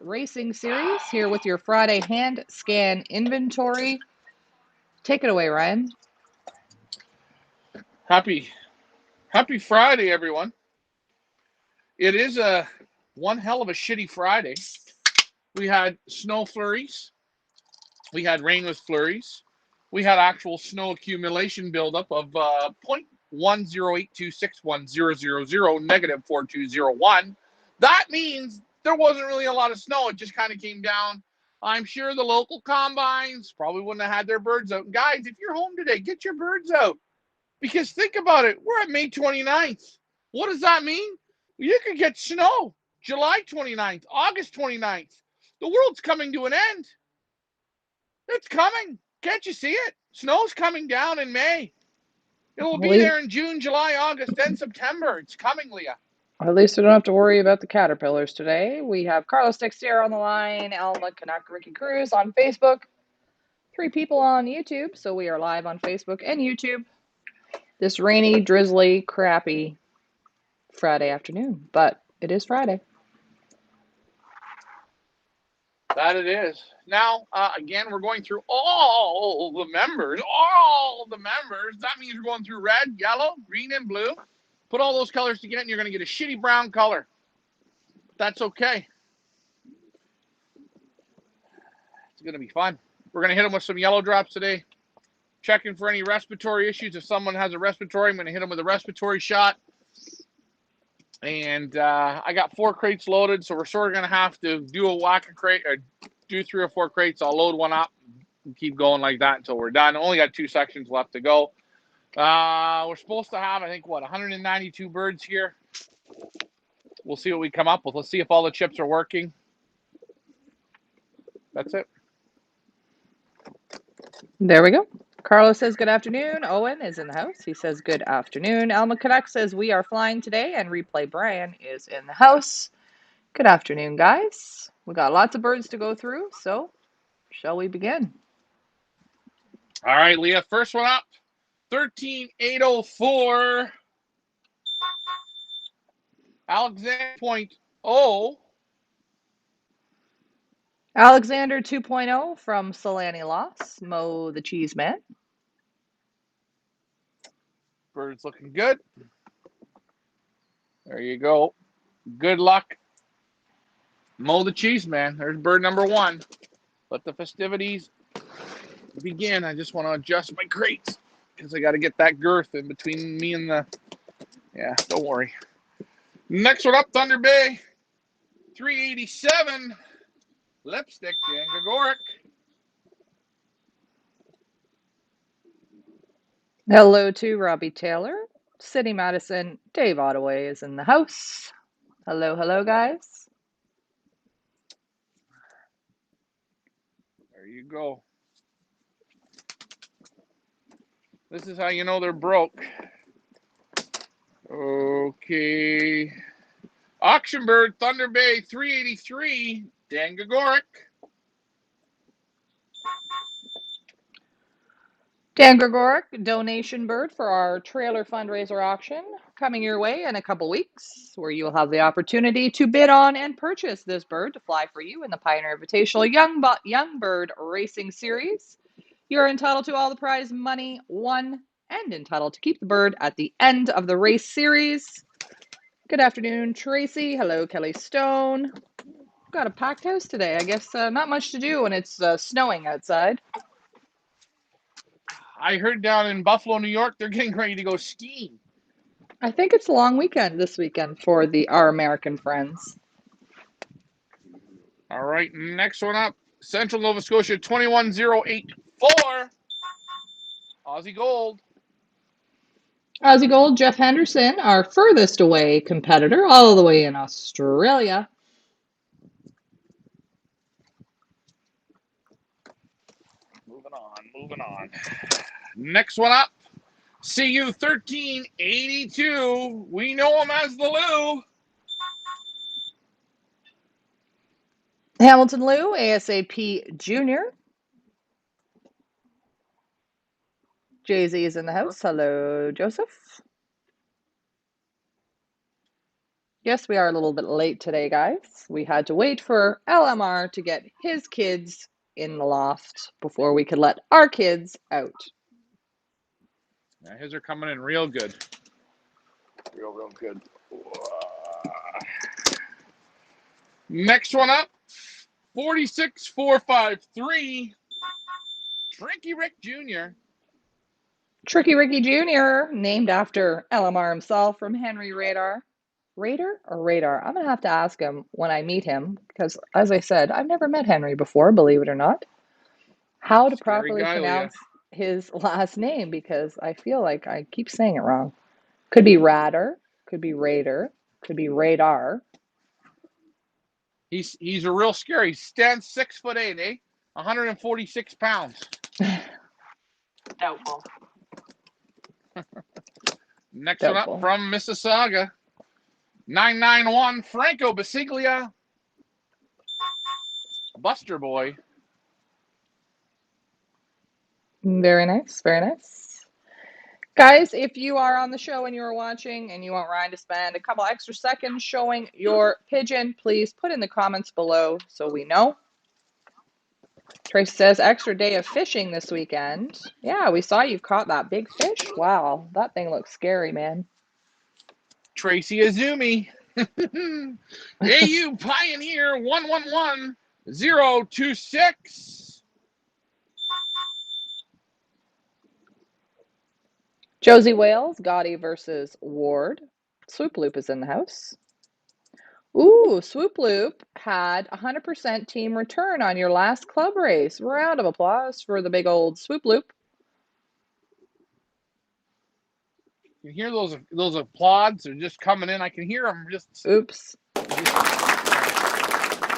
Racing Series here with your Friday hand scan inventory. Take it away, Ryan. Happy Friday, everyone. It is one hell of a shitty Friday. We had snow flurries. We had rain with flurries. We had actual snow accumulation buildup of 0.108261000 negative 4201. That means there wasn't really a lot of snow. It just kind of came down. I'm sure the local combines probably wouldn't have had their birds out. Guys, if you're home today, get your birds out. Because think about it, we're at May 29th. What does that mean? You could get snow July 29th, August 29th. The world's coming to an end. It's coming. Can't you see it? Snow's coming down in May. It will be there in June, July, August, then September. It's coming, Leah. At least we don't have to worry about the caterpillars today. We have Carlos Texera on the line, Alma Canuck, Ricky Cruz on Facebook, 3 people on YouTube, so we are live on Facebook and YouTube this rainy, drizzly, crappy Friday afternoon, but it is Friday. That it is. Now, again, we're going through all the members. All the members. That means we're going through red, yellow, green, and blue. Put all those colors together, and you're going to get a shitty brown color. But that's okay. It's going to be fun. We're going to hit them with some yellow drops today. Checking for any respiratory issues. If someone has a respiratory, I'm going to hit them with a respiratory shot. And I got 4 crates loaded, so we're sort of going to have to do a whack of crate, or do 3 or 4 crates. I'll load one up and keep going like that until we're done. Only got 2 sections left to go. We're supposed to have, I think, 192 birds here. We'll see what we come up with. Let's see if all the chips are working. That's it. There we go. Carlos says good afternoon. Owen is in the house. He says good afternoon. Alma Canuck says we are flying today, and Replay Brian is in the house. Good afternoon, guys. We got lots of birds to go through, so shall we begin? All right, Leah, first one up. 13804. Alexander Point O. Alexander 2.0 from Solani Loss. Mo the Cheese Man. Bird's looking good. There you go. Good luck. Mo the Cheese Man. There's bird number 1. Let the festivities begin. I just want to adjust my crates because I got to get that girth in between me and the... Yeah, don't worry. Next one up, Thunder Bay. 387. Lipstick, Dan Gregoric. Hello to Robbie Taylor. City Madison. Dave Ottaway is in the house. Hello, hello, guys. There you go. This is how you know they're broke. Okay. Auction Bird, Thunder Bay, 383. Dan Gregoric. Dan Gregoric, donation bird for our trailer fundraiser auction coming your way in a couple weeks, where you will have the opportunity to bid on and purchase this bird to fly for you in the Pioneer Invitational Young Bird Racing Series. You're entitled to all the prize money won and entitled to keep the bird at the end of the race series. Good afternoon, Tracy. Hello, Kelly Stone. Got a packed house today. I guess not much to do when it's snowing outside. I heard down in Buffalo, New York, they're getting ready to go skiing. I think it's a long weekend this weekend for our American friends. All right, next one up. Central Nova Scotia, 21084. Aussie Gold. Aussie Gold, Jeff Henderson, our furthest away competitor, all the way in Australia. Moving on. Next one up. CU 1382. We know him as the Lou. Hamilton Lou, ASAP Jr. Jay-Z is in the house. Hello, Joseph. Yes, we are a little bit late today, guys. We had to wait for LMR to get his kids in the loft before we could let our kids out. Yeah, his are coming in real good. Real good. Next one up, 46453. Tricky Rick Jr. Tricky Ricky Jr., named after LMR himself from Henry Radar. Radar or Radar? I'm going to have to ask him when I meet him because, as I said, I've never met Henry before, believe it or not. How to Scary properly guy, Leah. pronounce his last name because I feel like I keep saying it wrong. Could be Radar, could be Raider, could be Radar. He's a real scary. He stands 6'8", 146 pounds. Doubtful. Next one up Doubtful. from Mississauga, 991 Franco Basiglia. Buster Boy. Very nice, very nice. Guys, if you are on the show and you are watching and you want Ryan to spend a couple extra seconds showing your pigeon, please put in the comments below so we know. Trace says, extra day of fishing this weekend. Yeah, we saw you caught that big fish. Wow, that thing looks scary, man. Tracy Azumi. AU Pioneer 111026. Josie Wales, Gotti versus Ward. Swoop Loop is in the house. Ooh, Swoop Loop had 100% team return on your last club race. Round of applause for the big old Swoop Loop. You can hear those applauds. They're just coming in. I can hear them just. Oops.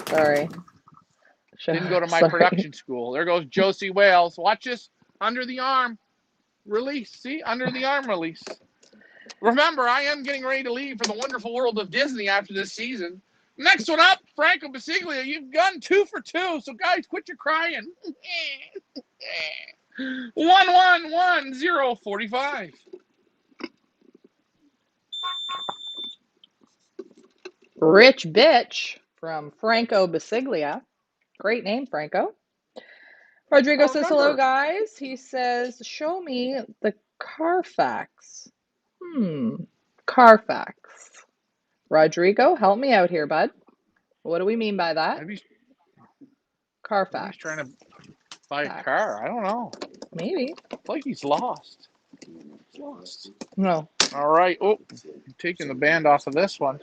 Sorry. Didn't go to my Sorry. production school. There goes Josie Wales. Watch this. Under the arm. Release. See? Under the arm release. Remember, I am getting ready to leave for the wonderful world of Disney after this season. Next one up, Franco Basiglia. You've gone 2 for 2, so guys, quit your crying. 111045. Rich Bitch from Franco Basiglia. Great name, Franco. Rodrigo Well, says, hello, remember, guys. He says, show me the Carfax. Carfax. Rodrigo, help me out here, bud. What do we mean by that? maybe he's Carfax. trying to buy a Fax. car. I don't know. Maybe. It's like he's lost. He's lost. No. All right. Oh, I'm taking the band off of this one.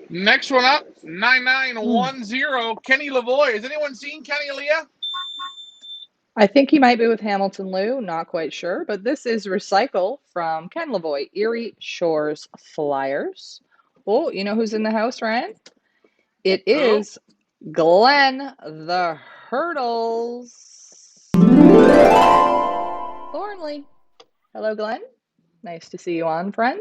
Next one up, 9910, Kenny Lavoie. Has anyone seen Kenny, Leah? I think he might be with Hamilton Lou, not quite sure, but this is Recycle from Ken Lavoie, Erie Shores Flyers. Oh, you know who's in the house, Ryan? It Who? is Glenn the Hurdles Thornley. Hello, Glenn. Nice to see you on, friend.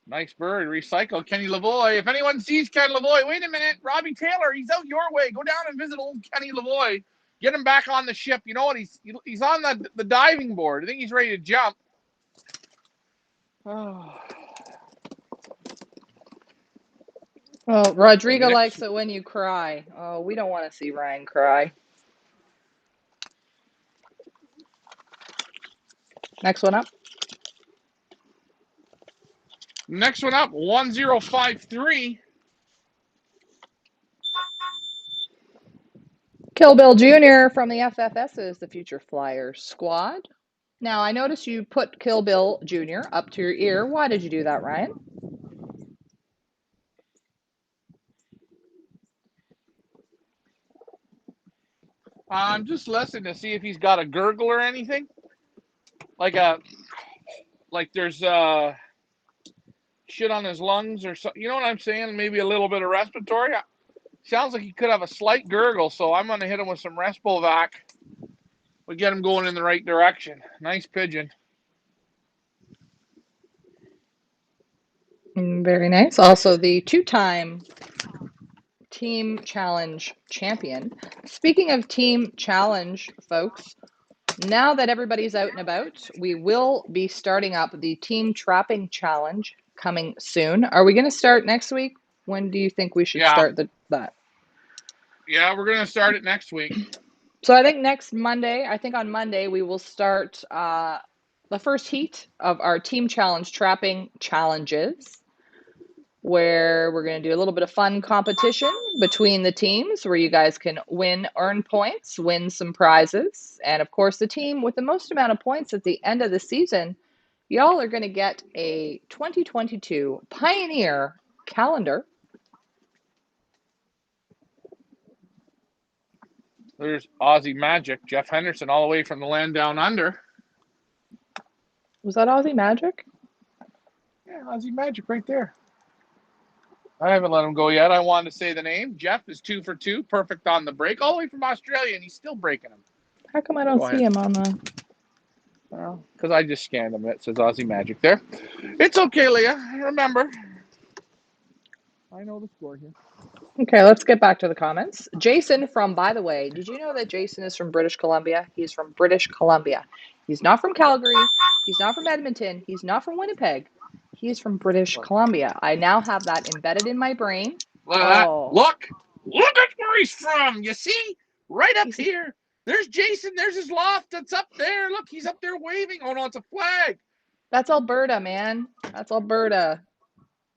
Nice bird. Recycle. Kenny Lavoie. If anyone sees Kenny Lavoie, wait a minute. Robbie Taylor, he's out your way. Go down and visit old Kenny Lavoie. Get him back on the ship. You know what? He's on the diving board. I think he's ready to jump. Oh. Well, Rodrigo Next, likes it when you cry. Oh, we don't want to see Ryan cry. Next one up. next one up, 1053. Kill Bill Jr. from the FFS's the Future Flyers squad. Now, I noticed you put Kill Bill Jr. up to your ear. Why did you do that, Ryan? I'm just listening to see if he's got a gurgle or anything. Like there's shit on his lungs or something. You know what I'm saying? Maybe a little bit of respiratory. Sounds like he could have a slight gurgle, so I'm going to hit him with some Respovac. We'll get him going in the right direction. Nice pigeon. Very nice. Also, the two-time Team Challenge champion. Speaking of Team Challenge, folks, Now that everybody's out and about, we will be starting up the team trapping challenge coming soon. Are we going to start next week? When do you think we should Yeah, start that? yeah, we're gonna start it next week. So I think next Monday, I think on Monday, we will start the first heat of our team challenge trapping challenges, where we're going to do a little bit of fun competition between the teams where you guys can win, earn points, win some prizes. And of course, the team with the most amount of points at the end of the season, y'all are going to get a 2022 Pioneer calendar. There's Aussie Magic, Jeff Henderson, all the way from the land down under. Was that Aussie Magic? Yeah, Aussie Magic right there. I haven't let him go yet. I wanted to say the name. Jeff is 2 for 2, perfect on the break, all the way from Australia, and he's still breaking them. How come I don't Go see ahead. him on the... Well, because I just scanned him. It says Aussie Magic there. It's okay, Leah. Remember, I know the score here. Okay, let's get back to the comments. Jason from, by the way, did you know that Jason is from British Columbia? He's from British Columbia. He's not from Calgary. He's not from Edmonton. He's not from Winnipeg. He's from British Look, Columbia. I now have that embedded in my brain. look at that. Oh, Look at where he's from. You see? Right up he's here. There's Jason. There's his loft that's up there. Look, he's up there waving. Oh, no, it's a flag. that's Alberta, man. That's Alberta.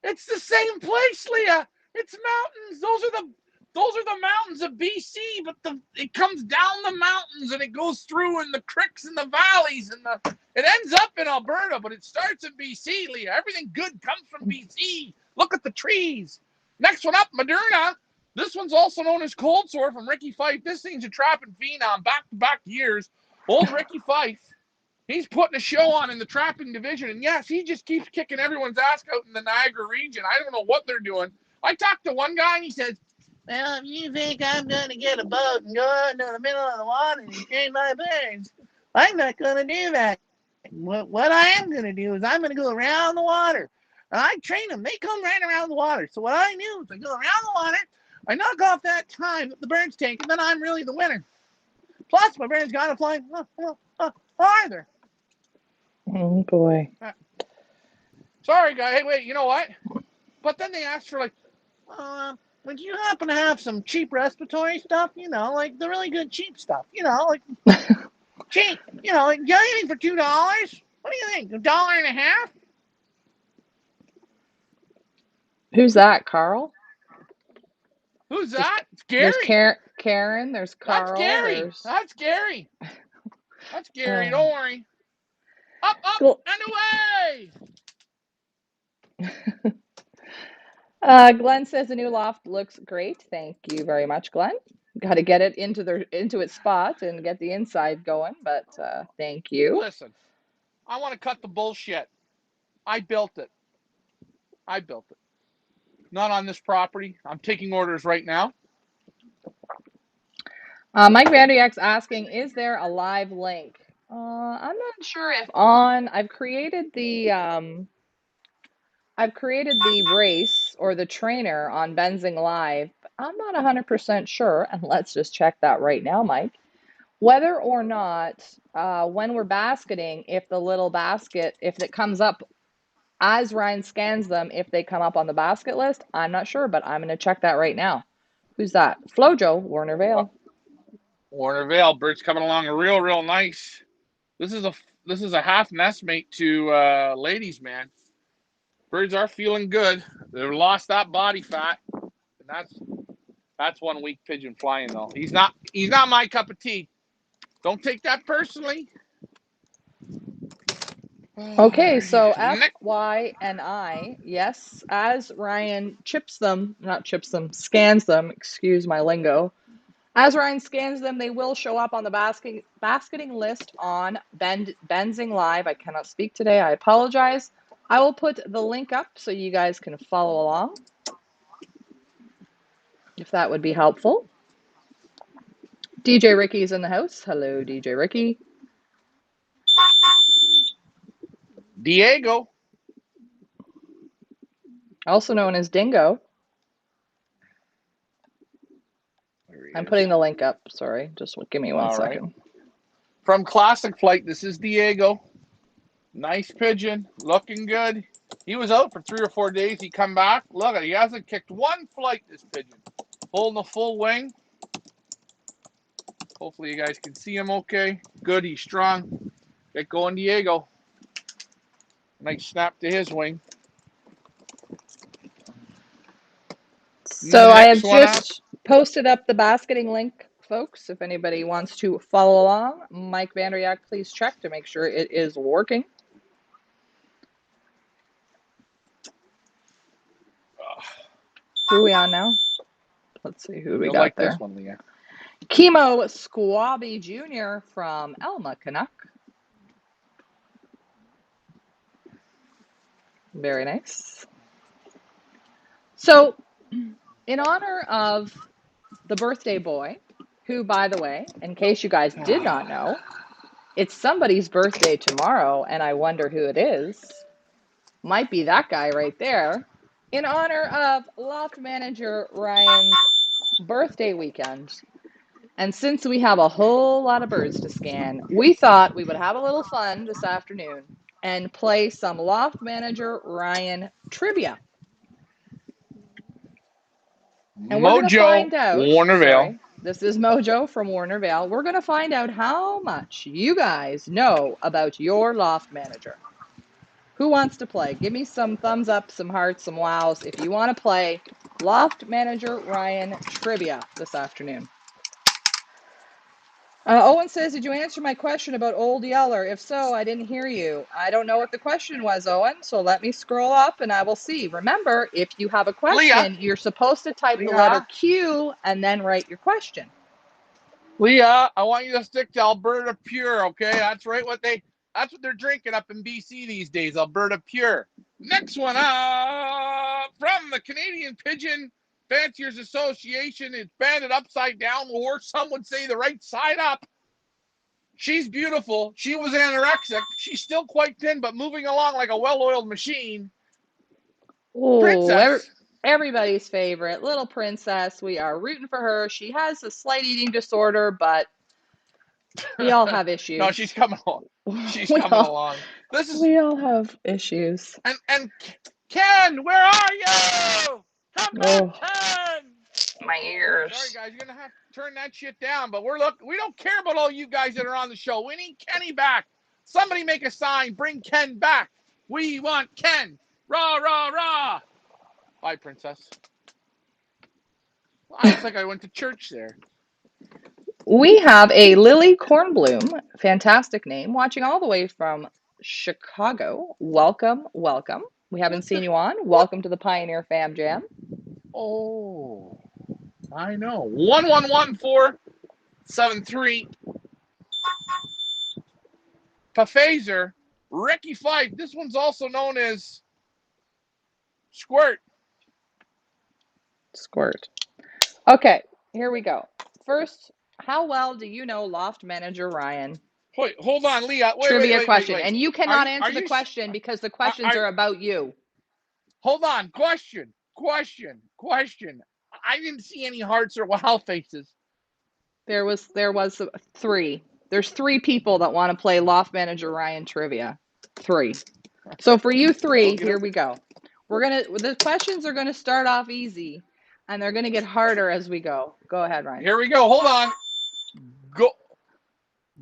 It's the same place, Leah. It's mountains. Those are the mountains of BC, but it comes down the mountains and it goes through in the creeks and the valleys and it ends up in Alberta, but it starts in BC, Leah. Everything good comes from BC. Look at the trees. Next one up, Moderna. This one's also known as Cold Sore from Ricky Fife. This thing's a trapping phenom back-to-back years. Old Ricky Fife. He's putting a show on in the trapping division, and yes, he just keeps kicking everyone's ass out in the Niagara region. I don't know what they're doing. I talked to one guy, and he says, "Well, if you think I'm going to get a boat and go into the middle of the water and train my birds, I'm not going to do that. What I am going to do is I'm going to go around the water. And I train them. They come right around the water. So what I do is I go around the water, I knock off that time that the birds take, and then I'm really the winner. Plus, my birds got to fly farther." Oh boy. Sorry, guy. Hey, wait, you know what? But then they asked for, like, would you happen to have some cheap respiratory stuff? Like the really good cheap stuff. Like cheap. Like you anything for $2? What do you think? $1.50? Who's that, Carl? Who's There's that? It's there's Gary. Karen, there's That's Carl, Gary. there's That's Gary. That's Gary. uh, Don't worry. Up, Gl- and away. Glenn says the new loft looks great. Thank you very much, Glenn. Got to get it into its spot and get the inside going, but thank you. Listen, I want to cut the bullshit. I built it. I built it. Not on this property. I'm taking orders right now. Mike Vanderyak's asking, is there a live link? I'm not sure if on. I've created the race or the trainer on Benzing Live. I'm not 100% sure, and let's just check that right now, Mike. Whether or not, when we're basketing, if the little basket, if it comes up as Ryan scans them, if they come up on the basket list, I'm not sure, but I'm going to check that right now. Who's that? Flojo, Warner Vale. Warner Vale, birds coming along real, real nice. This is a half nest mate to ladies, man. Birds are feeling good. They've lost that body fat, and that's 1 week pigeon flying though. He's not my cup of tea. Don't take that personally. Okay, so F, Nick, Y, and I, yes, as Ryan scans them, excuse my lingo. As Ryan scans them, they will show up on the basketing list on Benzing Live. I cannot speak today. I apologize. I will put the link up so you guys can follow along, if that would be helpful. DJ Ricky's in the house. Hello, DJ Ricky. Diego. Also known as Dingo. There he I'm is. putting the link up. Sorry, just give me one All right. second. From Classic Flight, this is Diego. Nice pigeon, looking good. He was out for 3 or 4 days. He come back. Look at it. He hasn't kicked one flight, this pigeon. Holding the full wing. Hopefully you guys can see him okay. Good, he's strong. Get going, Diego. Nice snap to his wing. So I have Next one up. just posted up the basketing link, folks. If anybody wants to follow along, Mike Vanderyak, please check to make sure it is working. Who are we on now? Let's see who we You'll got like there. this one, Leah. Chemo Squabby Jr. from Elma Canuck. Very nice. So, in honor of the birthday boy, who, by the way, in case you guys did not know, it's somebody's birthday tomorrow, and I wonder who it is. Might be that guy right there. In honor of loft manager Ryan's birthday weekend, and since we have a whole lot of birds to scan, we thought we would have a little fun this afternoon and play some loft manager Ryan trivia. And we're going to Mojo find out, Warnervale. this is Mojo from Warnervale. We're going to find out how much you guys know about your loft manager. Who wants to play? Give me some thumbs up, some hearts, some wows if you want to play loft manager Ryan trivia this afternoon. Owen says, did you answer my question about Old Yeller? If so, I didn't hear you. I don't know what the question was, Owen, so let me scroll up and I will see. Remember, if you have a question, you're supposed to type the letter Q and then write your question. Leah, I want you to stick to Alberta Pure, okay? That's what they're drinking up in BC these days, Alberta Pure. Next one up from the Canadian Pigeon Fanciers Association. It's banded upside down, or some would say the right side up. She's beautiful. She was anorexic. She's still quite thin, but moving along like a well-oiled machine. Oh, Princess. everybody's favorite, little Princess. We are rooting for her. She has a slight eating disorder, but we all have issues. No, she's coming along. She's coming along. We all have issues. And Ken, where are you? Come back, Ken. My ears. Sorry, guys, you're gonna have to turn that shit down. But we don't care about all you guys that are on the show. We need Kenny back. Somebody make a sign. Bring Ken back. We want Ken. Rah rah rah. Bye, Princess. Well, it's like I went to church there. We have a Lily Cornbloom, fantastic name, watching all the way from Chicago. Welcome, welcome. We haven't seen you on. Welcome to the Pioneer Fam Jam. Oh, I know. 111473. Phaser. Ricky Fife. This one's also known as Squirt. Squirt. Okay, here we go. First, how well do you know loft manager Ryan? Wait, hold on, Leah. Trivia question. And you cannot Are answer the question because the questions are about you. Hold on. Question. I didn't see any hearts or wow faces. There was 3. There's 3 people that want to play loft manager Ryan trivia. 3. So for you 3, here we go. The questions are gonna start off easy, and they're gonna get harder as we go. Go ahead, Ryan. Here we go. Hold on.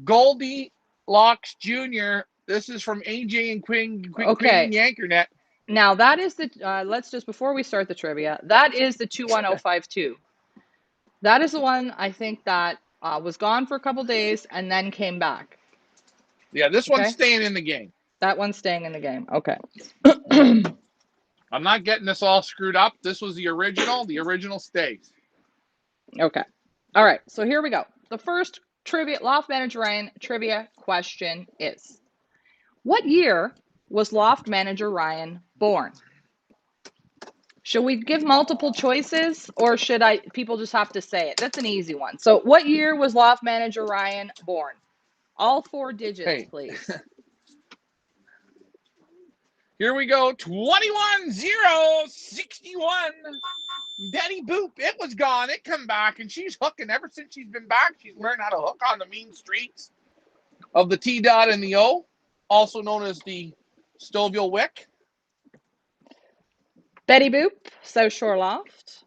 Goldie Locks Jr. This is from AJ and Quinn Yankernet. Now that is the let's just before we start the trivia, that is the 21052. That is the one I think that was gone for a couple days and then came back. Yeah, this one's staying in the game. That one's staying in the game. Okay. I'm not getting this all screwed up. This was the original. The original stays. Okay. All right. So here we go. The first trivia, Loft Manager Ryan trivia question is, what year was Loft Manager Ryan born? Should we give multiple choices or should people just have to say it? That's an easy one. So what year was Loft Manager Ryan born? All 4 digits, please. Here we go. 21061. Daddy Boop. It was gone. It come back, and she's hooking. Ever since she's been back, she's learned how to hook on the mean streets. of the T dot and the O, also known as the Stoville Wick. Betty Boop, South Shore Loft.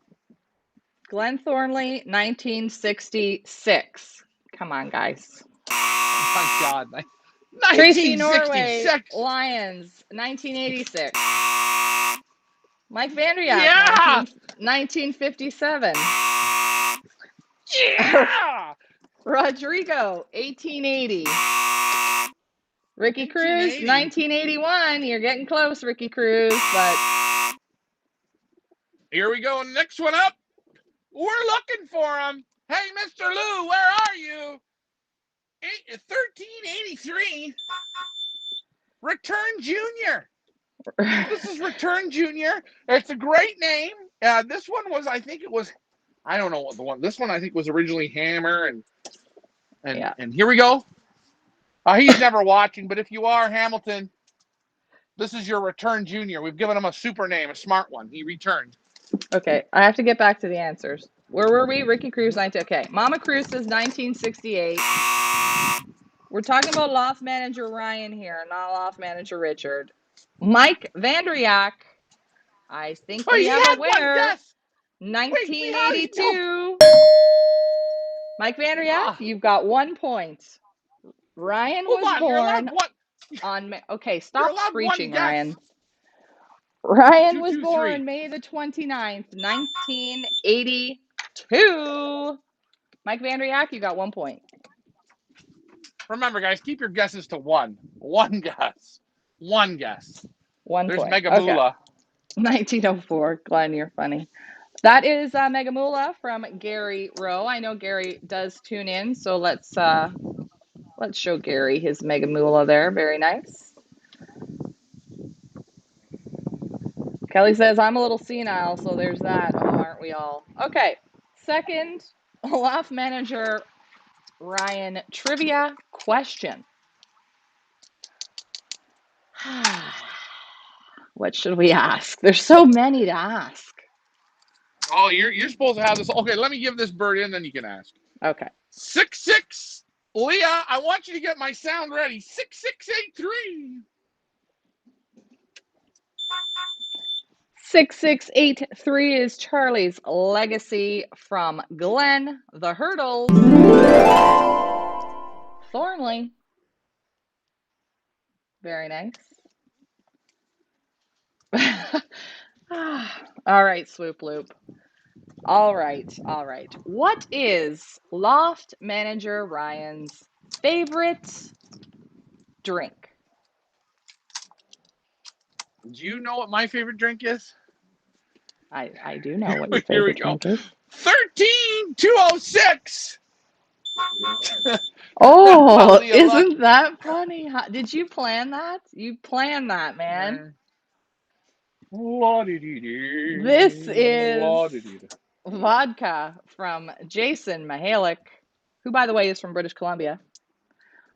Glenn Thornley, 1966. Come on, guys. Oh my God. Tracy Norway, 1966. Lions, 1986. Mike Vandriak, Yeah. 1957. Yeah. Rodrigo, 1880. Ricky Cruz, 1980. 1981. You're getting close, Ricky Cruz, but Here we go. Next one up. We're looking for him. Hey, Mr. Lou, where are you? 1383. Return Junior. This is Return Junior. It's a great name. This one was, I think it was, I don't know what the one. This one I think was originally Hammer, and yeah. and here we go. He's never watching, but if you are, Hamilton, this is your Return Junior. We've given him a super name, a smart one. He returned. Okay, I have to get back to the answers. Where were we? Ricky Cruz, 19. Okay, Mama Cruz says 1968. We're talking about loft manager Ryan here, not loft manager Richard. Mike Vandriak, I think Oh, we he have a had one winner. guess. Wait, we had it. No. 1982. Mike Vandriak, Ah, you've got 1 point. Ryan hold was on. You're allowed born one. on Okay, You're stop allowed one screeching, guess. Ryan. Ryan was born 223. May the 29th, 1982. Mike Vandriak, you got 1 point. Remember, guys, keep your guesses to one. One guess. One guess. 1 There's point. Mega Okay. Moolah. 1904. Glenn, you're funny. That is Mega Moolah from Gary Rowe. I know Gary does tune in, so let's show Gary his Mega Moolah there. Very nice. Kelly says, I'm a little senile, so there's that. Oh, aren't we all? Okay. Second, Loft Manager Ryan trivia question. What should we ask? There's so many to ask. Oh, you're supposed to have this. Okay, let me give this bird in, then you can ask. Okay. 66. Leah, I want you to get my sound ready. 6683. 6683 is Charlie's legacy from Glenn, the Hurdles, Thornley. Very nice. All right, Swoop Loop. All right. What is Loft Manager Ryan's favorite drink? Do you know what my favorite drink is? I do know what your Here we favorite go. drink is. 13206. Oh, isn't that funny? Did you plan that? You planned that, man. This is vodka from Jason Mahalik, who, by the way, is from British Columbia.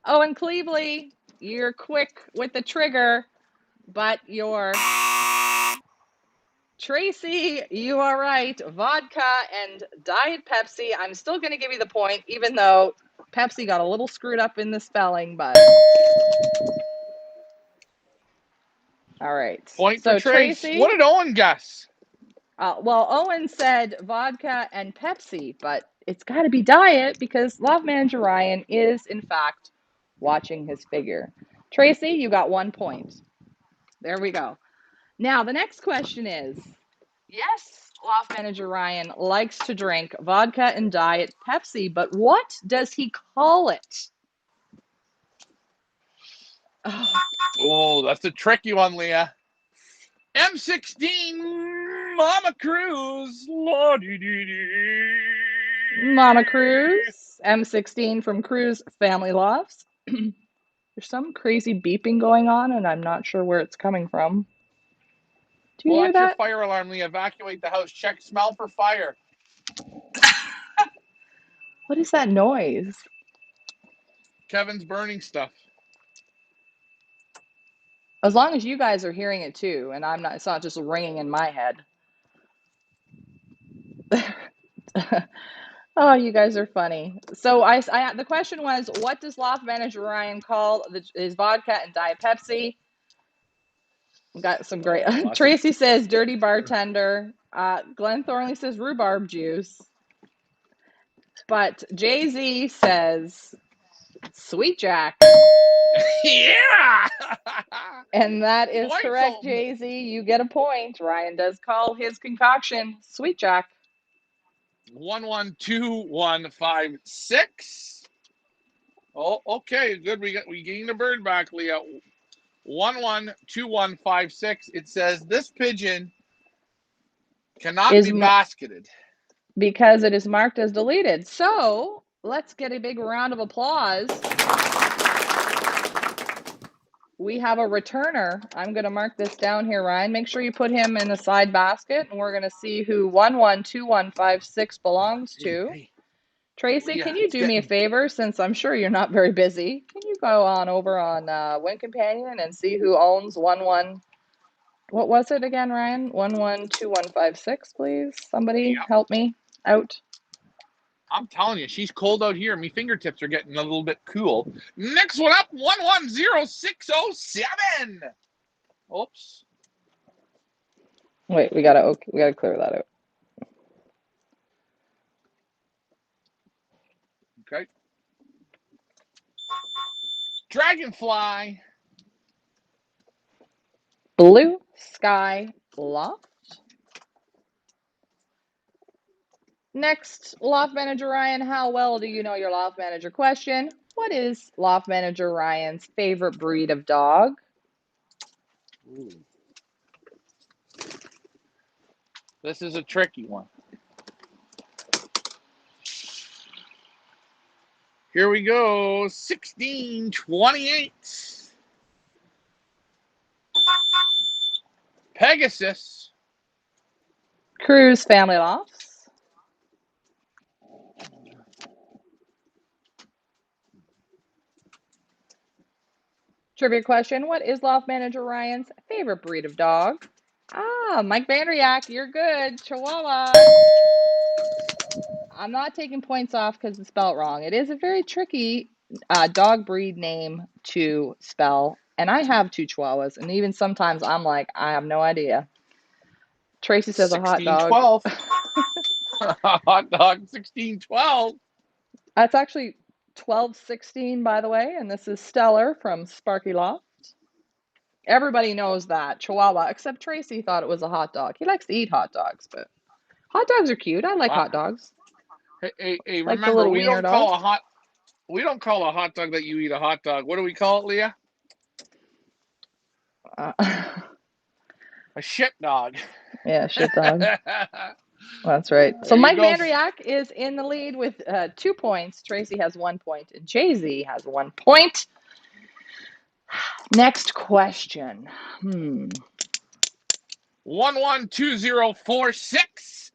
Oh, and Cleveley, you're quick with the trigger, but you're Tracy, you are right. Vodka and Diet Pepsi. I'm still going to give you the point, even though Pepsi got a little screwed up in the spelling, but all right. Point for So Trace. Tracy, What did Owen guess? well, Owen said vodka and Pepsi, but it's got to be Diet because Love Manager Ryan is, in fact, watching his figure. Tracy, you got 1 point. There we go. Now, the next question is, yes, Loft Manager Ryan likes to drink vodka and Diet Pepsi, but what does he call it? Oh, that's a tricky one, Leah. M16 Mama Cruz. Mama Cruz, M16 from Cruz Family Lofts. There's some crazy beeping going on, and I'm not sure where it's coming from. Do you Well, hear that's your that? fire alarm, Leah. Evacuate the house. Check, smell for fire. What is that noise? Kevin's burning stuff. As long as you guys are hearing it too, and I'm not, it's not just ringing in my head. Oh, you guys are funny. So the question was, what does loft manager Ryan call his vodka and Diet Pepsi? Got some great. Lots of Tracy says dirty bartender. Glenn Thornley says rhubarb juice. But Jay Z says Sweet Jack. yeah. And that is Boy, correct, so Jay Z. You get a point. Ryan does call his concoction Sweet Jack. 112156. Oh, okay, good. We gained a bird back, Leah. 112156. It says this pigeon cannot Is be basketed. because it is marked as deleted. So let's get a big round of applause. We have a returner. I'm going to mark this down here, Ryan. Make sure you put him in the side basket, and we're going to see who 112156 belongs Hey, to. hey, Tracy, Leah, can you it's do me a getting. favor since I'm sure you're not very busy? Can you go on over on Win Companion and see who owns 11? What was it again, Ryan? 112156, please. Somebody Yep. help me out. I'm telling you, she's cold out here. My fingertips are getting a little bit cool. Next one up, 110607. Oops. Wait, we gotta clear that out. Okay. Dragonfly. Blue Sky Loft. Next, Loft Manager Ryan, how well do you know your Loft Manager question? What is Loft Manager Ryan's favorite breed of dog? Ooh. This is a tricky one. Here we go. 1628. Pegasus. Cruise Family Lofts. Trivia question, what is Loft Manager Ryan's favorite breed of dog? Mike Vandriak, you're good. Chihuahua. I'm not taking points off because it's spelled wrong. It is a very tricky dog breed name to spell. And I have two Chihuahuas, and even sometimes I'm like, I have no idea. Tracy says a hot dog. 1612. Hot dog 1612. That's actually 1216, by the way, and this is Stellar from Sparky Loft. Everybody knows that Chihuahua, except Tracy thought it was a hot dog. He likes to eat hot dogs, but hot dogs are cute. I like Wow. hot dogs. Hey, Like the remember little wiener dog. we don't call a hot dog that you eat a hot dog. What do we call it, Leah? Uh, A shit dog. yeah, shit dog. There That's right. So you Mike go. Vandriak is in the lead with 2 points. Tracy has 1 point, and Jay Z has 1 point. Next question. 112046.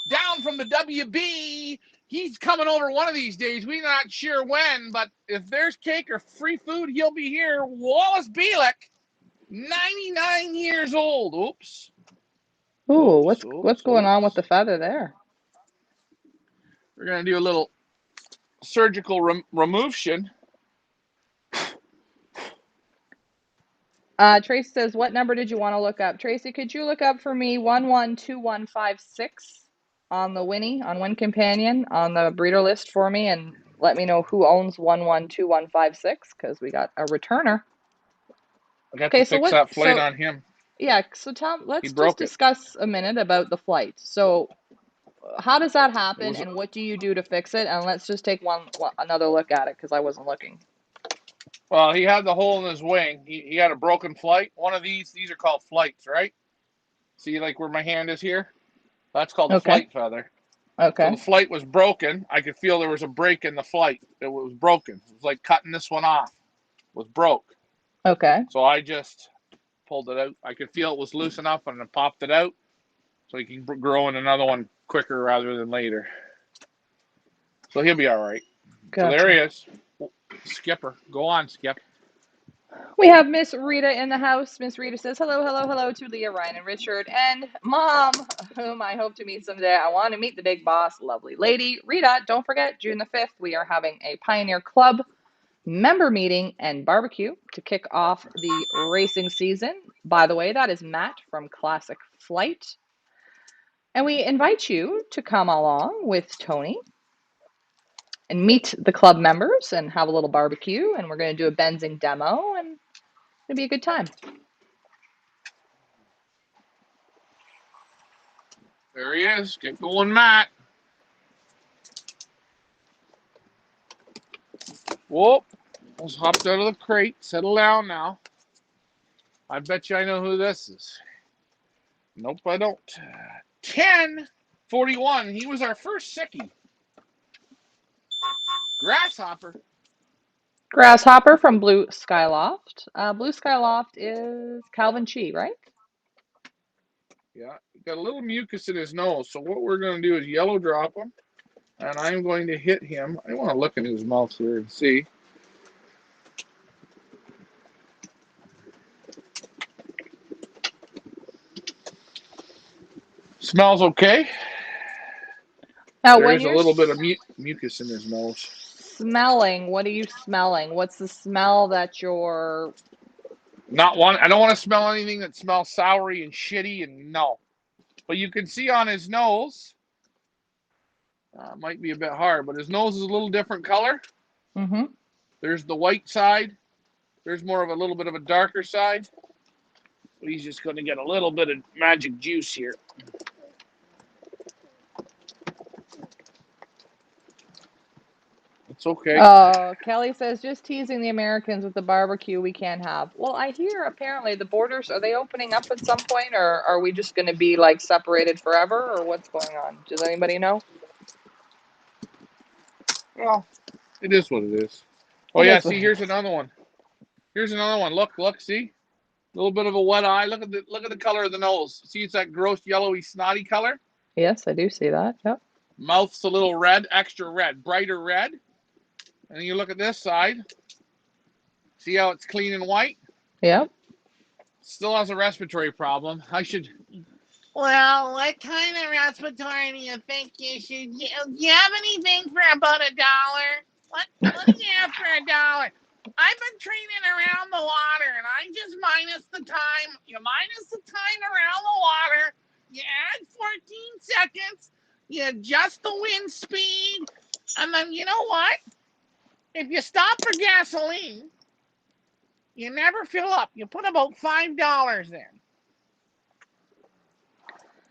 Down from the WB. He's coming over one of these days. We're not sure when, but if there's cake or free food, he'll be here. Wallace Bielek, 99 years old. Oops. Ooh, Oops, what's oops, going on with oops. the feather there? We're going to do a little surgical remotion. Tracy says, what number did you want to look up? Tracy, could you look up for me 112156 on the Winnie, on Win Companion, on the breeder list for me, and let me know who owns 112156 because we got a returner. I got to Okay, fix that flight on him. yeah, so Tom, He let's just broke it. discuss a minute about the flight. So how does that It happen was and what do you do to fix it? And let's just take another look at it because I wasn't looking. Well, he had the hole in his wing. He had a broken flight. One of these are called flights, right? See, like where my hand is here? That's called a Okay. flight feather. So the Okay. flight was broken. I could feel there was a break in the flight. It was broken. It was like cutting this one off. It was broke. Okay. So I just pulled it out. I could feel it was loose enough and I popped it out so he can grow in another one quicker rather than later. So he'll be all right. So there he Gotcha. is. Skipper. Go on, Skip. We have Miss Rita in the house. Miss Rita says, hello, hello, hello to Leah, Ryan, and Richard, and Mom, whom I hope to meet someday. I want to meet the big boss, lovely lady. Rita, don't forget, June the 5th, we are having a Pioneer Club member meeting and barbecue to kick off the racing season. By the way, that is Matt from Classic Flight. And we invite you to come along with Tony and meet the club members and have a little barbecue. And we're going to do a Benzing demo, and it'll be a good time. There he is. Get going, Matt. Whoop. Almost hopped out of the crate. Settle down now. I bet you I know who this is. Nope, I don't. 1041. He was our first sickie. Grasshopper. Grasshopper from Blue Skyloft. Blue Skyloft is Calvin Chi, right? Yeah, got a little mucus in his nose. So what we're going to do is yellow drop him. And I'm going to hit him. I want to look in his mouth here and see. Smells okay. Now, There when is a you're little bit of mucus in his nose. smelling, what are you smelling? What's the smell that you're... Not one. I don't want to smell anything that smells soury and shitty, and no. But you can see on his nose, might be a bit hard, but his nose is a little different color. Mm-hmm. There's the white side. There's more of a little bit of a darker side. But he's just going to get a little bit of magic juice here. It's okay. Kelly says, just teasing the Americans with the barbecue we can't have. Well, I hear apparently the borders, are they opening up at some point, or are we just going to be like separated forever, or what's going on? Does anybody know? Well, it is what it is. Oh, It yeah, is what see, it here's is. another one. Here's another one. Look, see? A little bit of a wet eye. Look at the color of the nose. See, it's that gross yellowy snotty color. Yes, I do see that. Yep. Mouth's a little red, extra red, brighter red. And then you look at this side. See how it's clean and white? Yep. Still has a respiratory problem. I should. Well, what kind of respiratory do you think you should do? Do you have anything for about $1? What do you have for $1? I've been training around the water, and I just minus the time. You minus the time around the water. You add 14 seconds. You adjust the wind speed, and then you know what? If you stop for gasoline, you never fill up. You put about $5 in.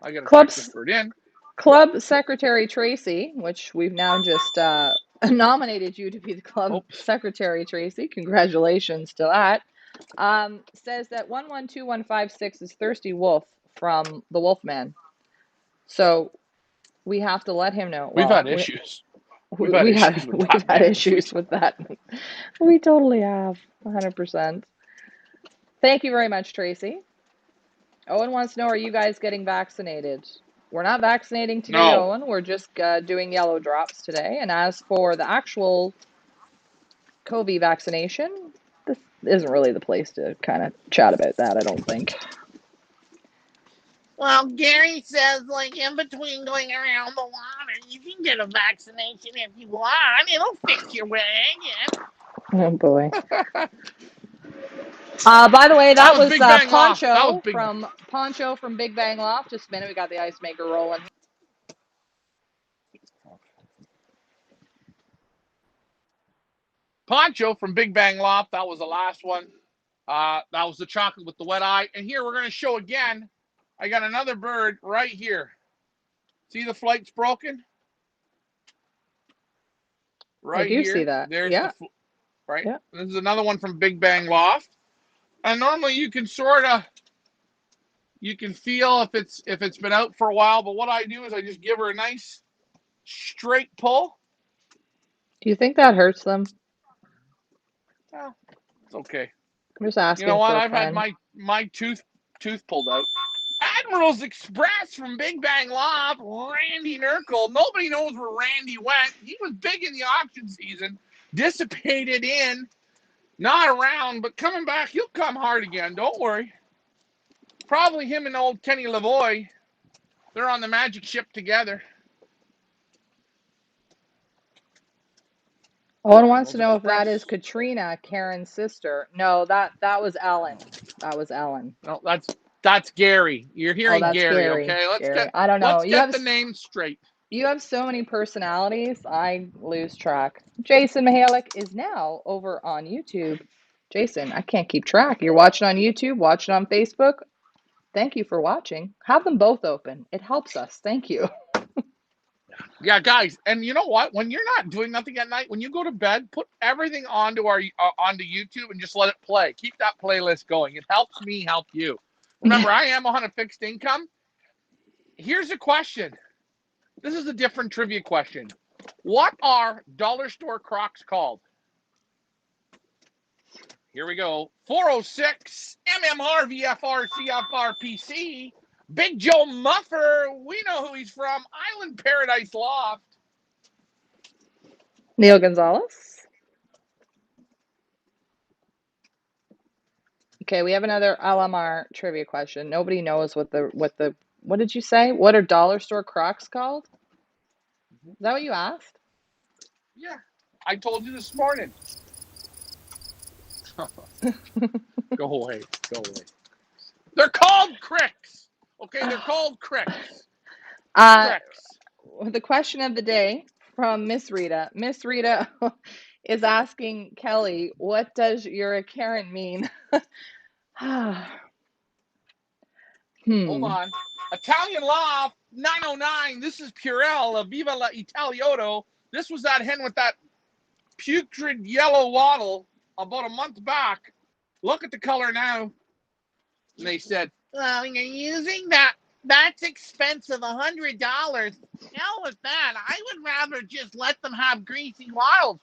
I got to Club, check this bird in. Club Secretary Tracy, which we've now just nominated you to be the club Oops. secretary, Tracy. Congratulations to that. Says that 112156 is Thirsty Wolf from the Wolfman. So we have to let him know. We've Well, had issues. We've had we issues have with we've that had man. Sweet. issues with that. We totally have 100%. Thank you very much, Tracy. Owen wants to know, are you guys getting vaccinated? We're not vaccinating today, No. Owen. We're just doing yellow drops today. And as for the actual COVID vaccination, this isn't really the place to kind of chat about that, I don't think. Well, Gary says, like, in between going around the water, you can get a vaccination if you want. It'll fix your wagon. Oh, boy. By the way, That that was was Big Bang Loft. That was Poncho from Big Bang Loft. Just a minute, we got the ice maker rolling. Poncho from Big Bang Loft. That was the last one. That was the chocolate with the wet eye. And here we're going to show again. I got another bird right here. See the flight's broken? I Right do see here. that. There's Yeah. the right. Yeah. This is another one from Big Bang Loft. And normally you can feel if it's been out for a while, but what I do is I just give her a nice straight pull. Do you think that hurts them? Well, it's okay. I'm just You know asking what? for a I've had friend. my tooth pulled out. Admiral's Express from Big Bang Loft, Randy Nurkle. Nobody knows where Randy went. He was big in the auction season, dissipated in Not around, but coming back. He'll come hard again. Don't worry. Probably him and old Kenny Lavoie. They're on the magic ship together. Owen wants to Those know if that is express. Katrina, Karen's sister. No, that was Ellen. That was Ellen. No, that's Gary. You're Oh, hearing that's Gary. Gary. Okay, Gary. I don't know. let's get the names straight. You have so many personalities, I lose track. Jason Mihalik is now over on YouTube. Jason, I can't keep track. You're watching on YouTube, watching on Facebook. Thank you for watching. Have them both open. It helps us. Thank you. Yeah, guys, and you know what? When you're not doing nothing at night, when you go to bed, put everything onto onto YouTube and just let it play. Keep that playlist going. It helps me help you. Remember, I am on a fixed income. Here's a question. This is a different trivia question. What are dollar store Crocs called? Here we go. 406 MMR VFR CFR PC. Big Joe Muffer. We know who he's from. Island Paradise Loft. Neil Gonzalez. Okay, we have another LMR trivia question. Nobody knows what did you say? What are dollar store Crocs called? Is that what you asked? Yeah, I told you this morning. Go away. Go away. They're called cricks. Okay, they're called cricks. Cricks. The question of the day from Miss Rita. Miss Rita is asking Kelly, what does you're a Karen mean? Hold on. Italian Law 909. This is Purell. Viva la Italiotto. This was that hen with that putrid yellow wattle about a month back. Look at the color now. And they said, Well, you're using that. That's expensive, $100. Hell with that. I would rather just let them have greasy wattles.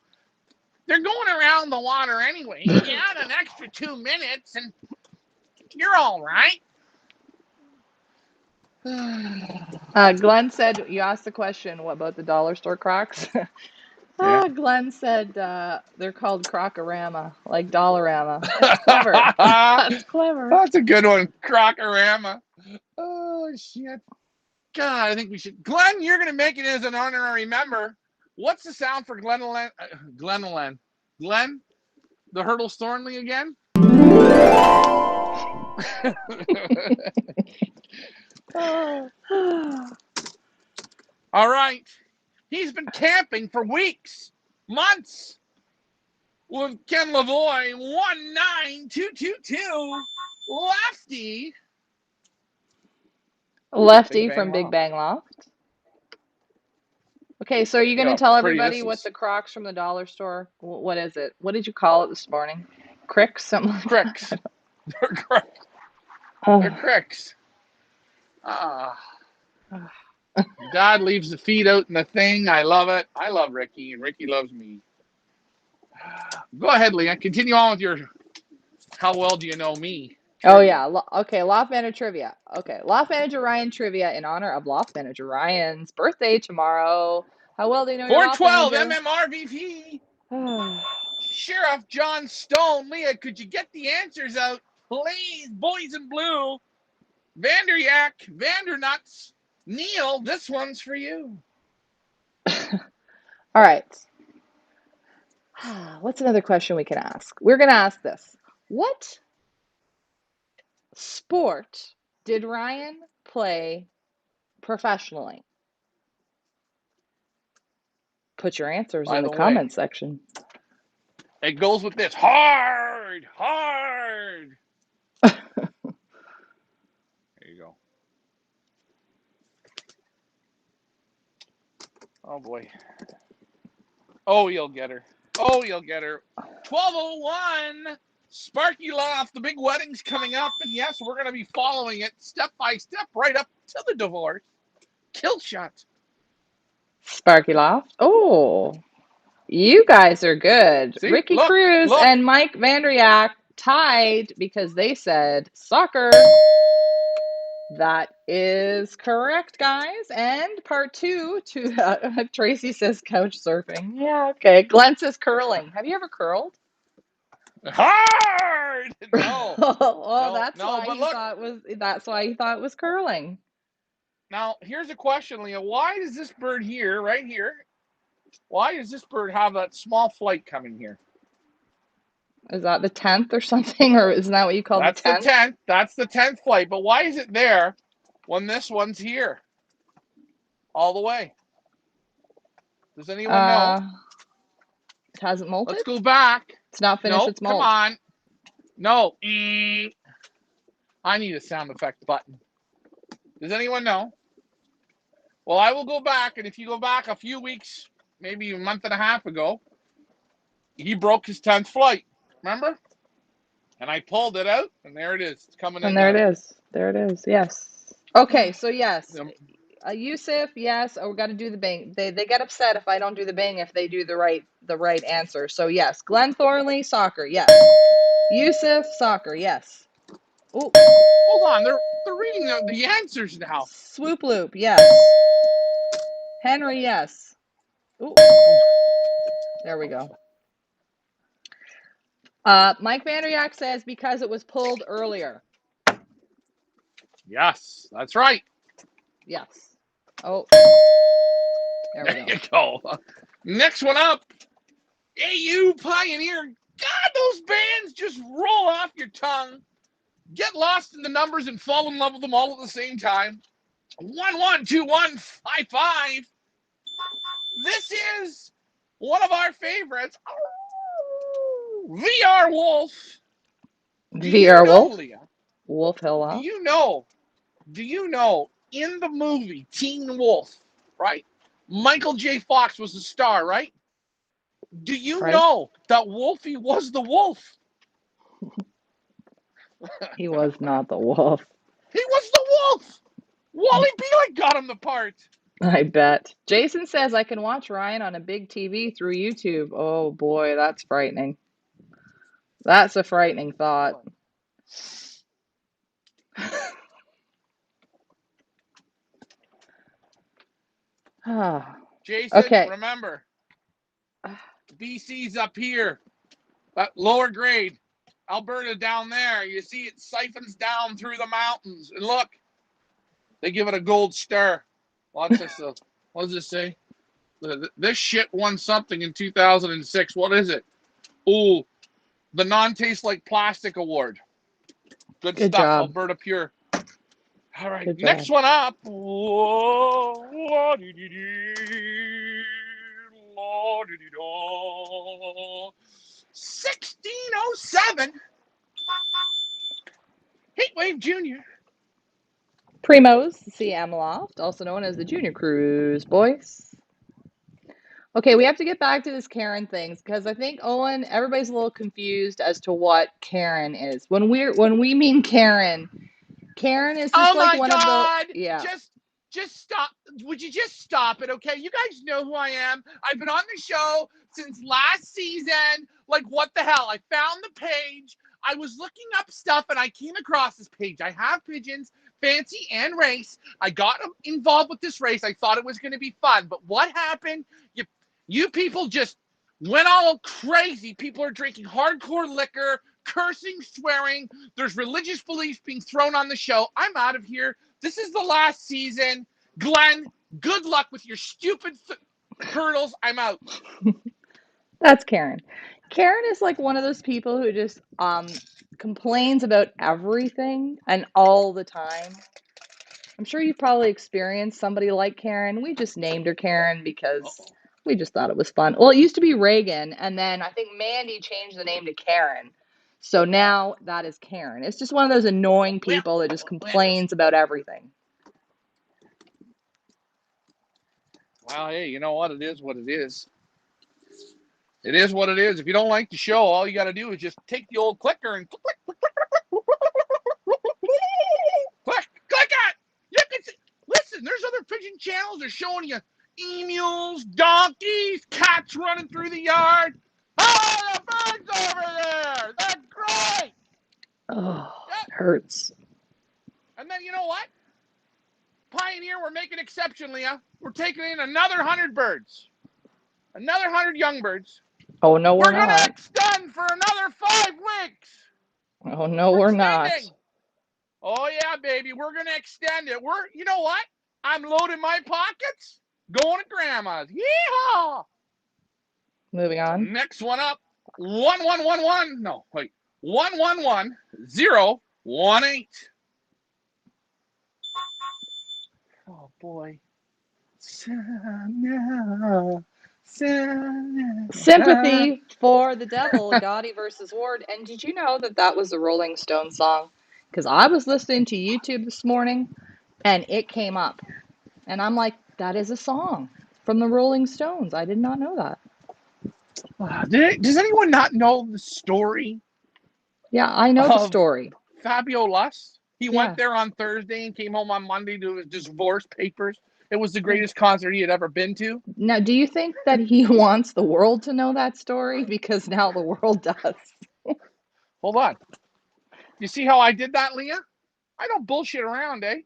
They're going around the water anyway. You add an extra 2 minutes and you're all right. Glenn said, you asked the question, what about the dollar store Crocs? Yeah. Glenn said they're called Crockorama, like Dollarama. That's clever. That's clever. That's a good one. Crockorama. Oh, shit. God, I think we should. Glenn, you're going to make it as an honorary member. What's the sound for Glenn, the Hurdle Thornley again? All right. He's been camping for weeks, months with Ken Lavoie, 19222, lefty. Lefty Big Bang from Big Loft. Bang Loft. Okay, so are you going to Yeah, tell pretty. everybody what the Crocs from the dollar store? What is it? What did you call it this morning? Cricks, something like Cricks. that? They're cricks. They're cricks. Dad leaves the feet out in the thing. I love it. I love Ricky, and Ricky loves me. Go ahead, Leanne. Continue on with your how well do you know me? Oh Trivia. yeah. Okay, Loft Manager trivia. Okay, Loft Manager Ryan trivia in honor of Loft Manager Ryan's birthday tomorrow. How well do you know your Loft 412 Manager? MMRVP. Sheriff John Stone. Leah, could you get the answers out, please? Boys in blue. Vanderyak, Vandernuts. Neil, this one's for you. All right. What's another question we can ask? We're going to ask this. What sport did Ryan play professionally? Put your answers By in the the way, comment section. it goes with this. Hard, hard. There you go. Oh, boy. Oh, you'll get her. Oh, you'll get her. 1201. Sparky Loft. The big wedding's coming up. And yes, we're going to be following it step by step right up to the divorce. Kill shot. Sparky Loft. Oh, you guys are good. See? Ricky Cruz Look. and Mike Vandriak tied because they said soccer. That is correct, guys. And part two to Tracy says couch surfing. Yeah, okay. Glenn says curling. Have you ever curled? Hard! No, Oh, no, no. But look, that's why he thought it was curling. now here's a question, Leah. Why does this bird here, right here, why does this bird have that small flight coming here? Is that the 10th or something, or isn't that what you call the That's the 10th? 10th. That's the 10th flight. But why is it there when this one's here all the way? Does anyone know? Uh, it hasn't molted? Let's go back. It's not finished Nope, its come molt. on. No. I need a sound effect button. Does anyone know? Well, I will go back, and if you go back a few weeks, maybe a month and a half ago, he broke his 10th flight. Remember? And I pulled it out, and there it is. It's coming And in there now. it is. There it is. Yes. Okay, so yes. Yusuf, yes. Oh, we got to do the bang. They get upset if I don't do the bang if they do the right answer. So yes, Glenn Thornley, soccer, yes. Yusuf, soccer, yes. Oh, Hold on, they're reading the answers now. Swoop Loop, yes. Henry, yes. Ooh, there we go. Mike Vanderyak says because it was pulled earlier. Yes, that's right. Yes. Oh, there we There go. you go. Next one up. AU Pioneer. God, those bands just roll off your tongue. Get lost in the numbers and fall in love with them all at the same time. 112155. This is one of our favorites. VR Wolf. Do you VR know, Wolf, Leah? Wolf Hill Do Off, you know? Do you know in the movie Teen Wolf, right? Michael J. Fox was the star, right? Do you right? know that Wolfie was the wolf? He was not the wolf. He was the wolf. Wally Beelick got him the part. I bet. Jason says I can watch Ryan on a big TV through YouTube. Oh boy, that's frightening. That's a frightening thought. Jason, Okay. remember, BC's up here, that lower grade. Alberta down there. You see it siphons down through the mountains. And look, they give it a gold star. Watch this. What does it say? This shit won something in 2006. What is it? Ooh, the Non-Taste Like Plastic Award. Good Good stuff, job. Alberta Pure. All right, Good next job. one up. 1607. Heatwave Junior. Primos, CM Loft, also known as the Junior Cruise Boys. Okay, we have to get back to this Karen things because I think Owen, everybody's a little confused as to what Karen is. When we mean Karen, Karen is Oh just like my one of the God! yeah, Just stop. Would you just stop it, okay? You guys know who I am. I've been on the show since last season. Like, what the hell? I found the page. I was looking up stuff and I came across this page. I have pigeons, fancy and race. I got involved with this race. I thought it was going to be fun. But what happened? You people just went all crazy. People are drinking hardcore liquor, cursing, swearing. There's religious beliefs being thrown on the show. I'm out of here. This is the last season. Glenn, good luck with your stupid hurdles. I'm out. that's Karen. Karen is like one of those people who just complains about everything and all the time. I'm sure you've probably experienced somebody like Karen. We just named her Karen because we just thought it was fun. Well, it used to be Reagan, and then I think Mandy changed the name to Karen. So now that is Karen. It's just one of those annoying people that just complains about everything. Well, hey, you know what? It is what it is. It is what it is. If you don't like the show, all you got to do is just take the old clicker and click, click, click it. You can see. Listen, there's other pigeon channels. They're showing you emus, donkeys, cats running through the yard. Oh, the birds over there. They're great. Oh, Yeah. it hurts. And then you know what? Pioneer, we're making an exception, Leah. We're taking in another 100 birds. Another 100 young birds. Oh, no, we're We're going to not. extend for another 5 weeks. Oh, no, We're we're not. extending. Oh yeah, baby, we're gonna extend it. You know what? I'm loading my pockets, going to grandma's. Yeehaw! Moving on. Next one up, 1111. No, wait, 111018. Oh boy. Sympathy for the Devil, Gotti versus Ward. And did you know that that was a Rolling Stone song? Because I was listening to YouTube this morning and it came up. And I'm like, that is a song from the Rolling Stones. I did not know that. Does anyone not know the story Yeah, I know the of story. Fabio Lust? He went Yeah. there on Thursday and came home on Monday to his divorce papers. It was the greatest concert he had ever been to. Now, do you think that he wants the world to know that story? Because now the world does. Hold on. You see how I did that, Leah? I don't bullshit around, eh?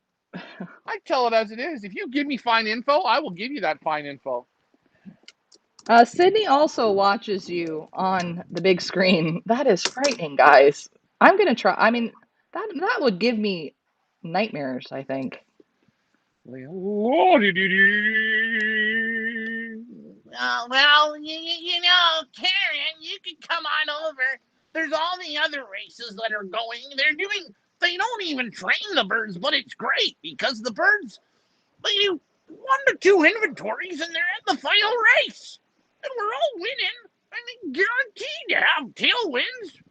I tell it as it is. If you give me fine info, I will give you that fine info. Sydney also watches you on the big screen. That is frightening, guys. I'm gonna try. I mean, that would give me nightmares, I think. Well, Karen, you can come on over. There's all the other races that are going. They don't even train the birds, but it's great because the birds, they do 1 to 2 inventories and they're at the final race. And we're all winning. I mean, guaranteed to have tailwinds.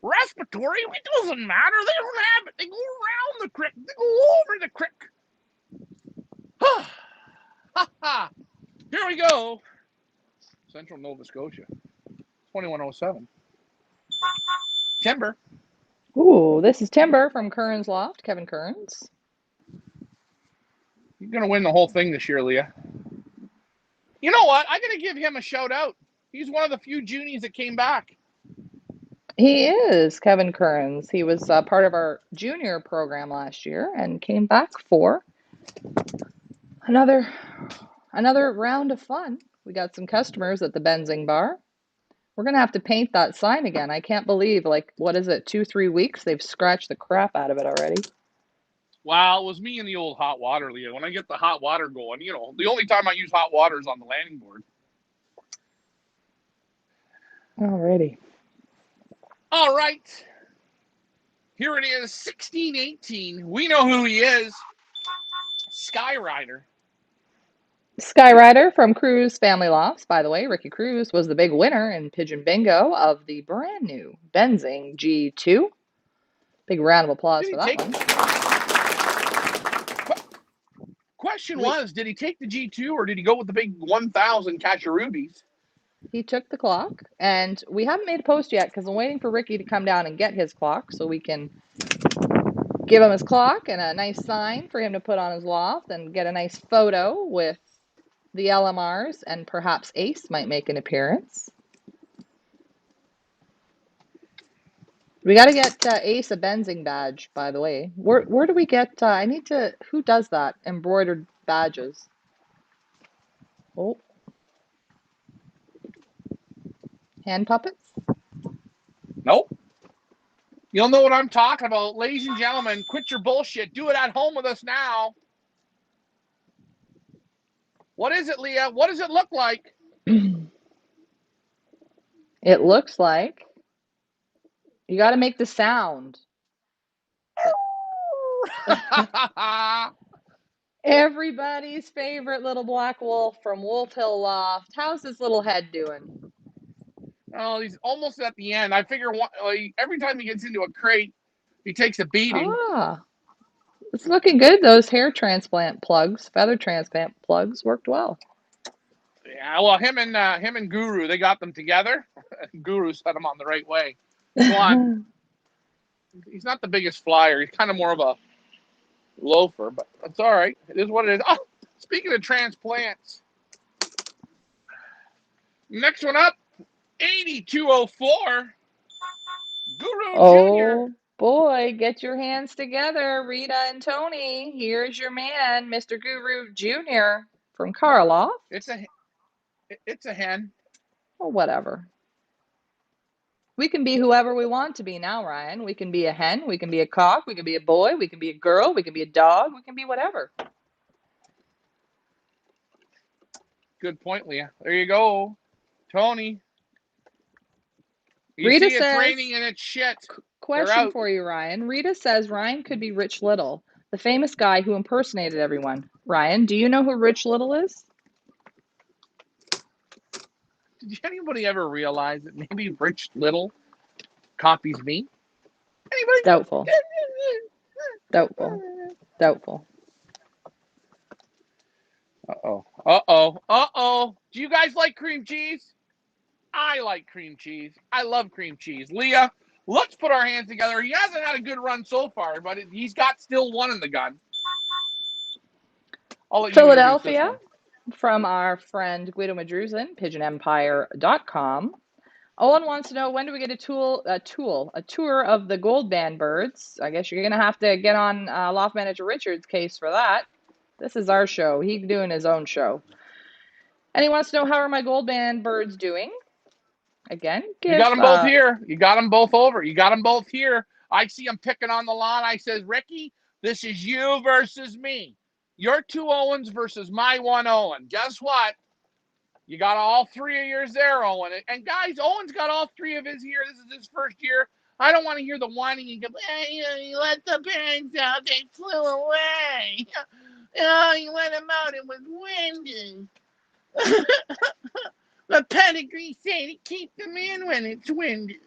Respiratory, it doesn't matter. They don't have it. They go around the creek. They go over the creek. Ha ha. Here we go. Central Nova Scotia. 2107. Timber. Ooh, this is Timber from Kearns Loft, Kevin Kearns. You're going to win the whole thing this year, Leah. You know what? I got to give him a shout out. He's one of the few juniors that came back. He is Kevin Kearns. He was part of our junior program last year and came back for another round of fun. We got some customers at the Benzing bar. We're gonna have to paint that sign again. I can't believe, like, what is it, 2, 3 weeks? They've scratched the crap out of it already. Wow, it was me and the old hot water, Leah. When I get the hot water going, the only time I use hot water is on the landing board. Alrighty. All right. Here it is, 1618. We know who he is. Skyrider. Skyrider from Cruz Family Lofts. By the way, Ricky Cruz was the big winner in Pigeon Bingo of the brand new Benzing G2. Big round of applause Did for he that take one. Question was, did he take the G2 or did he go with the big 1,000 Cacharubies? He took the clock, and we haven't made a post yet because I'm waiting for Ricky to come down and get his clock so we can give him his clock and a nice sign for him to put on his loft and get a nice photo with the LMRs, and perhaps Ace might make an appearance. We got to get Ace a Benzing badge, by the way. Where do we get? I need to. Who does that? Embroidered badges. Oh, hand puppets. Nope. You'll know what I'm talking about. Ladies and gentlemen, quit your bullshit. Do it at home with us now. What is it, Leah? What does it look like? It looks like you got to make the sound. Everybody's favorite little black wolf from Wolf Hill Loft. How's his little head doing? Oh, he's almost at the end. I figure every time he gets into a crate, he takes a beating. Ah, it's looking good. Those hair transplant plugs, feather transplant plugs worked well. Yeah, well, him and Guru, they got them together. Guru set him on the right way. Swan, he's not the biggest flyer. He's kind of more of a loafer, but that's all right. It is what it is. Oh, speaking of transplants, next one up, 8204, Guru Oh Jr. boy, get your hands together, Rita and Tony. Here's your man, Mr. Guru Jr. from Karloff. It's a hen. Oh, whatever. We can be whoever we want to be now, Ryan. We can be a hen, we can be a cock, we can be a boy, we can be a girl, we can be a dog, we can be whatever. Good point, Leah. There you go. Tony. You Rita see, it's says, raining and it's shit. They're question out. for you, Ryan. Rita says Ryan could be Rich Little, the famous guy who impersonated everyone. Ryan, do you know who Rich Little is? Did anybody ever realize that maybe Rich Little copies me? Anybody? Doubtful. Doubtful. Doubtful. Uh-oh. Uh-oh. Uh-oh. Do you guys like cream cheese? I like cream cheese. I love cream cheese. Leah, let's put our hands together. He hasn't had a good run so far, but he's got still one in the gun. I'll let you introduce this Philadelphia, one. from our friend Guido Madruzin, pigeonempire.com. Owen wants to know, when do we get a tour of the gold band birds? I guess you're going to have to get on Loft Manager Richard's case for that. This is our show. He's doing his own show. And he wants to know, how are my gold band birds doing? Again, You got them both here. You got them both over. You got them both here. I see them picking on the lawn. I says, Ricky, this is you versus me. Your 2 Owens versus my 1 Owen. Guess what? You got all 3 of yours there, Owen. And guys, Owen's got all 3 of his here. This is his first year. I don't want to hear the whining and go, hey, you let the parents out. They flew away. Oh, you let them out. It was windy. The pedigree say to keep them in when it's windy.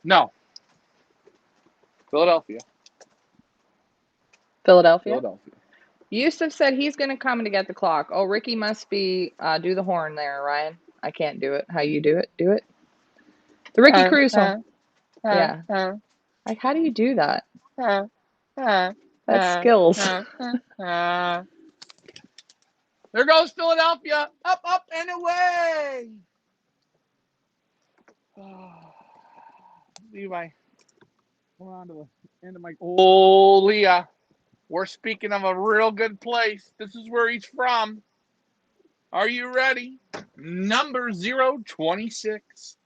No. Philadelphia. Philadelphia. Yusuf said he's going to come to get the clock. Oh, Ricky must be, do the horn there, Ryan. I can't do it. How you do it? Do it. The Ricky Cruz horn. Yeah. Like, how do you do that? That's skills. There goes Philadelphia. Up, up, and away. Levi. Hold on to the end of my... Oh, Leah. We're speaking of a real good place. This is where he's from. Are you ready? Number 026.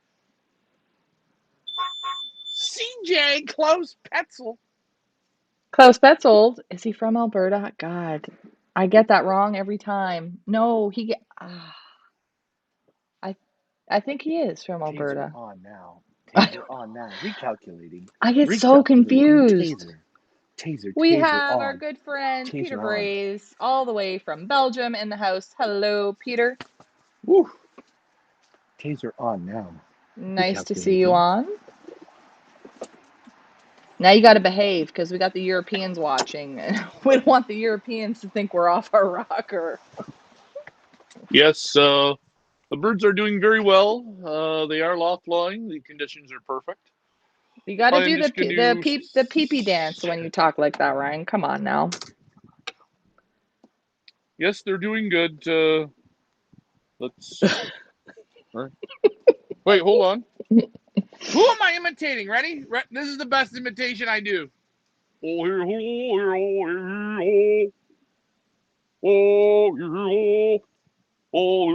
CJ Close Petzel. Klaus Betzold. Is he from Alberta? God, I get that wrong every time. No, I think he is from Alberta. Taser on now. Taser on now. Recalculating. I get so confused. Taser We on. have our good friend Peter Taser on. Braze, all the way from Belgium, in the house. Hello, Peter. Woo. Taser on now. Nice to see you on. Now you got to behave, because we got the Europeans watching. We don't want the Europeans to think we're off our rocker. Yes, the birds are doing very well. They are loft flying. The conditions are perfect. You got to do the pee-pee dance when you talk like that, Ryan. Come on now. Yes, they're doing good. Let's... Wait, hold on. Who am I imitating? Ready? This is the best imitation I do. Oh, here, oh, here, oh, here, oh, here, oh,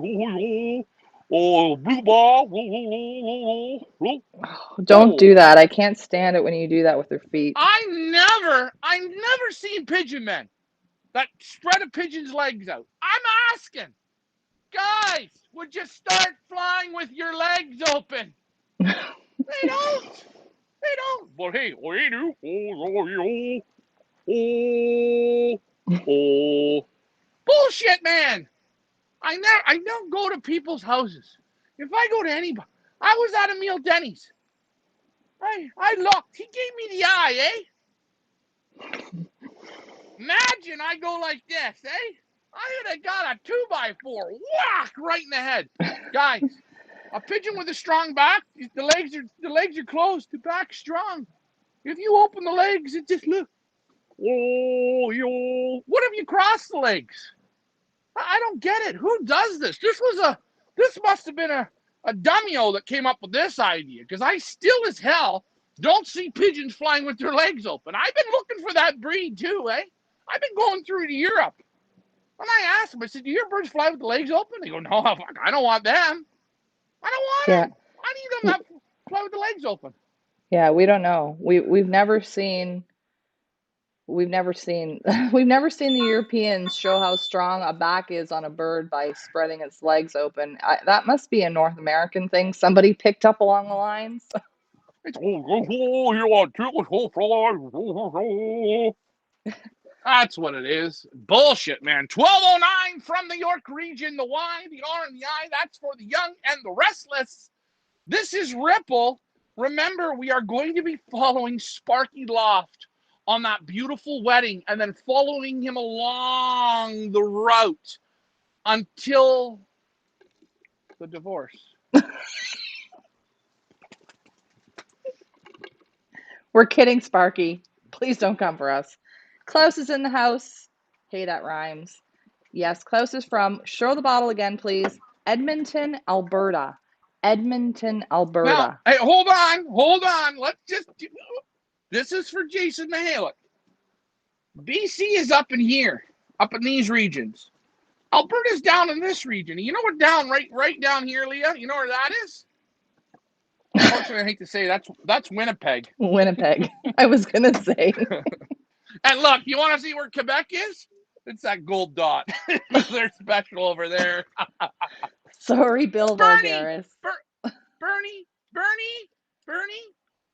here, oh, blue ball. Don't do that. I can't stand it when you do that with your feet. I've never seen pigeon men that spread a pigeon's legs out. I'm asking, guys, would you start flying with your legs open? They don't. They don't. But hey, we do. Oh. Bullshit, man. I don't go to people's houses. If I go to anybody, I was at Emil Denny's. I looked. He gave me the eye, eh? Imagine I go like this, eh? I would have got a 2x4, whack, right in the head. Guys, a pigeon with a strong back, the legs are closed, the back's strong. If you open the legs, it just look. Oh, yo. What if you cross the legs? I don't get it. Who does this? This must have been a dummyo that came up with this idea, because I still as hell don't see pigeons flying with their legs open. I've been looking for that breed too, eh? I've been going through to Europe. And I asked them, I said, do your birds fly with the legs open? They go, no, I don't want them. I don't want Yeah. them. I need them to fly with the legs open. Yeah, we don't know. We've never seen we've never seen we've never seen the Europeans show how strong a back is on a bird by spreading its legs open. That must be a North American thing somebody picked up along the lines. It's you want to fly. That's what it is. Bullshit, man. 1209 from the York region. The Y, the R, and the I. That's for the young and the restless. This is Ripple. Remember, we are going to be following Sparky Loft on that beautiful wedding and then following him along the route until the divorce. We're kidding, Sparky. Please don't come for us. Klaus is in the house. Hey, that rhymes. Yes, Klaus is from, show the bottle again, please. Edmonton, Alberta. Edmonton, Now, Alberta. hey, hold on. Let's just. This is for Jason Mihalik. BC is up in here, up in these regions. Alberta's down in this region. You know what down right down here, Leah? You know where that is? Unfortunately, I hate to say that's Winnipeg. Winnipeg. I was going to say. And look, you want to see where Quebec is? It's that gold dot. They're special over there. Sorry, Bill Vulgaris. Bernie,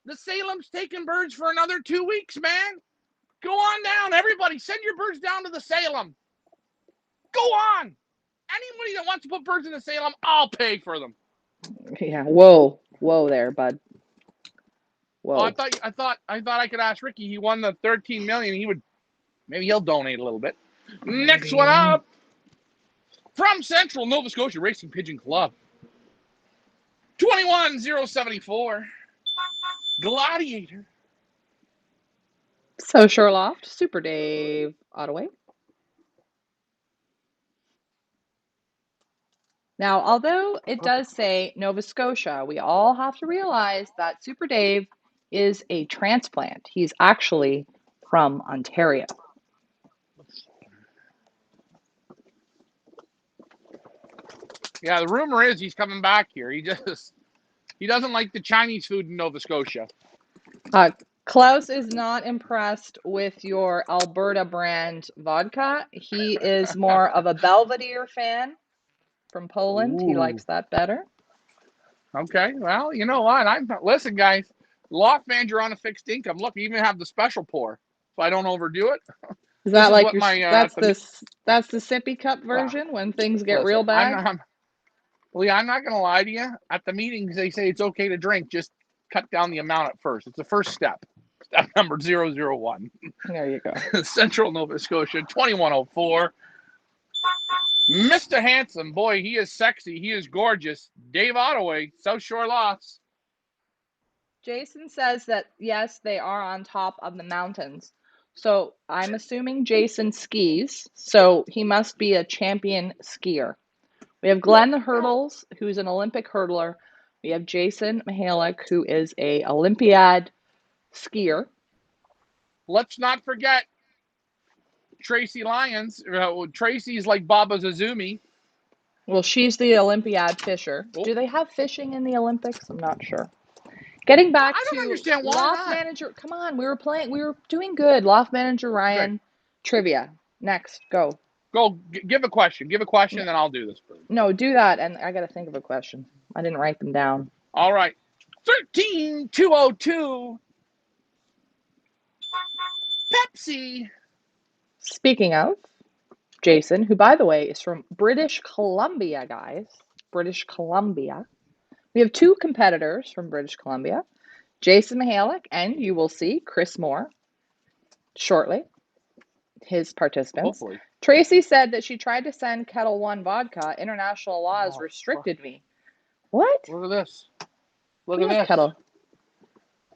the Salem's taking birds for another 2 weeks, man. Go on down. Everybody, send your birds down to the Salem. Go on. Anybody that wants to put birds in the Salem, I'll pay for them. Yeah. Whoa there, bud. Whoa. Oh, I thought I could ask Ricky. He won the 13 million. Maybe he'll donate a little bit. Next one up from Central Nova Scotia Racing Pigeon Club. 21074. Gladiator. So Sherloft, Super Dave, Ottaway. Now, although it does say Nova Scotia, we all have to realize that Super Dave is a transplant. He's actually from Ontario. Yeah, the rumor is he's coming back here. He doesn't like the Chinese food in Nova Scotia. Klaus is not impressed with your Alberta brand vodka. He is more of a Belvedere fan from Poland. He likes that better. Okay, well, you know what? Listen, guys. Loft manager on a fixed income. Look, I even have the special pour, so I don't overdo it. Is that like your? That's the sippy cup version when things get real bad. I'm not going to lie to you. At the meetings, they say it's okay to drink. Just cut down the amount at first. It's the first step. Step number 001. There you go. Central Nova Scotia, 2104. Mr. Handsome, boy, he is sexy. He is gorgeous. Dave Ottaway, South Shore Lofts. Jason says that, yes, they are on top of the mountains. So I'm assuming Jason skis. So he must be a champion skier. We have Glenn the Hurdles, who's an Olympic hurdler. We have Jason Mihalik, who is a Olympiad skier. Let's not forget Tracy Lyons. Tracy's like Baba Zazumi. Well, she's the Olympiad fisher. Oh. Do they have fishing in the Olympics? I'm not sure. Getting back I don't understand why Loft not. Manager. Come on, we were doing good. Loft Manager Ryan, okay. Trivia. Next, go. Go, give a question. Give a question, then I'll do this. No, do that, and I got to think of a question. I didn't write them down. All right. 13202. Pepsi. Speaking of, Jason, who, by the way, is from British Columbia, guys. British Columbia. We have two competitors from British Columbia, Jason Mihalik, and you will see Chris Moore shortly, his participants. Hopefully. Tracy said that she tried to send Kettle One vodka. International laws restricted me. What? Look at this. Look at this. Kettle.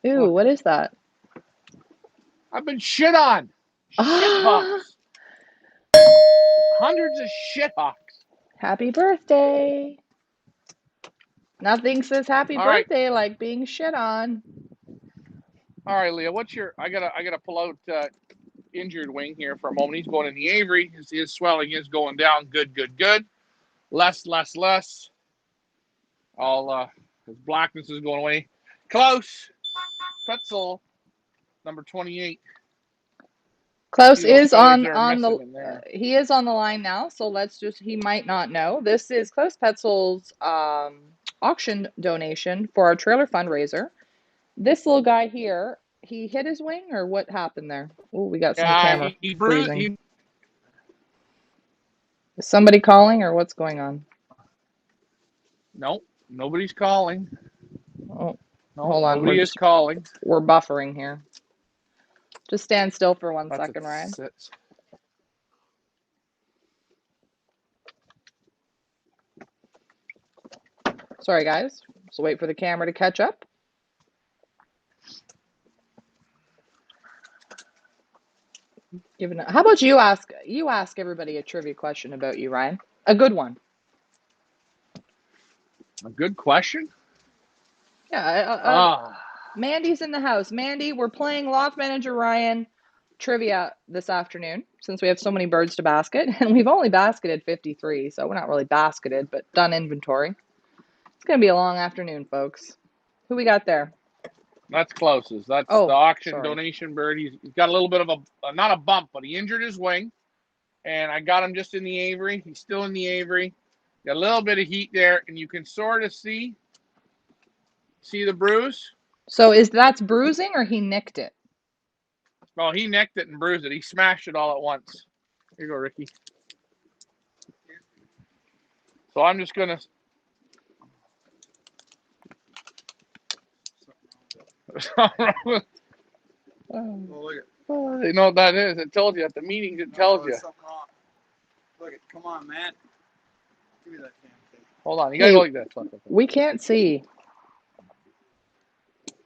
Ew, what is that? I've been shit on. Shithawks. Hundreds of shithawks. Happy birthday. Nothing says happy birthday like being shit on. All right, Leah, I gotta pull out injured wing here for a moment. He's going in the Avery. His swelling is going down. Good. Less. All his blackness is going away. Klaus Pretzel, number 28. Klaus See those is colors are on the missing in there. he is on the line now, so let's just he might not know. This is Klaus Petzel's auction donation for our trailer fundraiser. This little guy here, he hit his wing or what happened there? Oh, we got some Yeah, camera he bruised. freezing. Is somebody calling or what's going on? Nope, nobody's calling. Oh, No, hold on. nobody is calling. We're buffering here. Just stand still for one That's second, Ryan. it. Sorry, guys. Just wait for the camera to catch up. How about you ask everybody a trivia question about you, Ryan? A good one. A good question. Yeah. Mandy's in the house. Mandy, we're playing Loft Manager Ryan trivia this afternoon since we have so many birds to basket, and we've only basketed 53, so we're not really basketed, but done inventory. It's gonna be a long afternoon, folks. Who we got there? That's closest. That's Oh, the auction sorry. donation bird. He's got a little bit of not a bump, but he injured his wing, and I got him just in the aviary. He's still in the aviary. Got a little bit of heat there, and you can sort of see the bruise. So that's bruising or he nicked it? Oh, he necked it and bruised it. He smashed it all at once. Here you go, Ricky. So I'm just gonna. You know what that is? It tells you at the meetings. It tells you. Look it, come on, man. Give me that damn thing. Hold on, you gotta go like that. We can't see.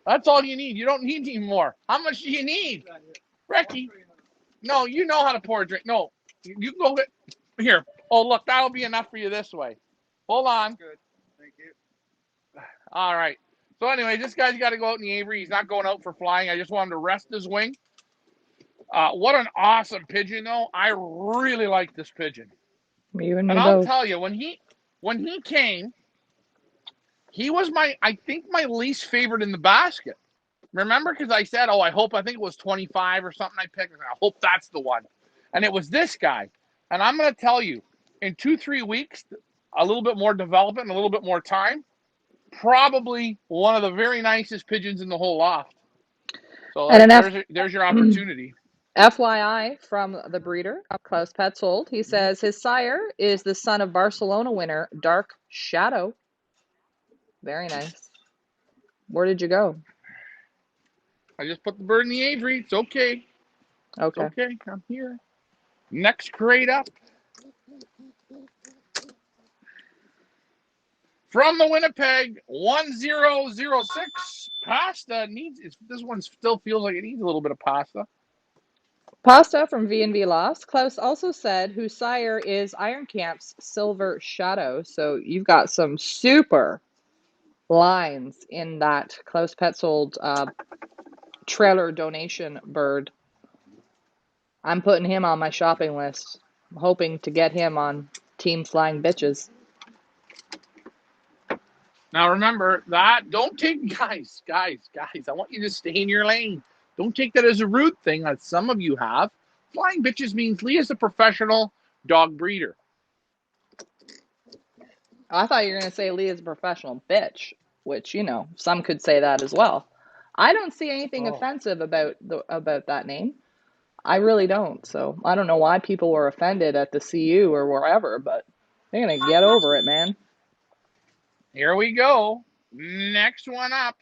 That's all you need. You don't need any more. How much do you need, Ricky? No, you know how to pour a drink. No, you can go get here. Oh, look, that'll be enough for you this way. Hold on. Good. Thank you. All right. So anyway, this guy's got to go out in the aviary. He's not going out for flying. I just want him to rest his wing. What an awesome pigeon, though. I really like this pigeon. You and me And I'll both. tell you, when he came, he was I think my least favorite in the basket. Remember, because I said, I think it was 25 or something I picked. I hope that's the one. And it was this guy. And I'm going to tell you, in 2-3 weeks, a little bit more development and a little bit more time, probably one of the very nicest pigeons in the whole loft. So there's your opportunity. FYI from the breeder, Klaus Petzold, he says his sire is the son of Barcelona winner Dark Shadow. Very nice. Where did you go? I just put the bird in the aviary. It's okay. Okay. It's okay. I'm here. Next crate up. From the Winnipeg 1006. Pasta needs. This one still feels like it needs a little bit of pasta. Pasta from V&V Lost. Klaus also said whose sire is Iron Camp's Silver Shadow. So you've got some super lines in that Klaus Petzold trailer donation bird. I'm putting him on my shopping list. I'm hoping to get him on Team Flying Bitches. Now remember that. Don't take guys. I want you to stay in your lane. Don't take that as a rude thing, as some of you have. Flying Bitches means Leah's a professional dog breeder. I thought you were going to say Leah's a professional bitch, which, some could say that as well. I don't see anything offensive about that name. I really don't. So I don't know why people were offended at the CU or wherever, but they're going to get over it, man. Here we go. Next one up.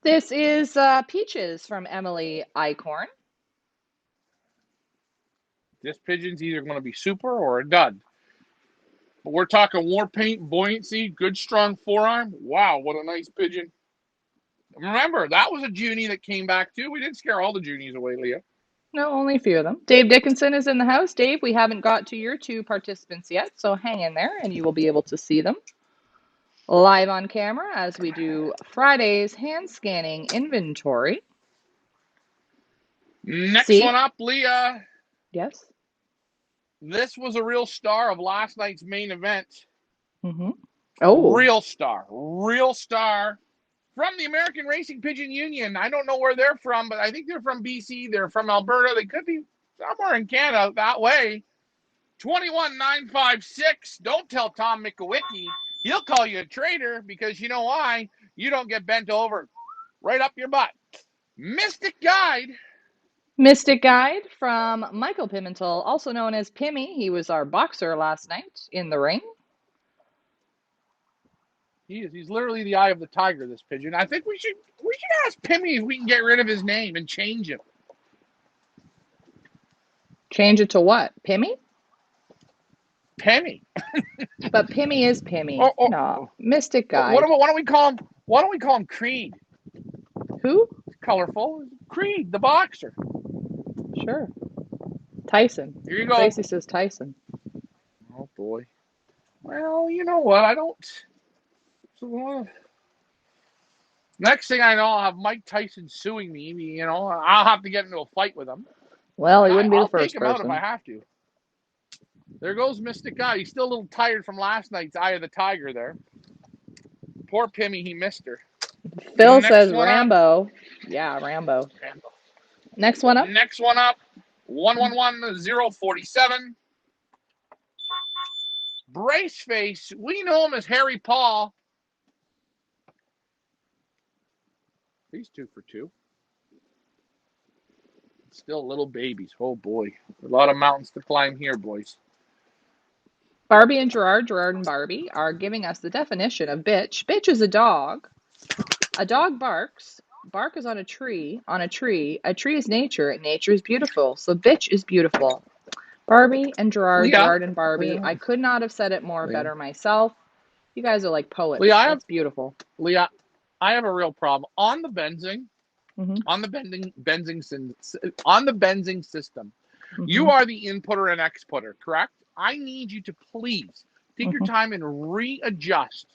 This is Peaches from Emily Eichhorn. This pigeon's either going to be super or a dud. But we're talking war paint, buoyancy, good strong forearm. Wow, what a nice pigeon. Remember, that was a Junie that came back too. We didn't scare all the Junies away, Leah. No, only a few of them. Dave Dickinson is in the house. Dave, we haven't got to your 2 participants yet, so hang in there and you will be able to see them live on camera as we do Friday's hand scanning inventory. Next one up, Leah. Yes. This was a real star of last night's main event. Mm-hmm. Oh, Real star. Real star. From the American Racing Pigeon Union. I don't know where they're from, but I think they're from BC. They're from Alberta. They could be somewhere in Canada that way. 21,956. Don't tell Tom Mikowicki. He'll call you a traitor because you know why? You don't get bent over right up your butt. Mystic Guide. Mystic Guide from Michael Pimentel, also known as Pimmy. He was our boxer last night in the ring. He's literally the eye of the tiger, this pigeon. I think we should ask Pimmy if we can get rid of his name and change him. Change it to what? Pimmy? Pimmy. But Pimmy is Pimmy. Or No, Mystic what Guide. about why don't we call him Creed? Who? Colorful. Creed, the boxer. Sure. Tyson. Here you go. Tracy says Tyson. Oh boy. Well, you know what? I don't. Next thing I know, I'll have Mike Tyson suing me. You know, I'll have to get into a fight with him. Well, he wouldn't be the I'll first take him out if person. I have to. There goes Mystic Guy. He's still a little tired from last night's Eye of the Tiger there. Poor Pimmy, he missed her. Phil Next says one up. Rambo. Yeah, Rambo. Next one up. Next one up, 111047. Braceface. We know him as Harry Paul. He's 2 for 2. Still little babies. Oh boy. A lot of mountains to climb here, boys. Barbie and Gerard, Gerard and Barbie, are giving us the definition of bitch. Bitch is a dog. A dog barks. Bark is on a tree. On a tree. A tree is nature, and nature is beautiful. So bitch is beautiful. Barbie and Gerard, Leah, Gerard and Barbie. I could not have said it more better myself. You guys are like poets. Leah, That's beautiful. Leah, I have a real problem on the Benzing. Mm-hmm. On the Benzing system. Mm-hmm. You are the inputter and exputter, correct? I need you to please take your time and readjust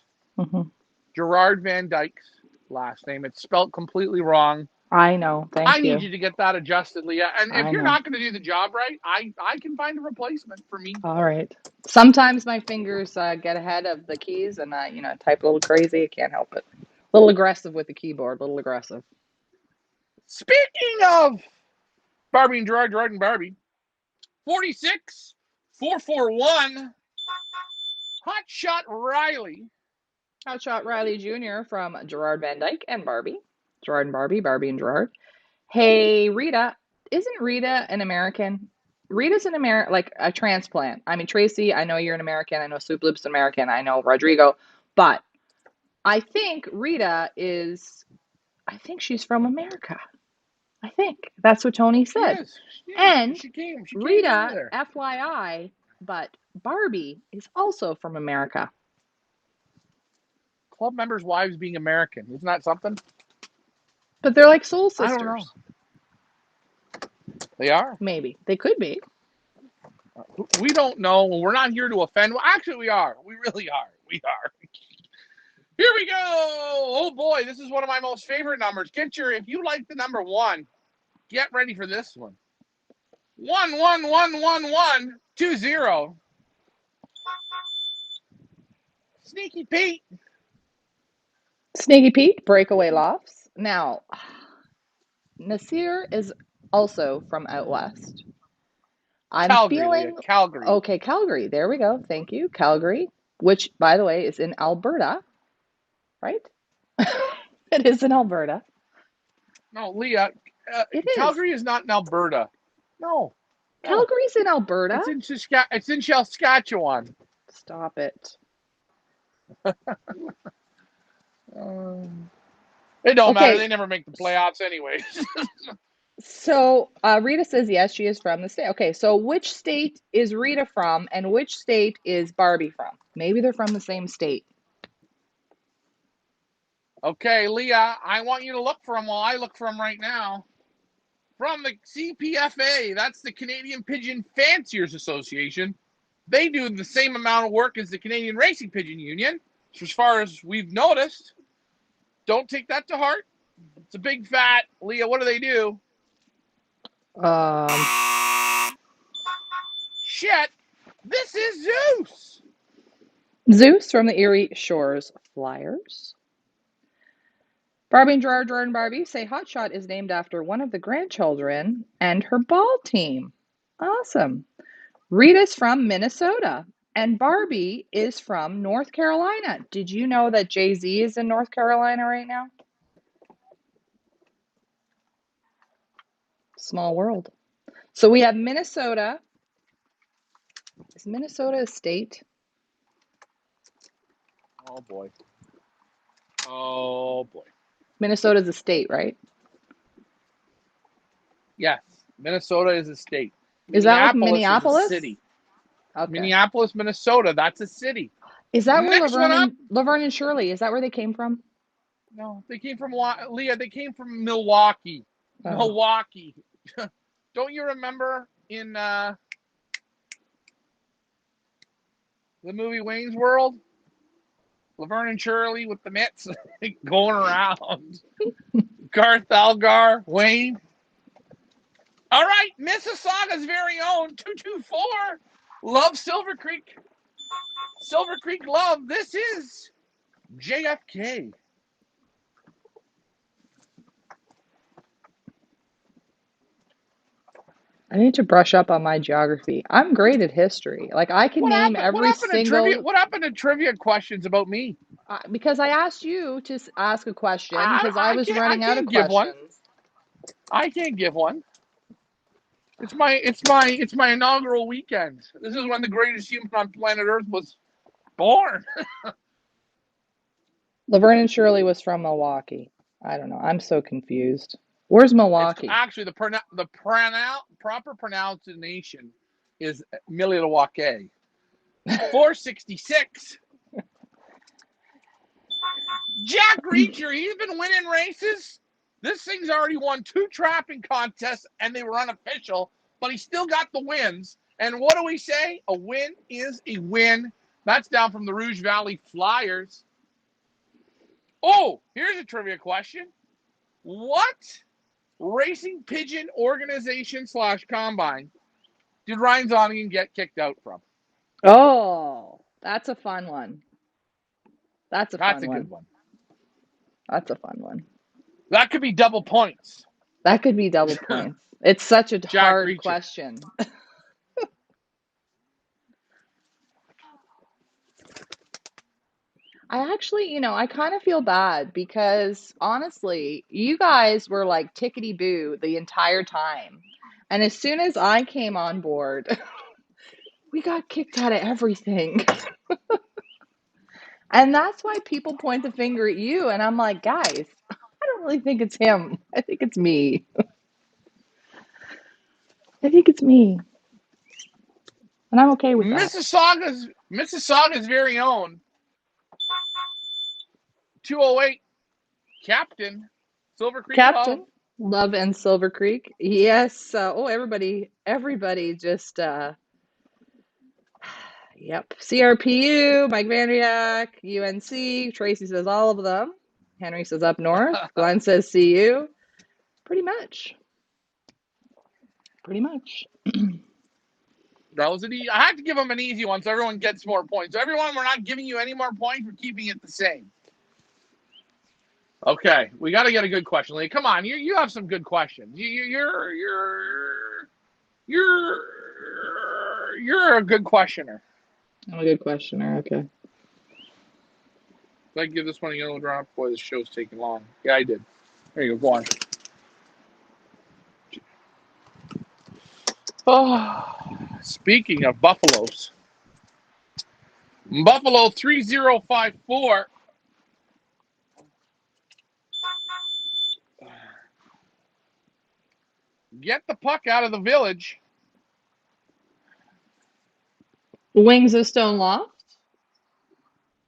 Gerard Van Dyke's last name. It's spelled completely wrong. I know. Thank you. I need you to get that adjusted, Leah. And if you're not going to do the job right, I can find a replacement for me. All right. Sometimes my fingers get ahead of the keys and I, type a little crazy. I can't help it. A little aggressive with the keyboard. A little aggressive. Speaking of Barbie and Gerard, Gerard and Barbie, 46,441. Hotshot Riley. Hotshot Riley Jr. from Gerard Van Dyke and Barbie. Gerard and Barbie, Barbie and Gerard. Hey, Rita. Isn't Rita an American? Rita's an American, like a transplant. I mean, Tracy, I know you're an American. I know Soup Loop's an American. I know Rodrigo. But I think Rita is, I think she's from America. I think that's what Tony said. And she came Rita, FYI, but Barbie is also from America. Club members' wives being American. Isn't that something? But they're like soul sisters. I don't know. They are. Maybe. They could be. We don't know. We're not here to offend. Well, actually, we are. We really are. We are. Here we go. Oh, boy. This is one of my most favorite numbers. If you like the number 1, get ready for this one. 111120. Sneaky Pete. Sneaky Pete, Breakaway Lofts. Now, Nasir is also from out west. I'm feeling Calgary. Okay, Calgary. There we go. Thank you. Calgary, which, by the way, is in Alberta, right? It is in Alberta. No, Leah. Calgary is not in Alberta. No. Calgary's in Alberta. It's in Saskatchewan. Stop it. It don't matter. They never make the playoffs anyways. So Rita says yes, she is from the state. Okay, so which state is Rita from and which state is Barbie from? Maybe they're from the same state. Okay, Leah, I want you to look for them while I look for them right now. From the CPFA, that's the Canadian Pigeon Fanciers Association. They do the same amount of work as the Canadian Racing Pigeon Union, as far as we've noticed. Don't take that to heart. It's a big fat. Leah, what do they do? Um, Shit. This is Zeus. Zeus from the Erie Shores Flyers. Barbie and Gerard, Jordan Barbie say Hotshot is named after one of the grandchildren and her ball team. Awesome. Rita's from Minnesota and Barbie is from North Carolina. Did you know that Jay-Z is in North Carolina right now? Small world. So we have Minnesota. Is Minnesota a state? Oh boy. Oh boy. Minnesota's a state, right? Yes, Minnesota is a state. Is that like Minneapolis is a Minneapolis? city. Okay. Minneapolis, Minnesota, that's a city. Is that where Next one up. Laverne and Shirley? Is that where they came from? No, they came from Leah. They came from Milwaukee. Oh. Milwaukee. Don't you remember in the movie Wayne's World? Laverne and Shirley with the mitts going around. Garth Algar, Wayne. All right, Mississauga's very own 224. Love Silver Creek. Silver Creek Love. This is JFK. I need to brush up on my geography. I'm great at history. Like I can name every single. What happened to trivia questions about me? Because I asked you to ask a question because I was running out of give one. questions. I can't give one. It's my inaugural weekend. This is when the greatest human on planet Earth was born. Laverne and Shirley was from Milwaukee. I don't know. I'm so confused. Where's Milwaukee? It's actually the proper pronunciation is Milwaukee. 466. Jack Reacher, he's been winning races. This thing's already won 2 trapping contests, and they were unofficial, but he still got the wins. And what do we say? A win is a win. That's down from the Rouge Valley Flyers. Oh, here's a trivia question. What racing pigeon organization / combine did Ryan Zonigan get kicked out from? Oh, that's a fun one. That's a good one. That's a fun one. That could be double points. That could be double points. It's such a hard Reacher. question. I actually, I kind of feel bad because honestly, you guys were like tickety boo the entire time. And as soon as I came on board, we got kicked out of everything. And that's why people point the finger at you. And I'm like, guys, I don't really think it's him. I think it's me. I think it's me. And I'm okay with that. Mississauga's very own 208 Captain Silver Creek Captain Love and Silver Creek. Yes. Everybody just yep. CRPU, Mike Vandriak, UNC. Tracy says all of them. Henry says up north. Glenn says CU. Pretty much. That was I had to give them an easy one so everyone gets more points. So everyone, we're not giving you any more points. We're keeping it the same. Okay, we got to get a good question, Lee. Come on, you have some good questions. You're a good questioner. I'm a good questioner. Okay. Did I give this one a yellow drop? Boy, this show's taking long. Yeah, I did. There you go. Go on. Oh, speaking of buffaloes, Buffalo 3054. Get the puck out of the village. Wings of Stone Loft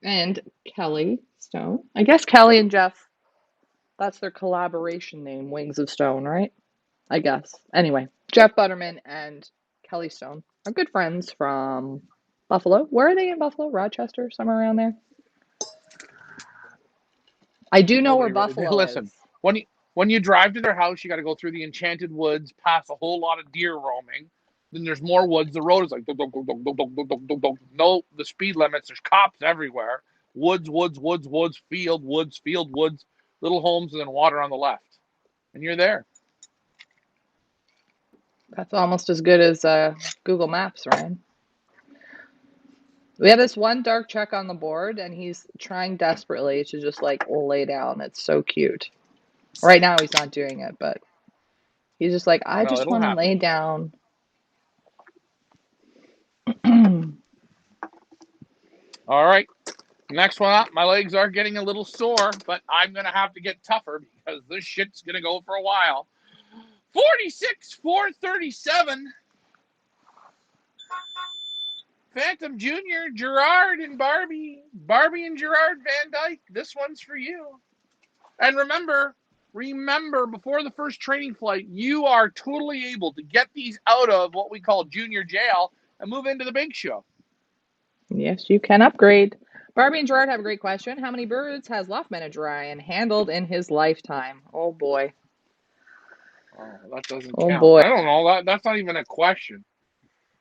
and Kelly Stone. I guess Kelly and Jeff, that's their collaboration name, Wings of Stone, right? I guess. Anyway, Jeff Butterman and Kelly Stone are good friends from Buffalo. Where are they in Buffalo? Rochester? Somewhere around there? I do know where Buffalo is. Listen, when you drive to their house, you got to go through the Enchanted Woods, past a whole lot of deer roaming. Then there's more woods. The road is like no, the speed limits. There's cops everywhere. Woods, field, woods, little homes, and then water on the left. And you're there. That's almost as good as Google Maps, Ryan. We have this one dark check on the board, and he's trying desperately to just like lay down. It's so cute. Right now, he's not doing it, but he's just like, I No, just it'll want to happen. lay down. All right. Next one up. My legs are getting a little sore, but I'm going to have to get tougher because this shit's going to go for a while. 46,437. Phantom Jr., Gerard and Barbie. Barbie and Gerard Van Dyke. This one's for you. And remember, before the first training flight, you are totally able to get these out of what we call junior jail and move into the big show. Yes, you can upgrade. Barbie and Gerard have a great question. How many birds has Loft Manager Ryan handled in his lifetime? Oh boy. Oh, that doesn't Oh count. boy. I don't know. That's not even a question.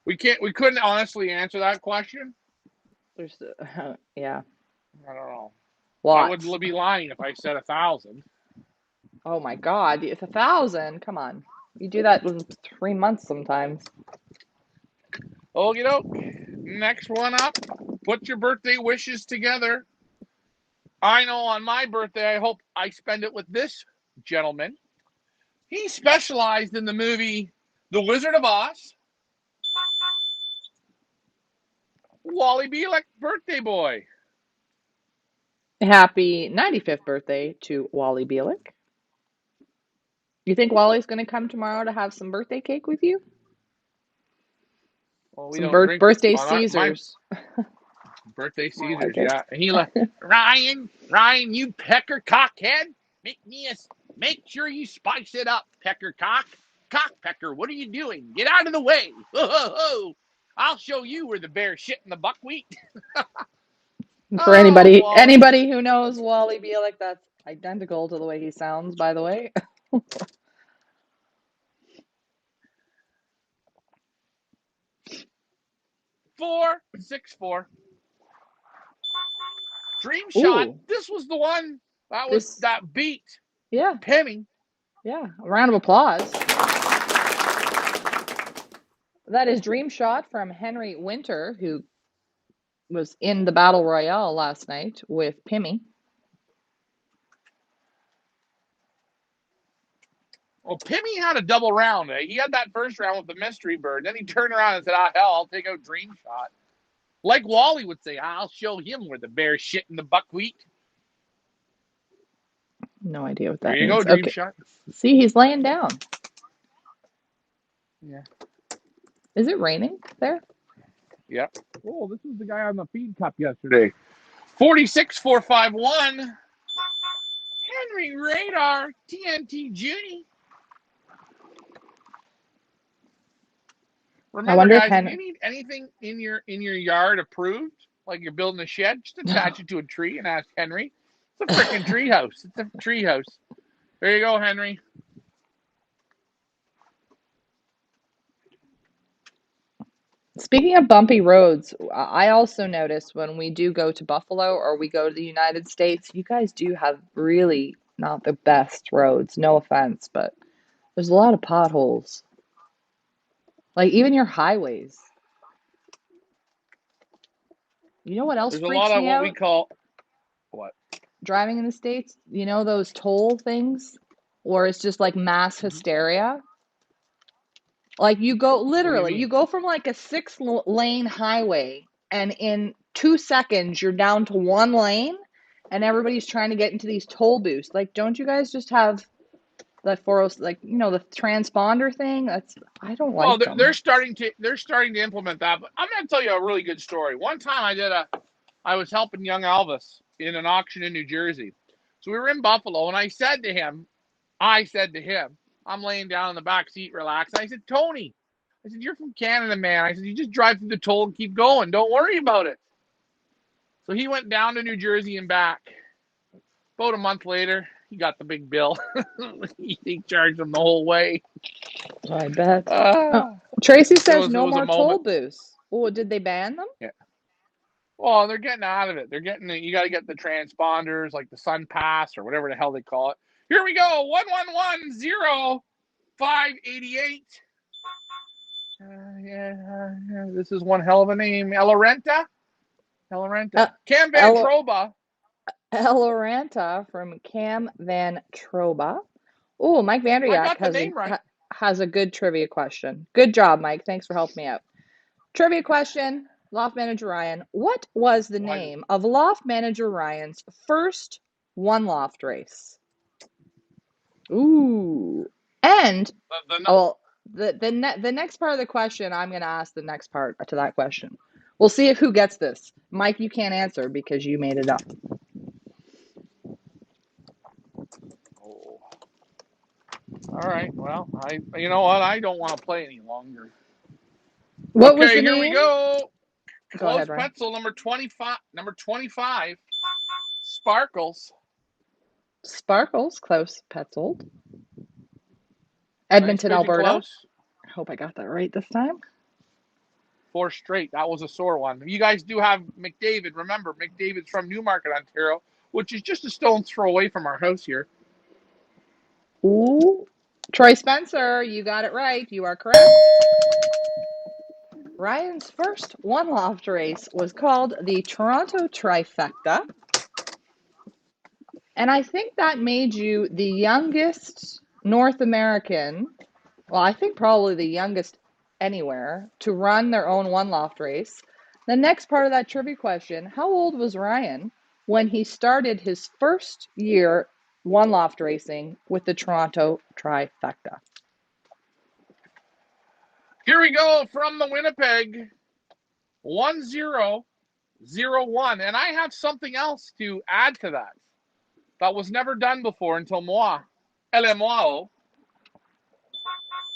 We couldn't honestly answer that question. There's, yeah, I don't know. I would lots. be lying if I said 1,000. Oh my God, it's 1,000. Come on. You do that in 3 months sometimes. Okie doke. Next one up. Put your birthday wishes together. I know on my birthday, I hope I spend it with this gentleman. He specialized in the movie The Wizard of Oz. Wally Bielek, birthday boy. Happy 95th birthday to Wally Bielek. You think Wally's going to come tomorrow to have some birthday cake with you? Well, we Some don't drink birthday on my Caesars. birthday Caesars, Okay. yeah. And he left. Ryan, you pecker cockhead. Make sure you spice it up, pecker cockpecker. What are you doing? Get out of the way. Ho, ho, ho. I'll show you where the bear shit in the buckwheat. For Oh, Wally. anybody who knows Wally Bielek, that's identical to the way he sounds, by the way. 464. Dream Shot. Ooh, This was the one this, that beat yeah, Penny. yeah. A round of applause. That is Dream Shot from Henry Winter, who was in the Battle Royale last night with Pimmy. Well, Pimmy had a double round. He had that first round with the mystery bird. Then he turned around and said, hell, I'll take out Dream Shot. Like Wally would say, I'll show him where the bear shit in the buckwheat. No idea what There that you go, means. Dream Okay. Shot. See, he's laying down. Yeah. Is it raining there? Yep. Oh, this was the guy on the feed cup yesterday. 46,451. Henry Radar, TNT Junie. I Remember, wonder if guys, if you Henry. need anything in your yard approved, like you're building a shed, just attach it to a tree and ask Henry. It's a freaking tree house. It's a tree house. There you go, Henry. Speaking of bumpy roads, I also notice when we do go to Buffalo or we go to the United States, you guys do have really not the best roads. No offense, but there's a lot of potholes. Like even your highways. You know what else There's a lot freaks of me what we out? call what? Driving in the States, you know those toll things? Or it's just like mass hysteria? Like you go What do you literally, you mean? go from like a six-lane highway, and in 2 seconds you're down to one lane, and everybody's trying to get into these toll booths. Like, don't you guys just have the 40, like the transponder thing? I don't Well, like them. they're starting to implement that. But I'm going to tell you a really good story. One time I was helping young Elvis in an auction in New Jersey. So we were in Buffalo, and I said to him, I'm laying down in the back seat, relaxed. I said, Tony, I said, you're from Canada, man. I said, you just drive through the toll and keep going. Don't worry about it. So he went down to New Jersey and back. About a month later, He got the big bill. He charged him the whole way. I bet. Uh, Tracy it says was no a more toll moment. booths. Oh, did they ban them? Yeah. Well, they're getting out of it. They're getting you got to get the transponders like the Sun Pass or whatever the hell they call it. Here we go. 1110-588. This is one hell of a name. Elorenta. Cam Van Troba. Eloranta from Cam Van Troba. Oh, Mike I Vanderyak got the name right. has a good trivia question. Good job, Mike. Thanks for helping me out. Trivia question, Loft Manager Ryan. What was the name of Loft Manager Ryan's first one loft race? Ooh. And the next part of the question, I'm going to ask the next part to that question. We'll see who gets this. Mike, you can't answer because you made it up. Oh. All right. Well, you know what? I don't want to play any longer. What was the here name? we go. Go Close ahead, Ryan. pencil number 25. Number 25. Sparkles. Sparkles, Klaus Petzold. Edmonton, Nice, Alberta. close. I hope I got that right this time. 4 straight. That was a sore one. You guys do have McDavid. Remember, McDavid's from Newmarket, Ontario, which is just a stone's throw away from our house here. Ooh. Troy Spencer, you got it right. You are correct. Ryan's first one loft race was called the Toronto Trifecta. And I think that made you the youngest North American, well, I think probably the youngest anywhere, to run their own one loft race. The next part of that trivia question, how old was Ryan when he started his first year one loft racing with the Toronto Trifecta? Here we go from the Winnipeg. 1001. And I have something else to add to that was never done before until moi.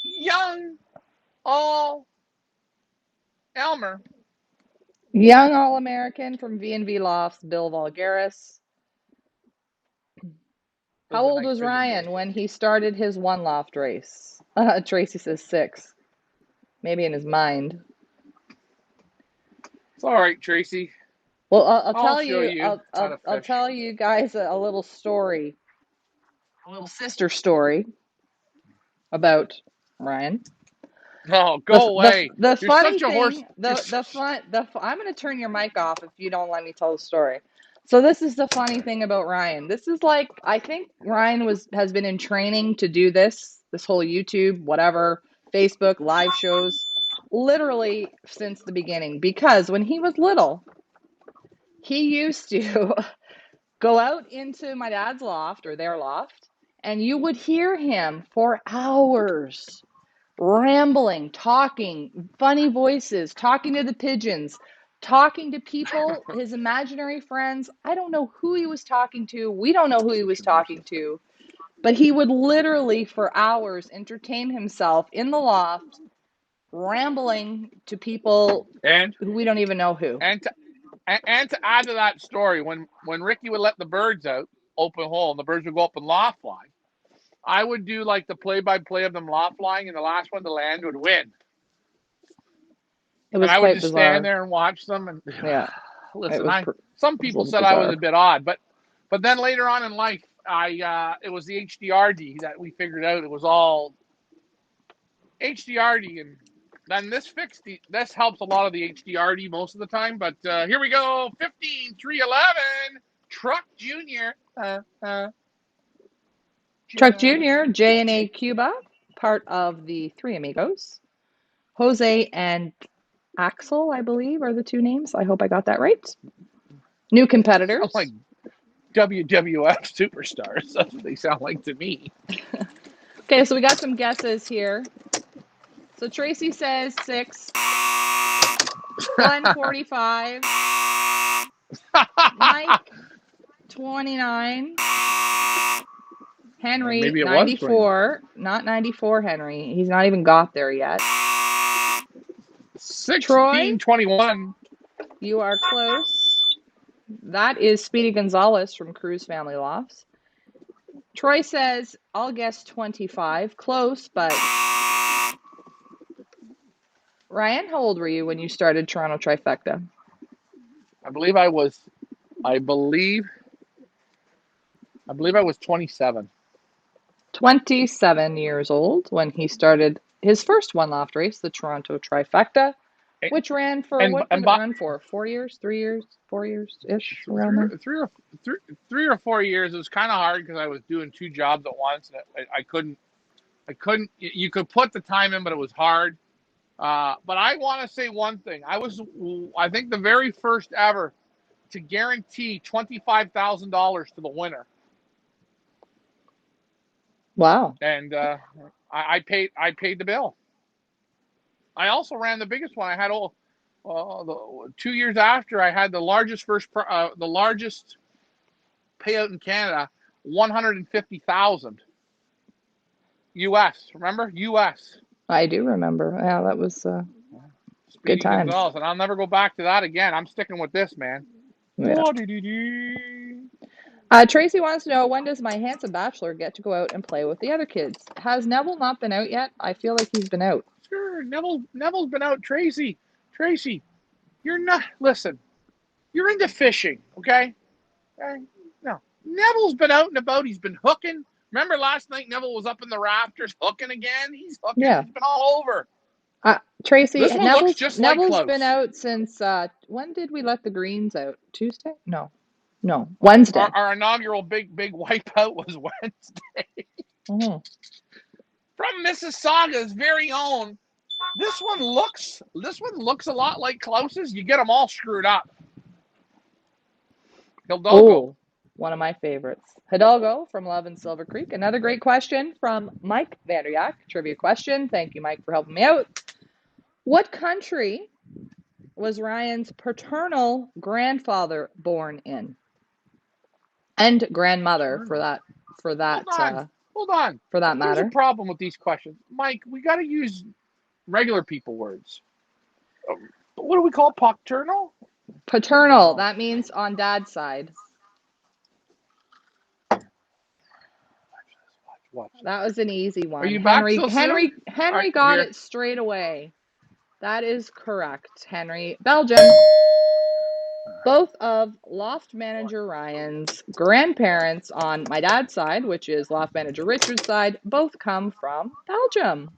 Young All Elmer. Young All-American from V&V Lofts, Bill Vulgaris. How old was Ryan when he started his one loft race? Tracy says 6. Maybe in his mind. It's all right, Tracy. Well, I'll tell show you. I'll tell you guys a little story, a little sister story about Ryan. Oh, go away! The You're funny such a horse. thing, I'm going to turn your mic off if you don't let me tell the story. So this is the funny thing about Ryan. This is like, I think Ryan has been in training to do this whole YouTube, whatever, Facebook live shows, literally since the beginning. Because when he was little, he used to go out into my dad's loft or their loft, and you would hear him for hours rambling, talking, funny voices, talking to the pigeons, talking to people, his imaginary friends. I don't know who he was talking to. We don't know who he was talking to. But he would literally, for hours, entertain himself in the loft, rambling to people who we don't even know who. And to add to that story, when Ricky would let the birds out, open hole, and the birds would go up and loft fly, I would do like the play-by-play of them loft flying, and the last one to land would win. It was I would quite just bizarre. stand there and watch them. And yeah, listen, some people said I was a bit odd, but then later on in life, it was the HDRD that we figured out. It was all HDRD, and then this helps a lot of the HDRD most of the time. But here we go, 15-3-11, Truck Junior. Truck Junior, J&A Cuba, part of the Three Amigos. Jose and Axel, I believe, are the two names. I hope I got that right. New competitors. Sound like WWF superstars. That's what they sound like to me. Okay, so we got some guesses here. So Tracy says 6. Glenn 45. Mike 29. Henry 94. Not 94, Henry. He's not even got there yet. 16-21. You are close. That is Speedy Gonzalez from Cruz Family Lofts. Troy says, I'll guess 25. Close, but Ryan, how old were you when you started Toronto Trifecta? I believe I was 27. 27 years old when he started his first one loft race, the Toronto Trifecta, which ran for, And what did it run for? 4 years, 3 years, 4 years ish, around there. Three or 4 years. It was kind of hard because I was doing two jobs at once. And I couldn't. You could put the time in, but it was hard. But I want to say one thing. I think, the very first ever to guarantee $25,000 to the winner. Wow. And I paid the bill. I also ran the biggest one. I had 2 years after I had the largest payout in Canada, 150,000 US. Remember, US. I do remember. Yeah, that was good Speedy times. Gonzalez, and I'll never go back to that again. I'm sticking with this, man. Yeah. Tracy wants to know, when does my handsome bachelor get to go out and play with the other kids? Has Neville not been out yet? I feel like he's been out. Sure, Neville's been out. Tracy, you're not. Listen, you're into fishing, okay? No, Neville's been out and about. He's been hooking. Remember last night, Neville was up in the rafters hooking again. He's hooking. Yeah. He's been all over. Tracy, This one looks just like Neville's Klaus. been out since, when did we let the greens out? Tuesday? No, Wednesday. Our inaugural big wipeout was Wednesday. Mm-hmm. From Mississauga's very own. This one looks a lot like Klaus's. You get them all screwed up. Oh, one of my favorites. Hidalgo from Love and Silver Creek. Another great question from Mike Vanderyak. Trivia question. Thank you, Mike, for helping me out. What country was Ryan's paternal grandfather born in? And grandmother, for that Hold on. for that matter. There's a problem with these questions, Mike. We got to use regular people words. What do we call paternal? Paternal. That means on dad's side. Watch. That was an easy one. Are you back so soon? Henry got it straight away. That is correct, Henry. Belgium. Both of loft manager Ryan's grandparents on my dad's side, which is loft manager Richard's side, both come from Belgium.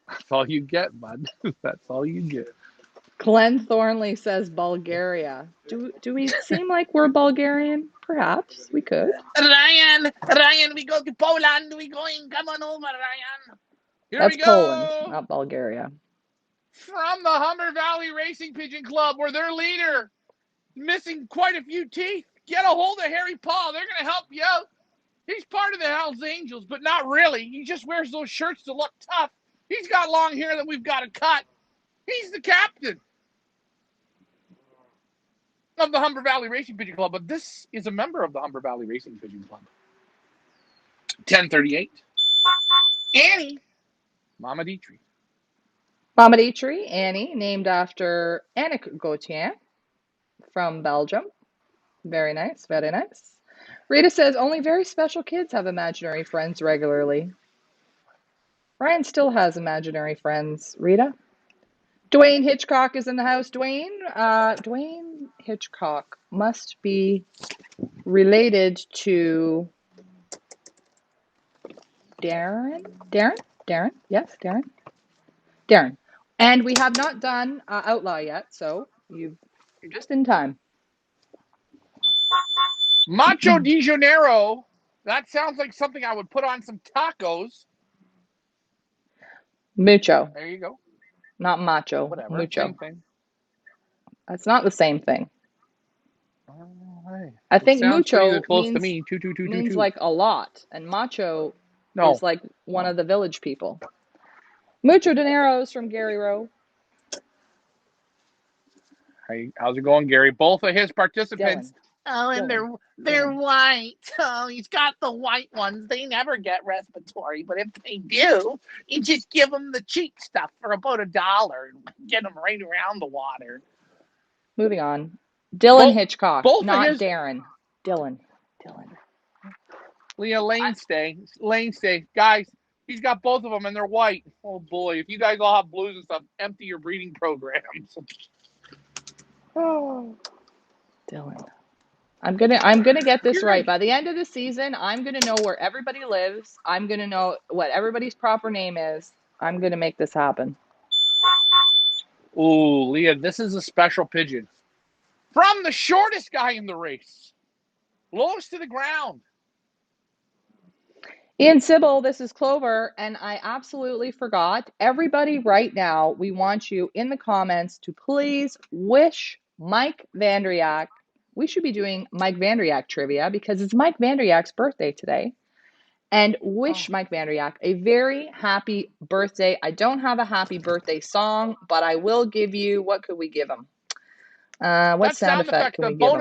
That's all you get, bud. That's all you get. Glenn Thornley says Bulgaria. Do we seem like we're Bulgarian? Perhaps we could. Ryan, we go to Poland. We going? Come on over, Ryan. That's Poland, not Bulgaria. From the Humber Valley Racing Pigeon Club, where their leader missing quite a few teeth. Get a hold of Harry Paul. They're going to help you out. He's part of the Hells Angels, but not really. He just wears those shirts to look tough. He's got long hair that we've got to cut. He's the captain of the Humber Valley Racing Pigeon Club, but this is a member of the Humber Valley Racing Pigeon Club. 1038. Annie. Mama Dietrich. Mama Dietrich, Annie, named after Annick Gauthier from Belgium. Very nice, very nice. Rita says, only very special kids have imaginary friends regularly. Ryan still has imaginary friends, Rita. Dwayne Hitchcock is in the house. Dwayne Hitchcock must be related to Darren? Yes, Darren. And we have not done Outlaw yet, so you're just in time. Macho de Janeiro. That sounds like something I would put on some tacos. Mucho. There you go. Not macho. Whatever. Mucho. Same thing. That's not the same thing. Hey, I think mucho close to me. means like a lot, and macho is like one of the village people. Mucho dineros from Gary Rowe. Hey, how's it going, Gary? Both of his participants. Dylan. Oh, and they're white. Oh, he's got the white ones. They never get respiratory, but if they do, you just give them the cheap stuff for about $1 and get them right around the water. Moving on. Dylan Hitchcock, not his... Darren. Dylan. Leah, Lane stay. Guys, he's got both of them and they're white. Oh boy, if you guys all have blues and stuff, empty your breeding programs. Oh. Dylan. I'm gonna get this You're right. good. By the end of the season, I'm gonna know where everybody lives. I'm gonna know what everybody's proper name is. I'm gonna make this happen. Ooh, Leah, this is a special pigeon. From the shortest guy in the race. Lowest to the ground. Ian Sybil, this is Clover, and I absolutely forgot. Everybody, right now, we want you in the comments to please wish Mike Vandriak. We should be doing Mike Vandriak trivia because it's Mike Vandriak's birthday today. And wish Oh, Mike Vandriak a very happy birthday. I don't have a happy birthday song, but I will give you, what could we give him? What that sound sound effect effect, can we give him?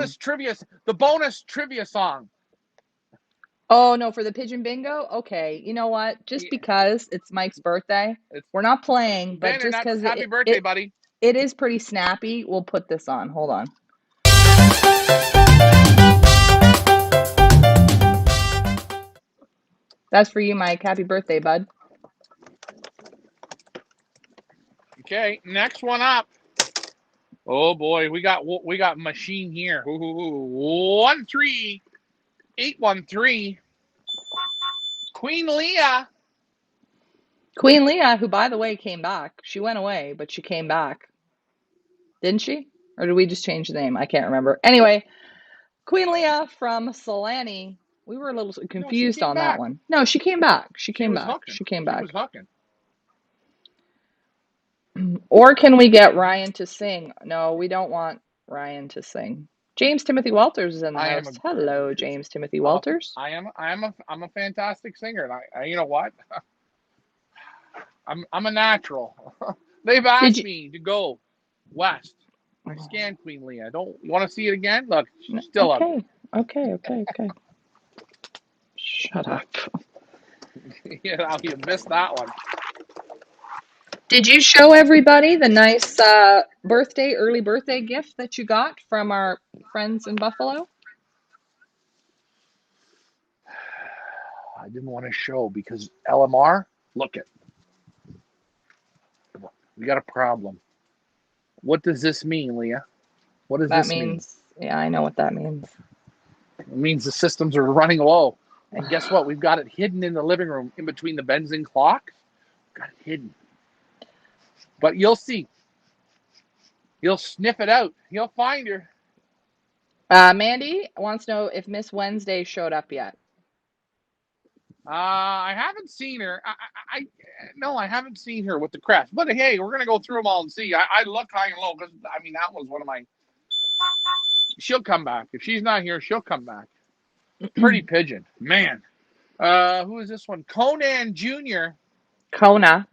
the bonus trivia song. Oh, no, for the Pigeon Bingo? Okay, you know what? Just Yeah, because it's Mike's birthday, it's we're not playing, but Banner, just not because happy birthday, buddy. it is pretty snappy, we'll put this on. Hold on. That's for you, Mike. Happy birthday, bud. Okay, next one up. Oh boy, we got machine here. 13813. Queen Leah. Queen Leah, who, by the way, came back. She went away, but she came back. Didn't she? Or did we just change the name? I can't remember. Anyway, Queen Leah from Solani. We were a little No, she confused came on that back. one. No, she came back. She She came was back. hooking. She came She was back. hooking. Or can we get Ryan to sing? No, we don't want Ryan to sing. James Timothy Walters is in the I am house. a Hello, James Timothy I'm a Walters. I'm a fantastic singer, and I you know what? I'm a natural. They've Did asked you? me to go west. Scan Queen Leah. Don't you want to see it again? Look, she's still ugly. Okay, okay. Shut up. You know, you missed that one. Did you show everybody the nice early birthday gift that you got from our friends in Buffalo? I didn't want to show because LMR. Look it. We got a problem. What does this mean, Leah? What does That this mean? means, yeah, I know what that means. It means the systems are running low. And guess what? We've got it hidden in the living room in between the Benzing clocks. Got it hidden. But you'll see. You'll sniff it out. You'll find her. Mandy wants to know if Miss Wednesday showed up yet. I haven't seen her. No, I haven't seen her with the crest. But hey, we're gonna go through them all and see. I look high and low because I mean that was one of my. She'll come back if she's not here. She'll come back. Pretty pigeon, man. Who is this one? Conan Jr. Kona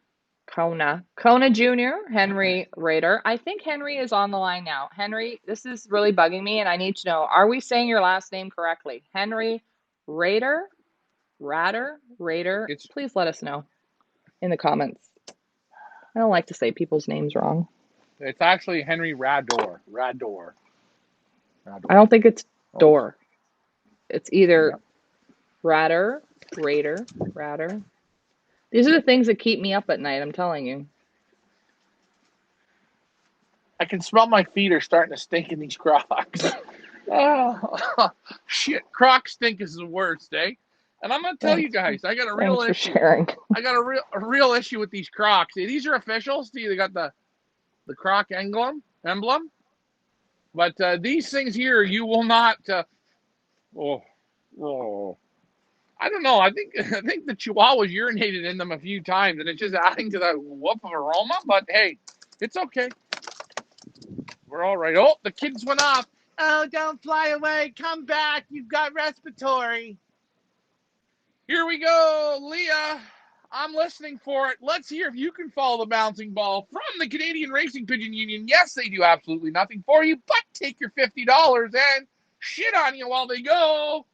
Jr., Henry Rader. I think Henry is on the line now. Henry, this is really bugging me, and I need to know, are we saying your last name correctly? Henry Rader? Rader? It's Please let us know in the comments. I don't like to say people's names wrong. it's actually Henry Rador. I don't think it's Oh, door. It's either yeah. Rader. These are the things that keep me up at night, I'm telling you. I can smell my feet are starting to stink in these Crocs. Oh, shit. Croc stink is the worst, eh? And I'm gonna tell you Thanks. guys, I got a real Thanks for issue. sharing. I got a real issue with these Crocs. These are official. See, they got the Croc emblem. But these things here, you will not. Oh, I don't know. I think the Chihuahuas urinated in them a few times, and it's just adding to that whoop of aroma. But hey, it's okay. We're all right. Oh, the kids went off. Oh, don't fly away. Come back. You've got respiratory. Here we go, Leah. I'm listening for it. Let's hear if you can follow the bouncing ball from the Canadian Racing Pigeon Union. Yes, they do absolutely nothing for you, but take your $50 and shit on you while they go.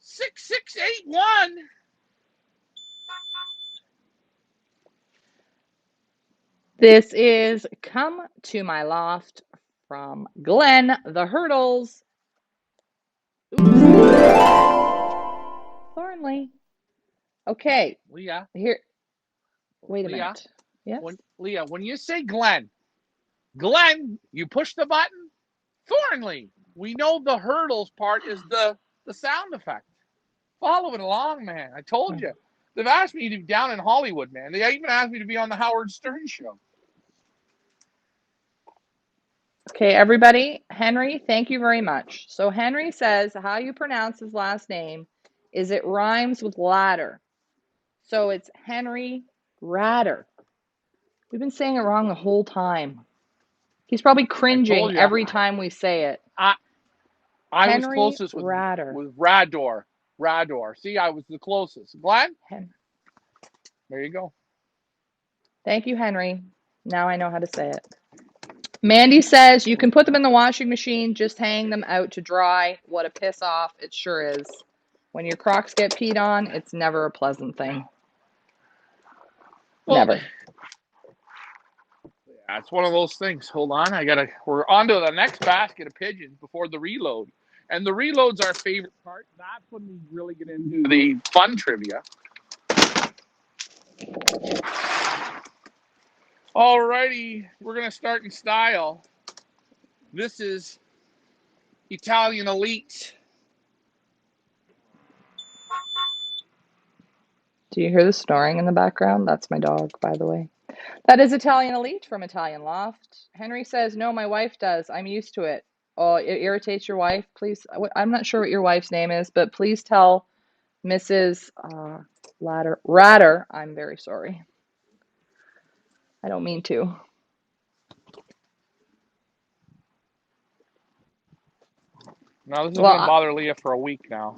6681. This is Come to My Loft from Glenn the Hurdles. Oops. friendly. Okay, Leah, here. Wait a Leah, minute. Yes. when you say Glenn, you push the button. Thornley, we know the hurdles part is the sound effect. Follow it along, man. I told you. They've asked me to be down in Hollywood, man. They even asked me to be on the Howard Stern show. Okay, everybody. Henry, thank you very much. So Henry says how you pronounce his last name is it rhymes with ladder. So it's Henry Ratter. We've been saying it wrong the whole time. He's probably I told cringing you. every time we say it. I was Henry closest with Ratter. Rador. See, I was the closest. Glenn, Hen- there you go. Thank you, Henry. Now I know how to say it. Mandy says you can put them in the washing machine, just hang them out to dry. What a piss off. It sure is. When your Crocs get peed on, it's never a pleasant thing. Well, Never. yeah, it's one of those things. Hold on, we're on to the next basket of pigeons before the reload. And the reload's our favorite part. That's when we really get into the fun trivia. Alrighty, we're gonna start in style. This is Italian Elite. Do you hear the snoring in the background? That's my dog, by the way. That is Italian Elite from Italian Loft. Henry says, no, my wife does. I'm used to it. Oh, it irritates your wife? Please, I'm not sure what your wife's name is, but please tell Mrs. Ratter, I'm very sorry. I don't mean to. Now, this is Well, going to bother Leah for a week now.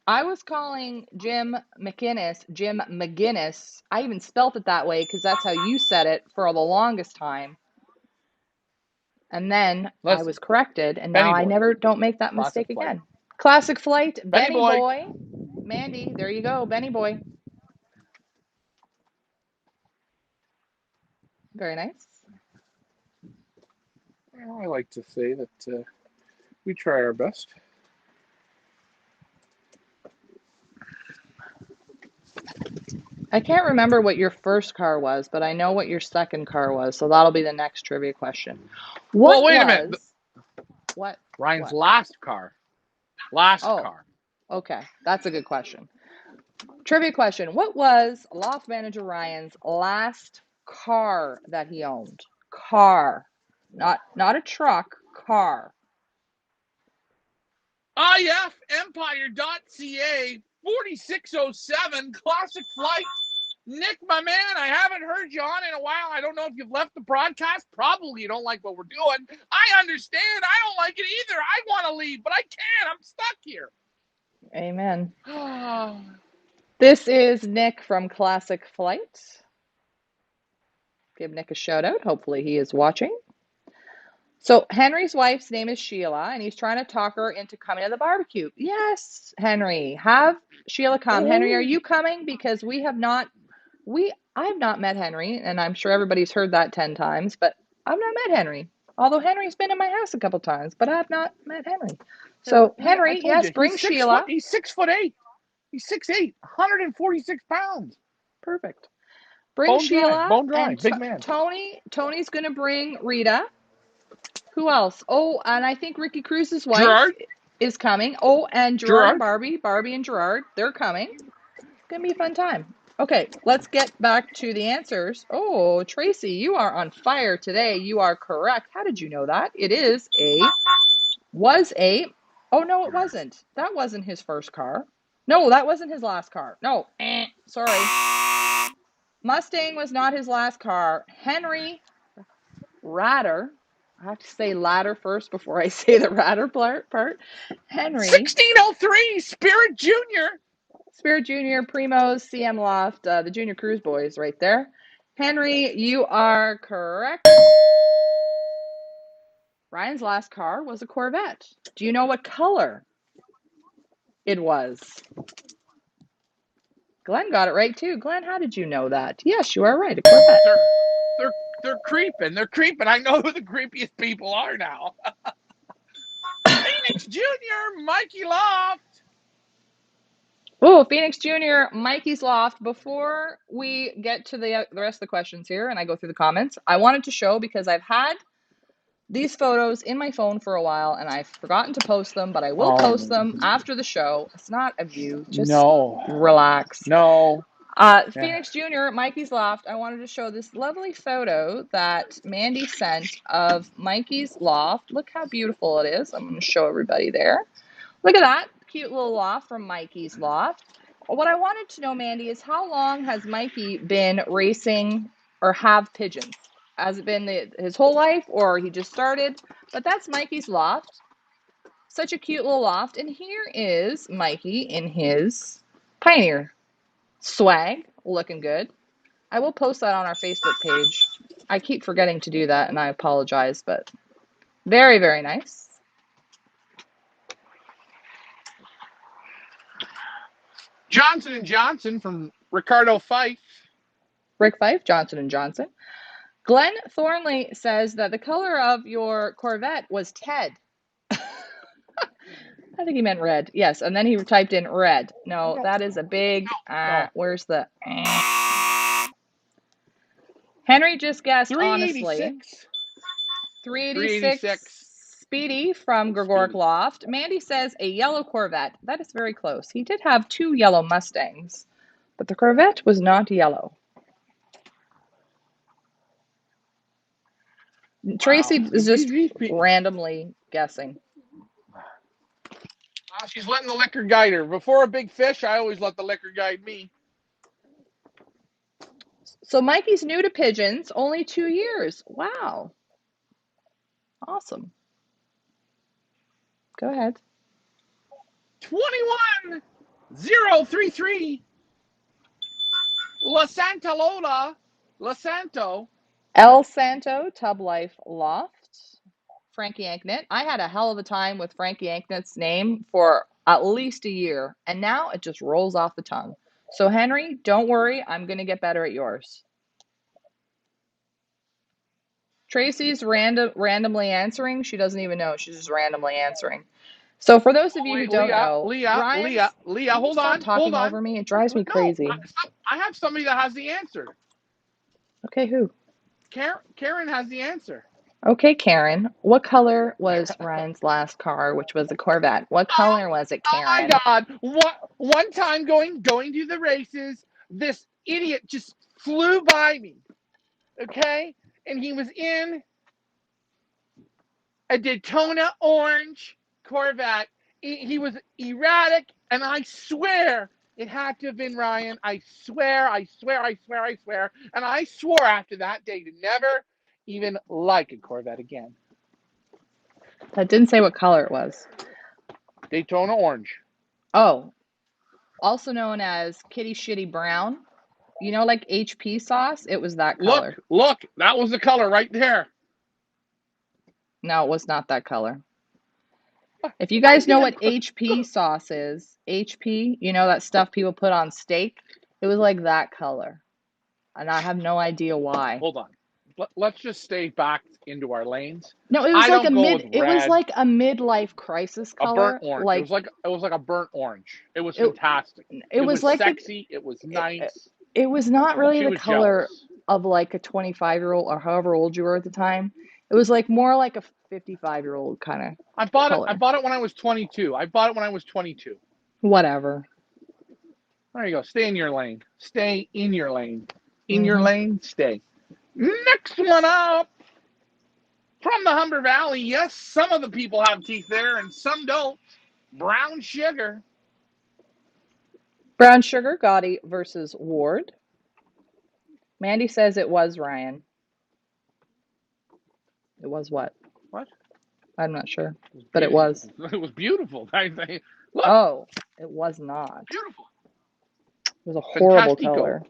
I was calling Jim McGinnis. I even spelt it that way because that's how you said it for the longest time. And then I was corrected, and now Benny I Boy. don't make that Classic mistake flight. again. Classic Flight, Benny Boy. Boy. Mandy, there you go, Benny Boy. Very nice. Well, I like to say that we try our best. I can't remember what your first car was, but I know what your second car was, so that'll be the next trivia question. Well, wait a minute. What? Ryan's What? last car. Car. Okay. That's a good question. Trivia question. What was Loft Manager Ryan's last car that he owned? Car. Not a truck, car. IF Empire.ca 4607 Classic Flight. Nick, my man, I haven't heard you on in a while. I don't know if you've left the broadcast. Probably you don't like what we're doing. I understand. I don't like it either. I want to leave, but I can't. I'm stuck here. Amen. This is Nick from Classic Flight. Give Nick a shout out. Hopefully he is watching. So Henry's wife's name is Sheila, and he's trying to talk her into coming to the barbecue. Yes, Henry, have Sheila come. Henry, are you coming? Because I have not met Henry, and I'm sure everybody's heard that 10 times, but I've not met Henry. Although Henry's been in my house a couple times, but I've not met Henry. So Henry, yes, bring Sheila. He's 6'8". He's 6'8", 146 pounds. Perfect. Bring Sheila. Bone dry, and big man. Tony's going to bring Rita. Who else? Oh, and I think Ricky Cruz's wife is coming. Oh, and Gerard and Barbie and Gerard, they're coming. It's going to be a fun time. Okay, let's get back to the answers. Oh, Tracy, you are on fire today. You are correct. How did you know that? Oh, no, it wasn't. That wasn't his first car. No, that wasn't his last car. No, sorry. Mustang was not his last car. Henry Ratter. I have to say ladder first before I say the Ratter part. Henry. 1603 Spirit Junior. Spirit Junior, Primos, CM Loft, the Junior Cruise Boys right there. Henry, you are correct. Ryan's last car was a Corvette. Do you know what color it was? Glenn got it right too. Glenn, how did you know that? Yes, you are right. A Corvette. They're creeping. They're creeping. I know who the creepiest people are now. Phoenix Junior, Mikey Loft. Oh, Phoenix Jr., Mikey's Loft. Before we get to the rest of the questions here and I go through the comments, I wanted to show because I've had these photos in my phone for a while and I've forgotten to post them, but I will post Oh them after the show. It's not a view, just no, relax. no. Yeah. Phoenix Jr., Mikey's Loft. I wanted to show this lovely photo that Mandy sent of Mikey's Loft. Look how beautiful it is. I'm going to show everybody there. Look at that cute little loft from Mikey's Loft. What I wanted to know, Mandy, is how long has Mikey been racing or have pigeons? Has it been his whole life or he just started? But that's Mikey's Loft. Such a cute little loft. And here is Mikey in his Pioneer swag, looking good. I will post that on our Facebook page. I keep forgetting to do that and I apologize, but very, very nice. Johnson and Johnson from Ricardo Fife. Rick Fife, Johnson & Johnson. Glenn Thornley says that the color of your Corvette was Ted. I think he meant red. Yes, and then he typed in red. No, that is a big, No. where's the, Henry just guessed honestly. 386. 386 Speedy from Gregoric Speedy. Loft. Mandy says a yellow Corvette. That is very close. He did have 2 yellow Mustangs, but the Corvette was not yellow. Tracy is just randomly guessing. She's letting the liquor guide her. Before a big fish, I always let the liquor guide me. So Mikey's new to pigeons, only 2 years. Wow. Awesome. Go ahead. 21033. La Santa Lola. La Santo. El Santo Tub Life Loft. Frankie Anknett. I had a hell of a time with Frankie Anknett's name for at least a year, and now it just rolls off the tongue. So Henry, don't worry, I'm going to get better at yours. Tracy's randomly answering. She doesn't even know. She's just randomly answering. So for those of you who don't know, Leah, hold stop on, talking over me. It drives me crazy. I have somebody that has the answer. Okay, who? Karen has the answer. Okay, Karen. What color was Ryan's last car, which was a Corvette? What color was it, Karen? Oh my God! One time going to the races, this idiot just flew by me. Okay, and he was in a Daytona orange Corvette. He was erratic, and I swear it had to have been Ryan. I swear. And I swore after that day to never even like a Corvette again. That didn't say what color it was. Daytona orange. Oh, also known as Kitty Shitty Brown. You know, like HP sauce? It was that color. Look, that was the color right there. No, it was not that color. If you guys know what HP sauce is, HP, you know that stuff people put on steak? It was like that color. And I have no idea why. Hold on. Let's just stay back into our lanes. No, it was like a midlife crisis color. A burnt orange. It was like a burnt orange. It was fantastic. It was like sexy. It was nice. It was not really the color of like a 25-year-old or however old you were at the time. It was like more like a 55-year-old kind of. I bought it when I was 22. Whatever. There you go. Stay in your lane. In your lane, stay. Next one up. From the Humber Valley. Yes, some of the people have teeth there and some don't. Brown Sugar. Brown Sugar, Gotti versus Ward. Mandy says it was Ryan. It was what? What? I'm not sure, but it was. It was beautiful. Look. Oh, it was not. Beautiful. It was a horrible color.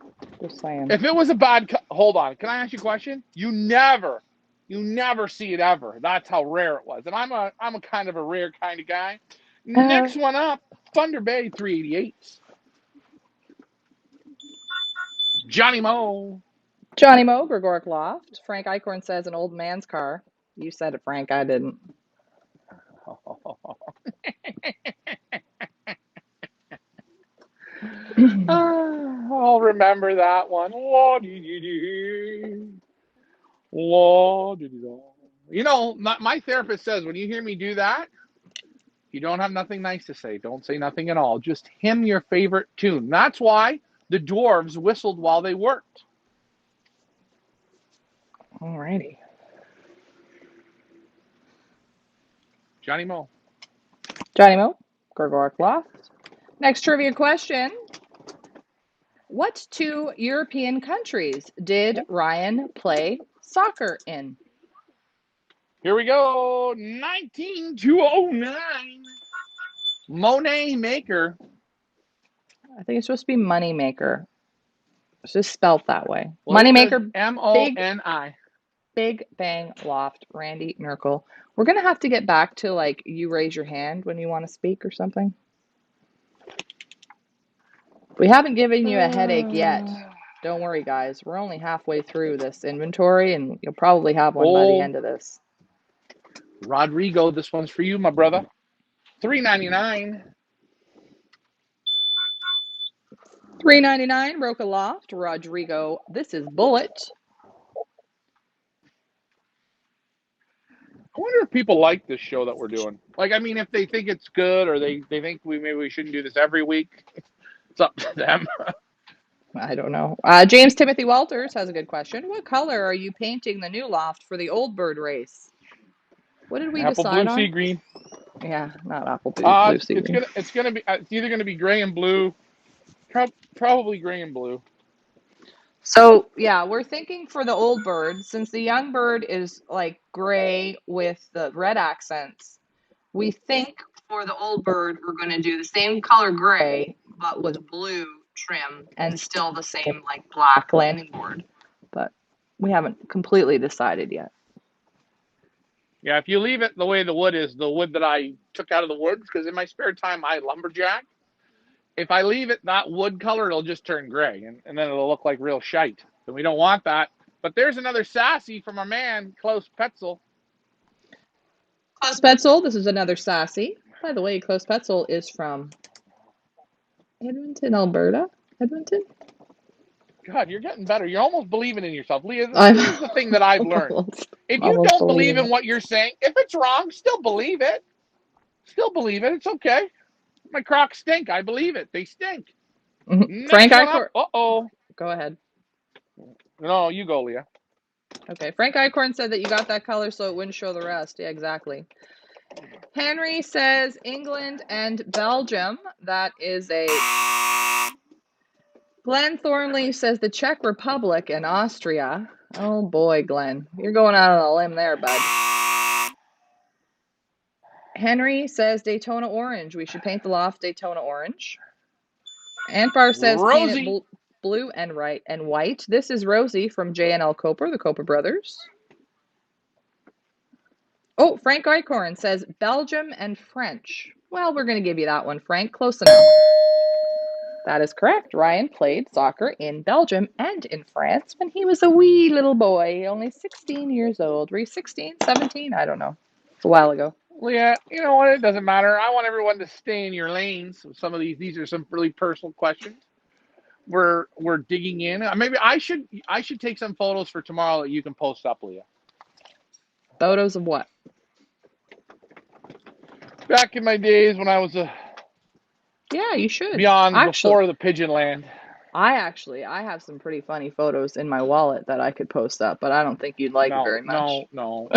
Just saying. If it was a bad hold on, can I ask you a question? You never see it ever. That's how rare it was. And I'm a kind of a rare kind of guy. Next one up, Thunder Bay 388. Johnny Moe, Gregoric Loft. Frank Eichhorn says an old man's car. You said it, Frank. I didn't. I'll remember that one. La-dee-dee-dee. La-dee-dee-da. You know, my therapist says when you hear me do that, you don't have nothing nice to say. Don't say nothing at all. Just hum your favorite tune. That's why the dwarves whistled while they worked. Alrighty. Johnny Mo. Johnny Mo, Gregoric Loft. Next trivia question. What two European countries did Ryan play soccer in? Here we go. 19209. Monet Maker. I think it's supposed to be Moneymaker. It's just spelled that way. Well, it says Moneymaker, Moni. Big Bang Loft, Randy Merkel. We're going to have to get back to like you raise your hand when you want to speak or something. We haven't given you a headache yet. Don't worry, guys. We're only halfway through this inventory, and you'll probably have one by the end of this. Rodrigo, this one's for you, my brother. $3.99. $3.99, Roca Loft, Rodrigo. This is Bullet. I wonder if people like this show that we're doing. Like, I mean, if they think it's good or they think maybe we shouldn't do this every week, it's up to them. I don't know. James Timothy Walters has a good question. What color are you painting the new loft for the Old Bird race? What did we Apple decide blue, sea on? green. Yeah, not apple blue, sea green. It's either gonna be gray and blue. Probably gray and blue. So, yeah, we're thinking for the old bird, since the young bird is like gray with the red accents, we think for the old bird, we're going to do the same color gray, but with blue trim and still the same like black landing board. But we haven't completely decided yet. Yeah, if you leave it the way the wood is, the wood that I took out of the woods, because in my spare time I lumberjack. If I leave it that wood color, it'll just turn gray, and then it'll look like real shite. And we don't want that. But there's another sassy from our man, Klaus Petzel. Klaus Petzel, this is another sassy. By the way, Klaus Petzel is from Edmonton, Alberta. Edmonton? God, you're getting better. You're almost believing in yourself. Leah, I'm here's the thing that I've learned. If you almost don't believe believing in it. what you're saying, if it's wrong, still believe it. Still believe it. It's okay. My Crocs stink. I believe it. They stink. Frank Next one up. Icor. Uh-oh. Go ahead. No, you go, Leah. Okay, Frank Icorn said that you got that color so it wouldn't show the rest. Yeah, exactly. Henry says England and Belgium. That is a. Glenn Thornley says the Czech Republic and Austria. Oh boy, Glenn. You're going out on a limb there, bud. Henry says Daytona Orange. We should paint the loft Daytona Orange. Anfar says paint it blue and white. This is Rosie from J&L Coper, the Coper brothers. Oh, Frank Icorn says Belgium and French. Well, we're going to give you that one, Frank. Close enough. That is correct. Ryan played soccer in Belgium and in France when he was a wee little boy, only 16 years old. Were you 16, 17? I don't know. It's a while ago. Leah, you know what? It doesn't matter. I want everyone to stay in your lanes. Some of these are some really personal questions. We're digging in. Maybe I should take some photos for tomorrow that you can post up, Leah. Photos of what? Back in my days when I was Yeah, you should. before the Pigeon land. I have some pretty funny photos in my wallet that I could post up, but I don't think you'd like it very much. No.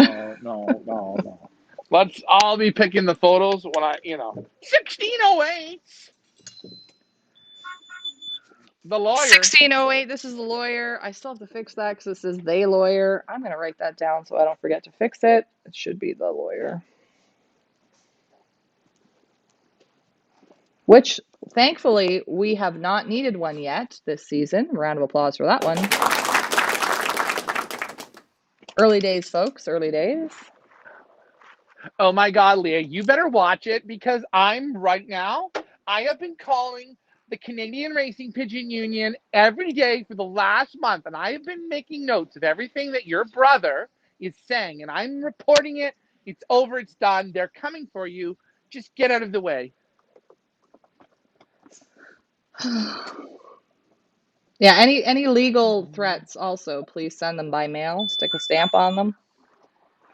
Let's all be picking the photos when 1608. The lawyer. 1608, this is the lawyer. I still have to fix that because this is the lawyer. I'm going to write that down so I don't forget to fix it. It should be the lawyer. Which, thankfully, we have not needed one yet this season. Round of applause for that one. Early days, folks. Early days. Oh my God, Leah, you better watch it because I have been calling the Canadian Racing Pigeon Union every day for the last month, and I have been making notes of everything that your brother is saying, and I'm reporting it. It's over. It's done. They're coming for you. Just get out of the way. Yeah, any legal threats also, please send them by mail. Stick a stamp on them.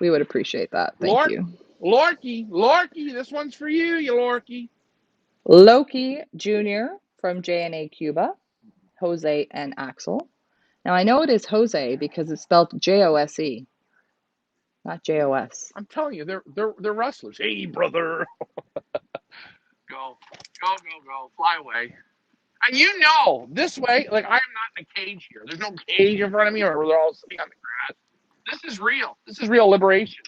We would appreciate that. Thank you. Lorky, this one's for you, you Lorky. Loki Jr. from J&A Cuba, Jose and Axel. Now I know it is Jose because it's spelled Jose, not Jos. I'm telling you, they're wrestlers. Hey, brother. Go, fly away. And you know, this way, like I am not in a cage here. There's no cage in front of me, or they're all sitting on the grass. This is real. This is real liberation.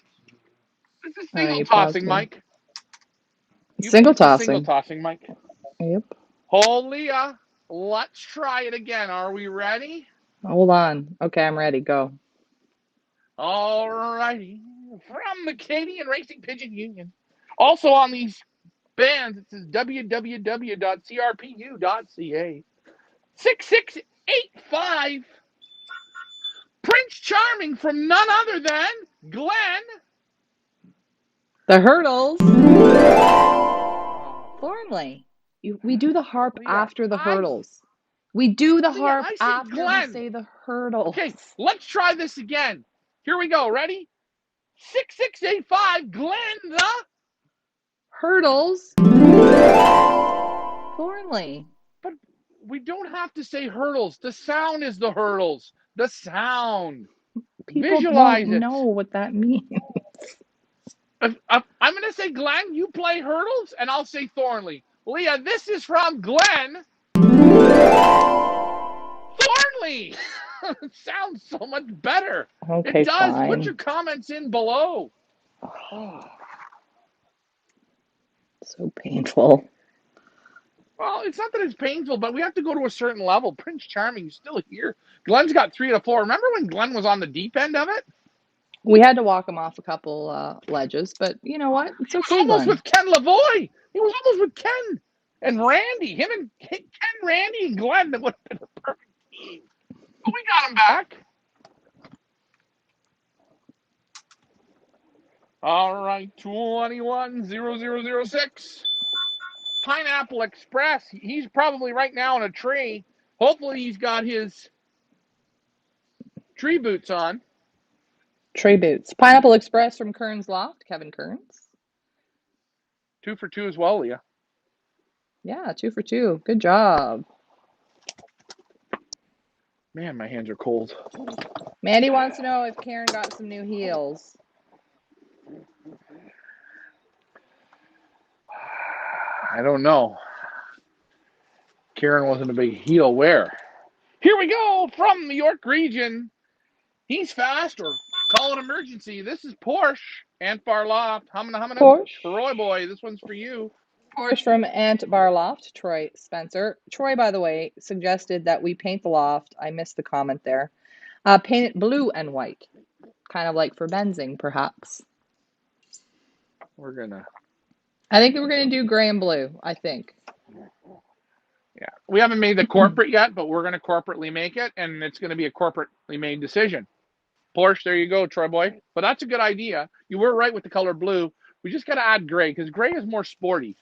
This is All right, single you tossing, paused me. Mike. Single This is single tossing. tossing, Mike. Yep. Holy, let's try it again. Are we ready? Hold on. Okay, I'm ready. Go. All righty. From the Canadian Racing Pigeon Union. Also on these bands, it says www.crpu.ca. 6685. Prince Charming from none other than Glenn. The hurdles. Thornley. We do the harp Leah, after the hurdles. We do the harp I said after we Glenn. say the hurdles. Okay, let's try this again. Here we go. Ready? 6685, Glenn the Hurdles. Thornley. But we don't have to say hurdles. The sound is the hurdles. The sound. People Visualize won't it. know what that means. I'm going to say Glenn, you play hurdles, and I'll say Thornley. Leah, this is from Glenn. Thornley. It sounds so much better. Okay, It does. fine. Put your comments in below. Oh. So painful. Well, it's not that it's painful, but we have to go to a certain level. Prince Charming is still here. Glenn's got 3 out of 4. Remember when Glenn was on the deep end of it? We had to walk him off a couple ledges, but you know what? It's He was okay, almost Glenn. with Ken Lavoie. He was almost with Ken and Randy. Him and Ken, Randy, and Glenn. That would have been a perfect team. But we got him back. All right, 210006. Pineapple Express. He's probably right now in a tree. Hopefully he's got his tree boots on. Trey Boots. Pineapple Express from Kearns Loft, Kevin Kearns. 2 for 2 as well, Leah. Yeah, 2 for 2. Good job. Man, my hands are cold. Mandy wants to know if Karen got some new heels. I don't know. Karen wasn't a big heel. Where? Here we go from the York region. He's fast, or call it emergency. This is Porsche. Ant Bar Loft. Humana. Porsche. Troy boy, this one's for you. Porsche from Ant Bar Loft, Troy Spencer. Troy, by the way, suggested that we paint the loft. I missed the comment there. Paint it blue and white. Kind of like for Benzing, perhaps. I think we're going to do gray and blue, I think. Yeah. We haven't made the corporate yet, but we're going to corporately make it, and it's going to be a corporately made decision. Porsche, there you go, Troy boy. But that's a good idea. You were right with the color blue. We just got to add gray, because gray is more sporty.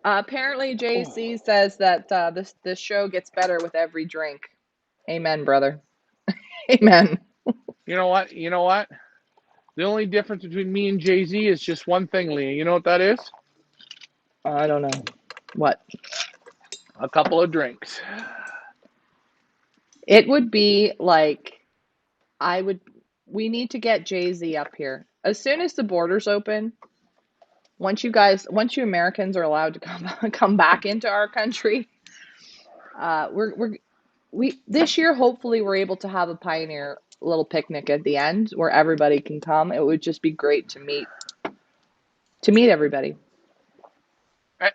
Apparently, JC says that this show gets better with every drink. Amen, brother. Amen. You know what? The only difference between me and Jay-Z is just one thing, Leah. You know what that is? I don't know. What? A couple of drinks. It would be like, we need to get Jay-Z up here. As soon as the borders open, once you Americans are allowed to come back into our country, this year, hopefully we're able to have a Pioneer little picnic at the end where everybody can come. It would just be great to meet everybody.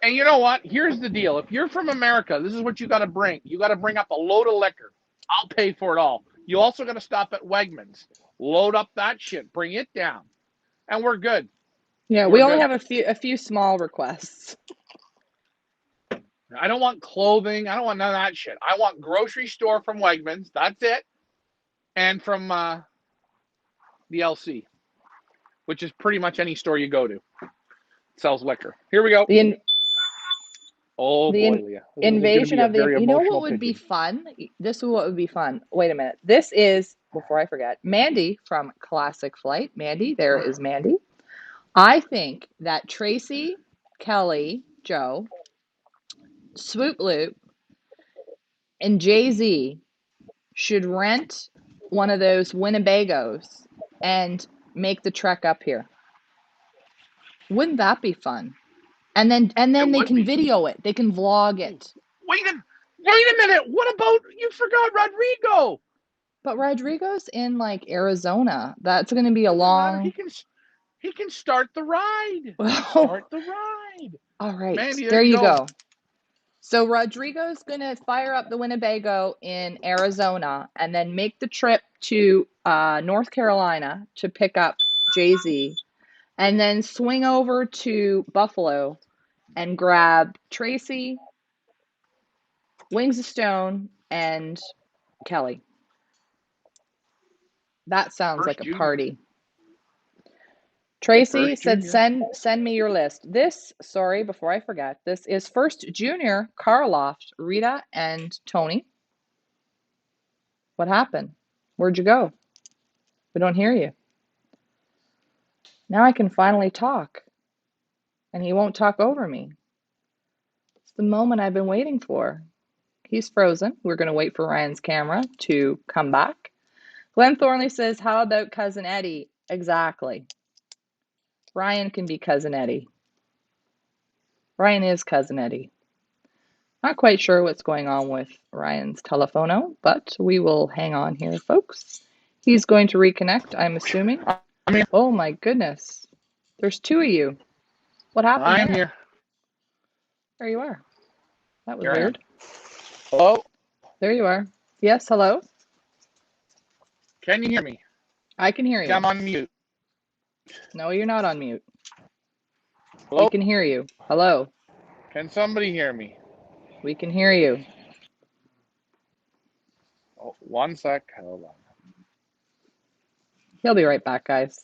And you know what? Here's the deal. If you're from America, this is what you got to bring. You got to bring up a load of liquor. I'll pay for it all. You also got to stop at Wegmans. Load up that shit. Bring it down. And we're good. Yeah, we only have a few small requests. I don't want clothing. I don't want none of that shit. I want grocery store from Wegmans. That's it. And from the LC, which is pretty much any store you go to. It sells liquor. Here we go. Oh The boy, Leah. This is going to invasion be a of the. very You know emotional what would be pigeon. fun? This is what would be fun. Wait a minute. This is, before I forget, Mandy from Classic Flight. Mandy, there is Mandy. I think that Tracy, Kelly, Joe, Swoop Loop, and Jay Z should rent one of those Winnebagos and make the trek up here. Wouldn't that be fun? And then It they would can be. video it. They can vlog it. Wait a minute. What about you forgot Rodrigo? But Rodrigo's in like Arizona. That's going to be a Doesn't matter. long. He can start the ride. Oh, Start the ride. all right. Mandy, there There you you go. go. So Rodrigo's going to fire up the Winnebago in Arizona and then make the trip to North Carolina to pick up Jay-Z and then swing over to Buffalo and grab Tracy, Wings of Stone, and Kelly. That sounds like First a junior. party. Tracy First said, junior. send me your list. This, sorry, before I forget, this is First Junior, Karloff, Rita, and Tony. What happened? Where'd you go? We don't hear you. Now I can finally talk, and he won't talk over me. It's the moment I've been waiting for. He's frozen. We're going to wait for Ryan's camera to come back. Glenn Thornley says, how about Cousin Eddie? Exactly. Ryan can be Cousin Eddie. Ryan is Cousin Eddie. Not quite sure what's going on with Ryan's telephono, but we will hang on here, folks. He's going to reconnect, I'm assuming. Oh my goodness. There's two of you. What happened I'm there? here. There you are. That was Here I am. weird. Hello? There you are. Yes, hello? Can you hear me? I can hear you. I'm on mute. No, you're not on mute. Hello? We can hear you. Hello? Can somebody hear me? We can hear you. Oh, 1 sec. Hold on. He'll be right back, guys.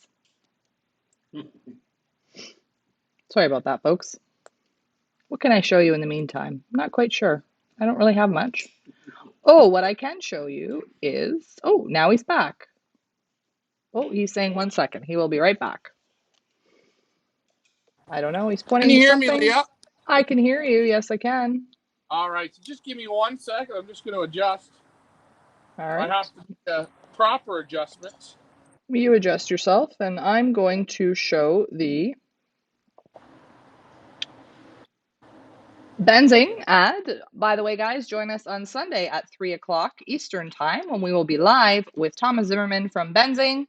Sorry about that, folks. What can I show you in the meantime? I'm not quite sure. I don't really have much. Oh, what I can show you is, oh, now he's back. Oh, he's saying 1 second. He will be right back. I don't know. He's Can pointing you to hear me, something. Leah? I can hear you. Yes, I can. All right. So just give me 1 second. I'm just going to adjust. All I right. have to do a proper adjustments. You adjust yourself, and I'm going to show the Benzing ad. By the way, guys, join us on Sunday at 3 o'clock Eastern Time when we will be live with Thomas Zimmerman from Benzing,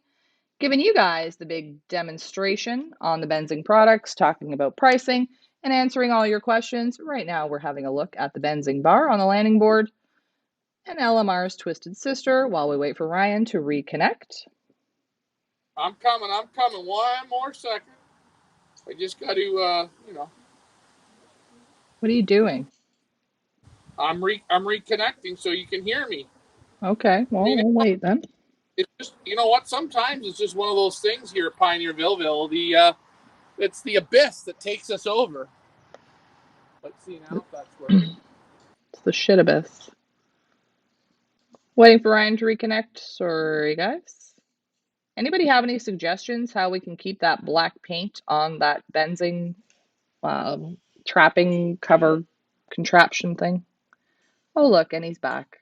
giving you guys the big demonstration on the Benzing products, talking about pricing, and answering all your questions. Right now, we're having a look at the Benzing bar on the landing board and LMR's Twisted Sister while we wait for Ryan to reconnect. I'm coming. 1 more second. I just got to, What are you doing? I'm reconnecting so you can hear me. Okay, I well, mean, we'll wait then. it's just, you know what? Sometimes it's just one of those things here at Pioneerville. It's the abyss that takes us over. Let's see now if that's working. It's the shit abyss. Waiting for Ryan to reconnect. Sorry, guys. Anybody have any suggestions how we can keep that black paint on that Benzing trapping cover contraption thing? Oh, look, and he's back.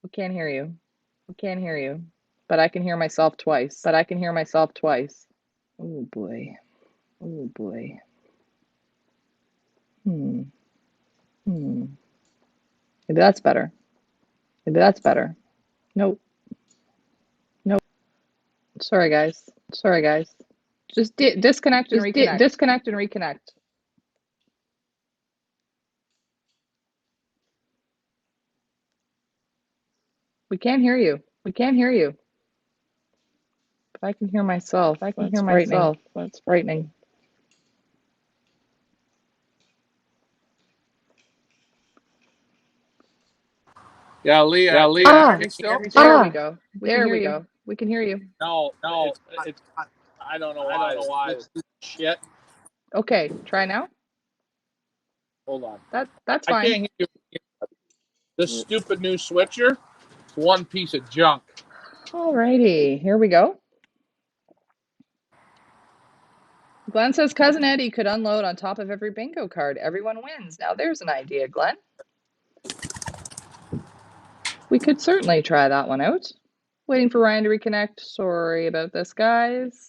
We can't hear you. We can't hear you. But I can hear myself twice. Oh boy. Oh boy. Hmm. Hmm. Maybe that's better. Nope. Nope. Sorry, guys. Just disconnect and reconnect. We can't hear you. But I can hear myself. That's frightening. Yeah, Leah, can you hear me still? There we go. We can hear you. We can hear you. No, it's I don't know why. This shit. Okay, try now. Hold on. That's I fine. can't hear you. This stupid new switcher. It's one piece of junk. Alrighty, here we go. Glenn says Cousin Eddie could unload on top of every bingo card. Everyone wins. Now there's an idea, Glenn. We could certainly try that one out. Waiting for Ryan to reconnect. Sorry about this, guys.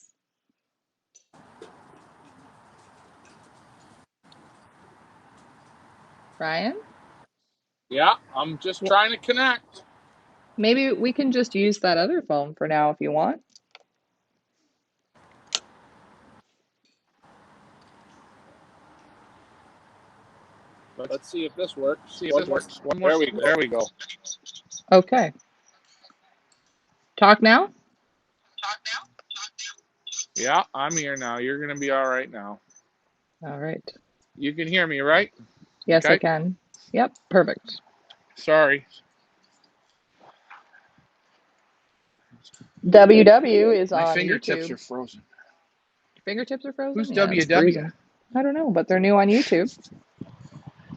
Ryan? Yeah, I'm just trying to connect. Maybe we can just use that other phone for now if you want. Let's see if this works. There we go. There we go. Okay. Talk now? Yeah, I'm here now. You're gonna be all right now. All right. You can hear me, right? Yes, Okay. I can. Yep, perfect. Sorry. WW is My on fingertips YouTube. are frozen. Fingertips are frozen? Who's Yeah, it's WW? freezing. I don't know, but they're new on YouTube.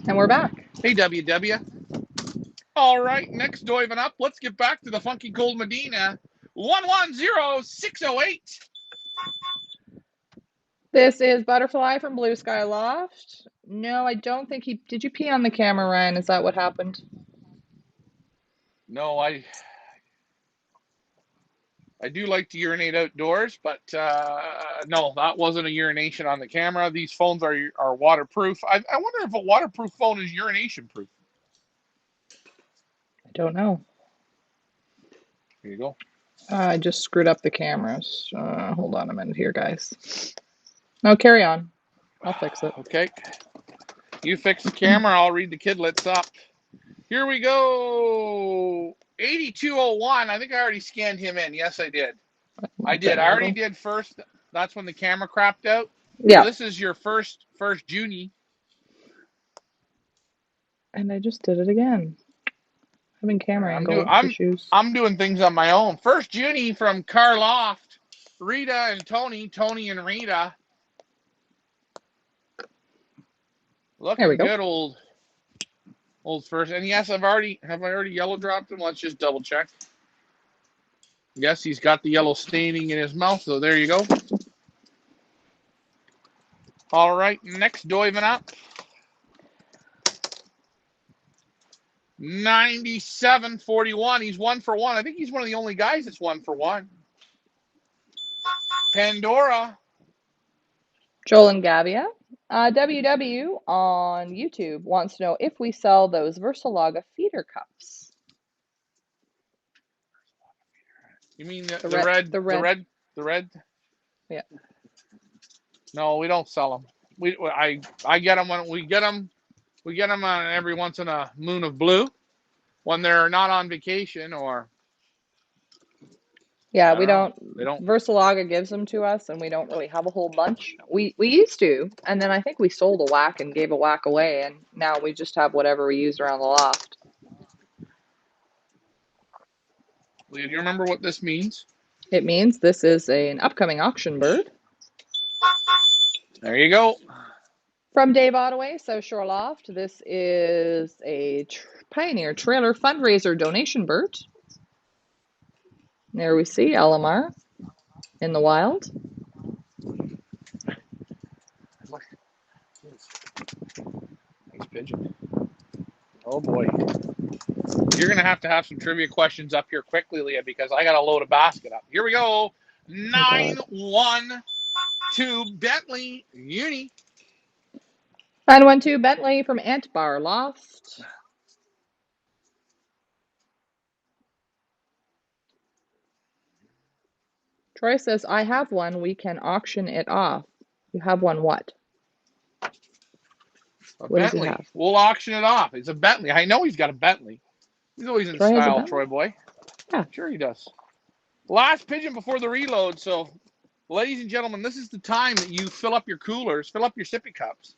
And we're back. Hey, WW. All right, next diving up. Let's get back to the Funky Cold Medina. 110608. This is Butterfly from Blue Sky Loft. No, I don't think he... Did you pee on the camera, Ryan? Is that what happened? No, I do like to urinate outdoors, but no, that wasn't a urination on the camera. These phones are waterproof. I wonder if a waterproof phone is urination proof. I don't know. Here you go. I just screwed up the cameras. Hold on a minute here, guys. No, carry on. I'll fix it. Okay. You fix the camera, I'll read the kidlets up. Here we go. 8201. I think I already scanned him in. Yes, I did. I did. I already did first. That's when the camera crapped out. Yeah. So this is your first Junie. And I just did it again. Having camera angle issues. I'm doing things on my own. First Junie from Carloft, Rita and Tony and Rita. Looking good, old first. And yes, have I already yellow dropped him? Let's just double check. Yes, he's got the yellow staining in his mouth, so there you go. All right, next diving up. 9741. He's 1 for 1. I think he's one of the only guys that's 1 for 1. Pandora. Joel and Gavia. WW on YouTube wants to know if we sell those Versalaga feeder cups. You mean the red? Yeah. No, we don't sell them. I get them when we get them. We get them on every once in a moon of blue when they're not on vacation or. Yeah, we don't. They don't. Versalaga gives them to us, and we don't really have a whole bunch. We used to, and then I think we sold a whack and gave a whack away, and now we just have whatever we used around the loft. Do you remember what this means? It means this is an upcoming auction bird. There you go. From Dave Ottaway, South Shore Loft. This is a Pioneer Trailer fundraiser donation bird. There we see LMR in the wild. Nice pigeon. Oh boy. You're going to have some trivia questions up here quickly, Leah, because I got to load a basket up. Here we go. 912 Bentley Uni. 912 Bentley from Ant Bar Loft. Troy says, I have one. We can auction it off. You have one what? What Bentley. Does he have? We'll auction it off. It's a Bentley. I know he's got a Bentley. He's always in style, Troy boy. Yeah. Sure he does. Last pigeon before the reload. So, ladies and gentlemen, this is the time that you fill up your coolers, fill up your sippy cups.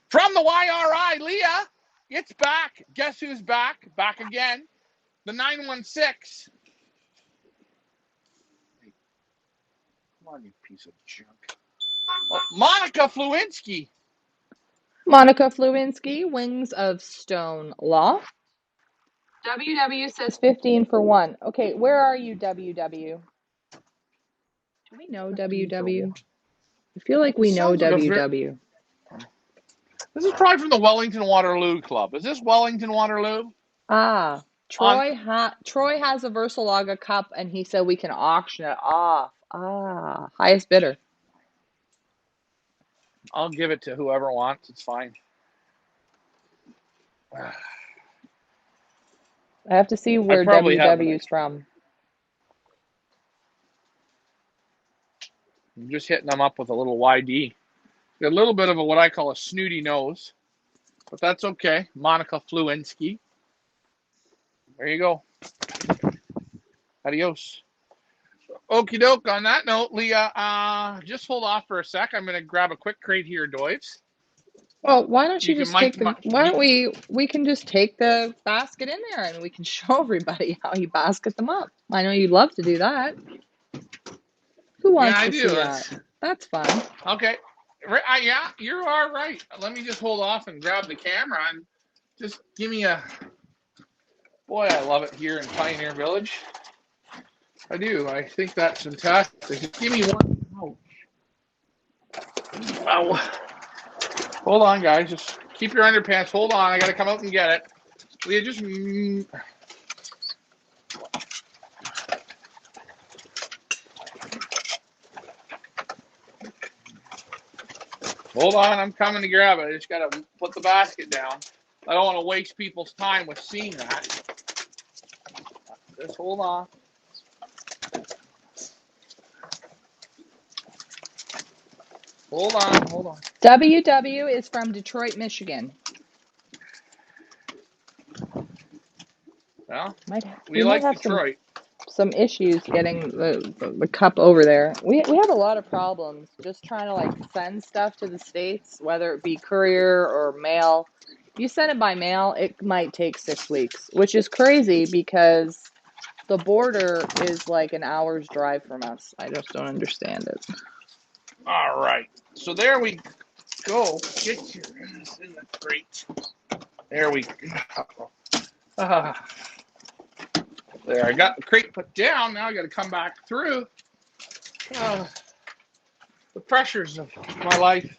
From the YRI, Leah, it's back. Guess who's back? Back again. The 916. Come on, you piece of junk. Oh, Monica Fluinski. Monica Fluinski, Wings of Stone Law. WW says 15 for one. Okay, where are you, WW? Do we know 15 for WW? one. I feel like we This know sounds like a very. WW. This is probably from the Wellington Waterloo Club. Is this Wellington Waterloo? Ah, On. Troy has a Versalaga cup and he said we can auction it off. Ah, highest bidder. I'll give it to whoever wants. It's fine. I have to see I where probably have. WW's from. I'm just hitting them up with a little YD. Got a little bit of what I call a snooty nose, but that's okay. Monica Fluinski. There you go. Adios. Okie doke. On that note, Leah, just hold off for a sec. I'm going to grab a quick crate here, Doives. Well, why don't you You can just take the, why don't we can just take the basket in there and we can show everybody how you basket them up. I know you'd love to do that. Who wants to see that? That's fun. Okay. Yeah, you are right. Let me just hold off and grab the camera and just give me a. Boy, I love it here in Pioneer Village. I do. I think that's fantastic. Just give me one. Ow. Hold on, guys. Just keep your underpants. Hold on. I got to come out and get it. Leah, just. Hold on. I'm coming to grab it. I just got to put the basket down. I don't want to waste people's time with seeing that. Just hold on. Hold on. WW is from Detroit, Michigan. Well, we like might have Detroit. some issues getting the cup over there. We have a lot of problems just trying to like send stuff to the States, whether it be courier or mail. You send it by mail, it might take 6 weeks, which is crazy because the border is like an hour's drive from us. I just don't understand it. All right. So there we go. Get your ass in the crate. There we go. There, I got the crate put down. Now I got to come back through. The pressures of my life.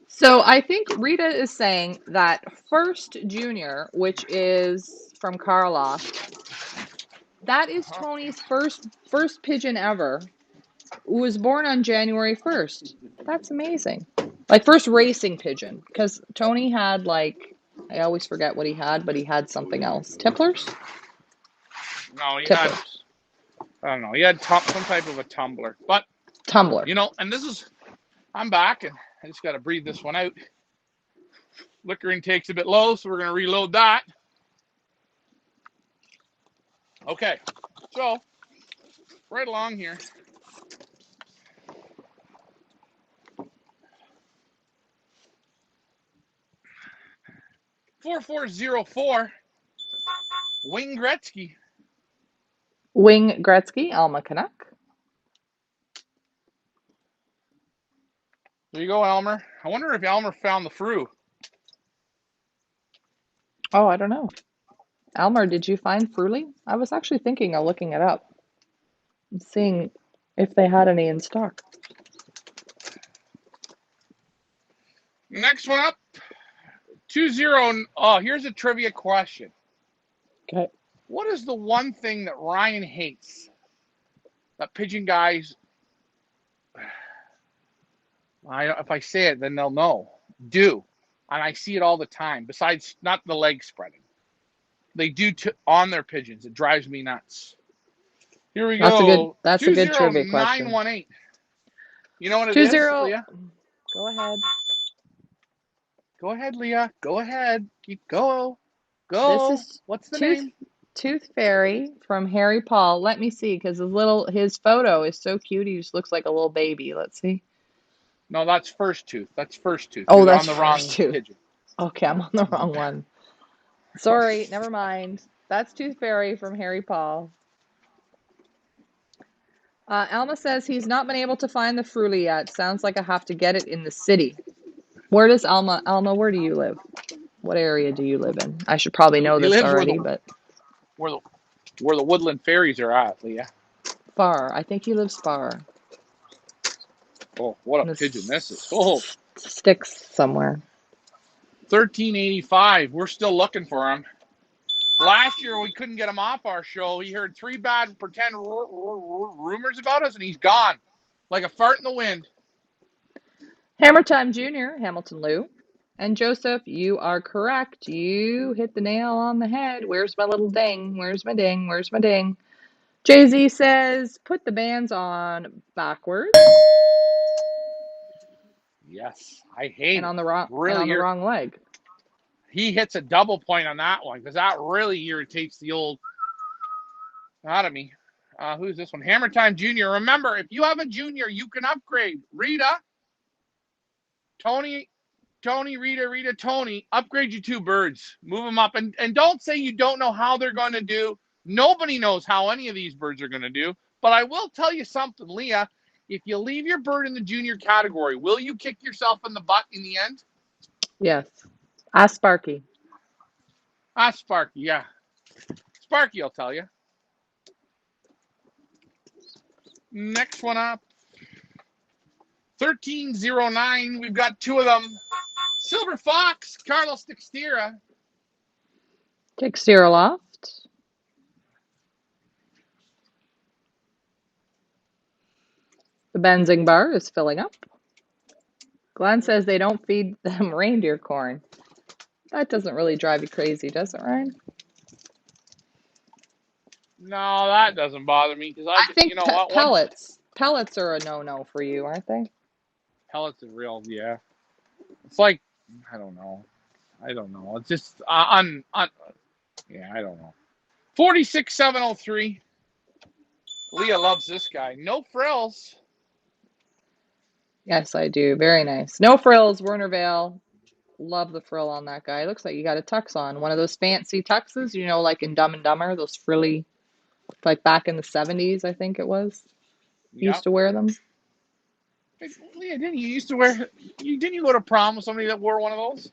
So I think Rita is saying that First Junior, which is from Karloff, that is Tony's first pigeon ever, who was born on January 1st. That's amazing. Like first racing pigeon, because Tony had like, I always forget what he had, but he had something else. Tipplers? No, he had, I don't know, he had some type of a tumbler. But, Tumbler. You know, and this is, I'm back and I just got to breathe this one out. Liquor intake's a bit low, so we're going to reload that. Okay, so right along here. $4404 Wayne Gretzky. Wing Gretzky, Alma Canuck. There you go, Elmer. I wonder if Elmer found the Fru. Oh, I don't know. Elmer, did you find Fruly? I was actually thinking of looking it up and seeing if they had any in stock. Next one up, 20. Oh, here's a trivia question. Okay. What is the one thing that Ryan hates that pigeon guys, if I say it, then they'll know, do? And I see it all the time, besides not the leg spreading. They do on their pigeons. It drives me nuts. Here we go. That's a good trivia question. 20918. You know what it is, Leah? Go ahead. Go ahead, Leah. Go ahead. Keep go. This is What's the name? Tooth Fairy from Harry Paul. Let me see, because his photo is so cute. He just looks like a little baby. Let's see. No, that's First Tooth. That's First Tooth. Oh, You're that's on the wrong First Tooth. pigeon. Okay, I'm on the wrong one. Sorry, never mind. That's Tooth Fairy from Harry Paul. Alma says he's not been able to find the Fruity yet. Sounds like I have to get it in the city. Where does Alma, where do you live? What area do you live in? I should probably know He this lives already, but where the woodland fairies are at, Leah. far. I think he lives far. Oh, what a In the pigeon this is. Oh, sticks somewhere. 1385. We're still looking for him. Last year, we couldn't get him off our show. He heard 3 bad pretend rumors about us, and he's gone. Like a fart in the wind. Hammer Time Jr., Hamilton Lou. And Joseph, you are correct. You hit the nail on the head. Where's my little ding? Where's my ding? Where's my ding? Jay-Z says, put the bands on backwards Yes, I hate and it. on the Really, wrong leg. he hits a double point on that one because that really irritates the old out of me. Who's this one? Hammer Time Junior. Remember, if you have a junior, you can upgrade. Rita, Tony, Rita, Tony, upgrade you 2 birds. Move them up. And don't say you don't know how they're going to do. Nobody knows how any of these birds are going to do. But I will tell you something, Leah. If you leave your bird in the junior category, will you kick yourself in the butt in the end? Yes. Ask Sparky. Sparky, yeah. Sparky will tell you. Next one up. 1309. We've got 2 of them. Silver Fox, Carlos Teixeira. Teixeira Loft. The Benzing bar is filling up. Glenn says they don't feed them reindeer corn. That doesn't really drive you crazy, does it, Ryan? No, that doesn't bother me because I think you know what? Once pellets are a no-no for you, aren't they? pellets are real, yeah. It's like I don't know. It's just yeah, I don't know. 46703. Leah loves this guy. No frills. Yes, I do. Very nice. No frills, Werner Vale. Love the frill on that guy. Looks like you got a tux on. One of those fancy tuxes, like in Dumb and Dumber, those frilly, like back in the 70s, I think it was. Used Yep. to wear them. Hey, Leah, didn't you used to wear? Didn't you go to prom with somebody that wore one of those?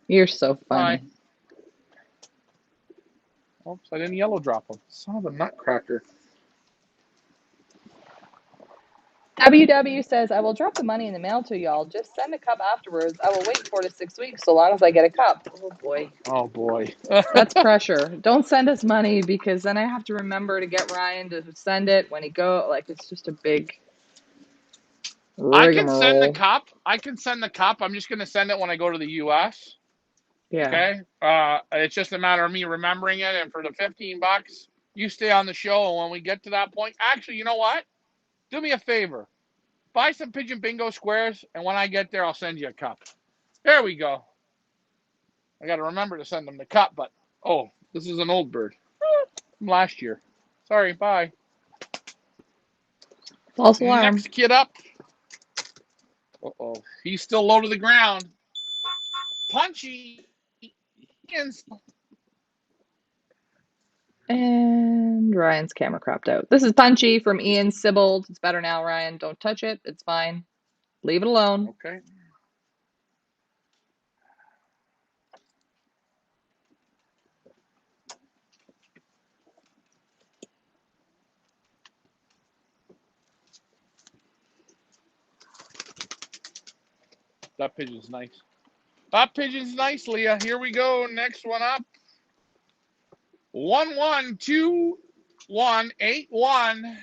You're so Bye. funny. Oops, I didn't yellow drop them. Son of a nutcracker. WW says, I will drop the money in the mail to y'all. Just send a cup afterwards. I will wait 4 to 6 weeks so long as I get a cup. Oh, boy. Oh, boy. That's pressure. Don't send us money because then I have to remember to get Ryan to send it when he go. Like, it's just a big I can send the rigmarole. cup. I'm just going to send it when I go to the U.S. Yeah. Okay. It's just a matter of me remembering it. And for the $15, you stay on the show. And when we get to that point, actually, you know what? Do me a favor. Buy some Pigeon Bingo squares. And when I get there, I'll send you a cup. There we go. I got to remember to send them the cup. But, oh, this is an old bird from last year. Sorry. Bye. False alarm. Next kid up. Uh-oh. He's still low to the ground. Punchy. And Ryan's camera cropped out. This is Punchy from Ian Sibbald. It's better now, Ryan. Don't touch it. It's fine. Leave it alone. Okay. That pigeon's nice. That pigeon's nice, Leah. Here we go. Next one up. 112181.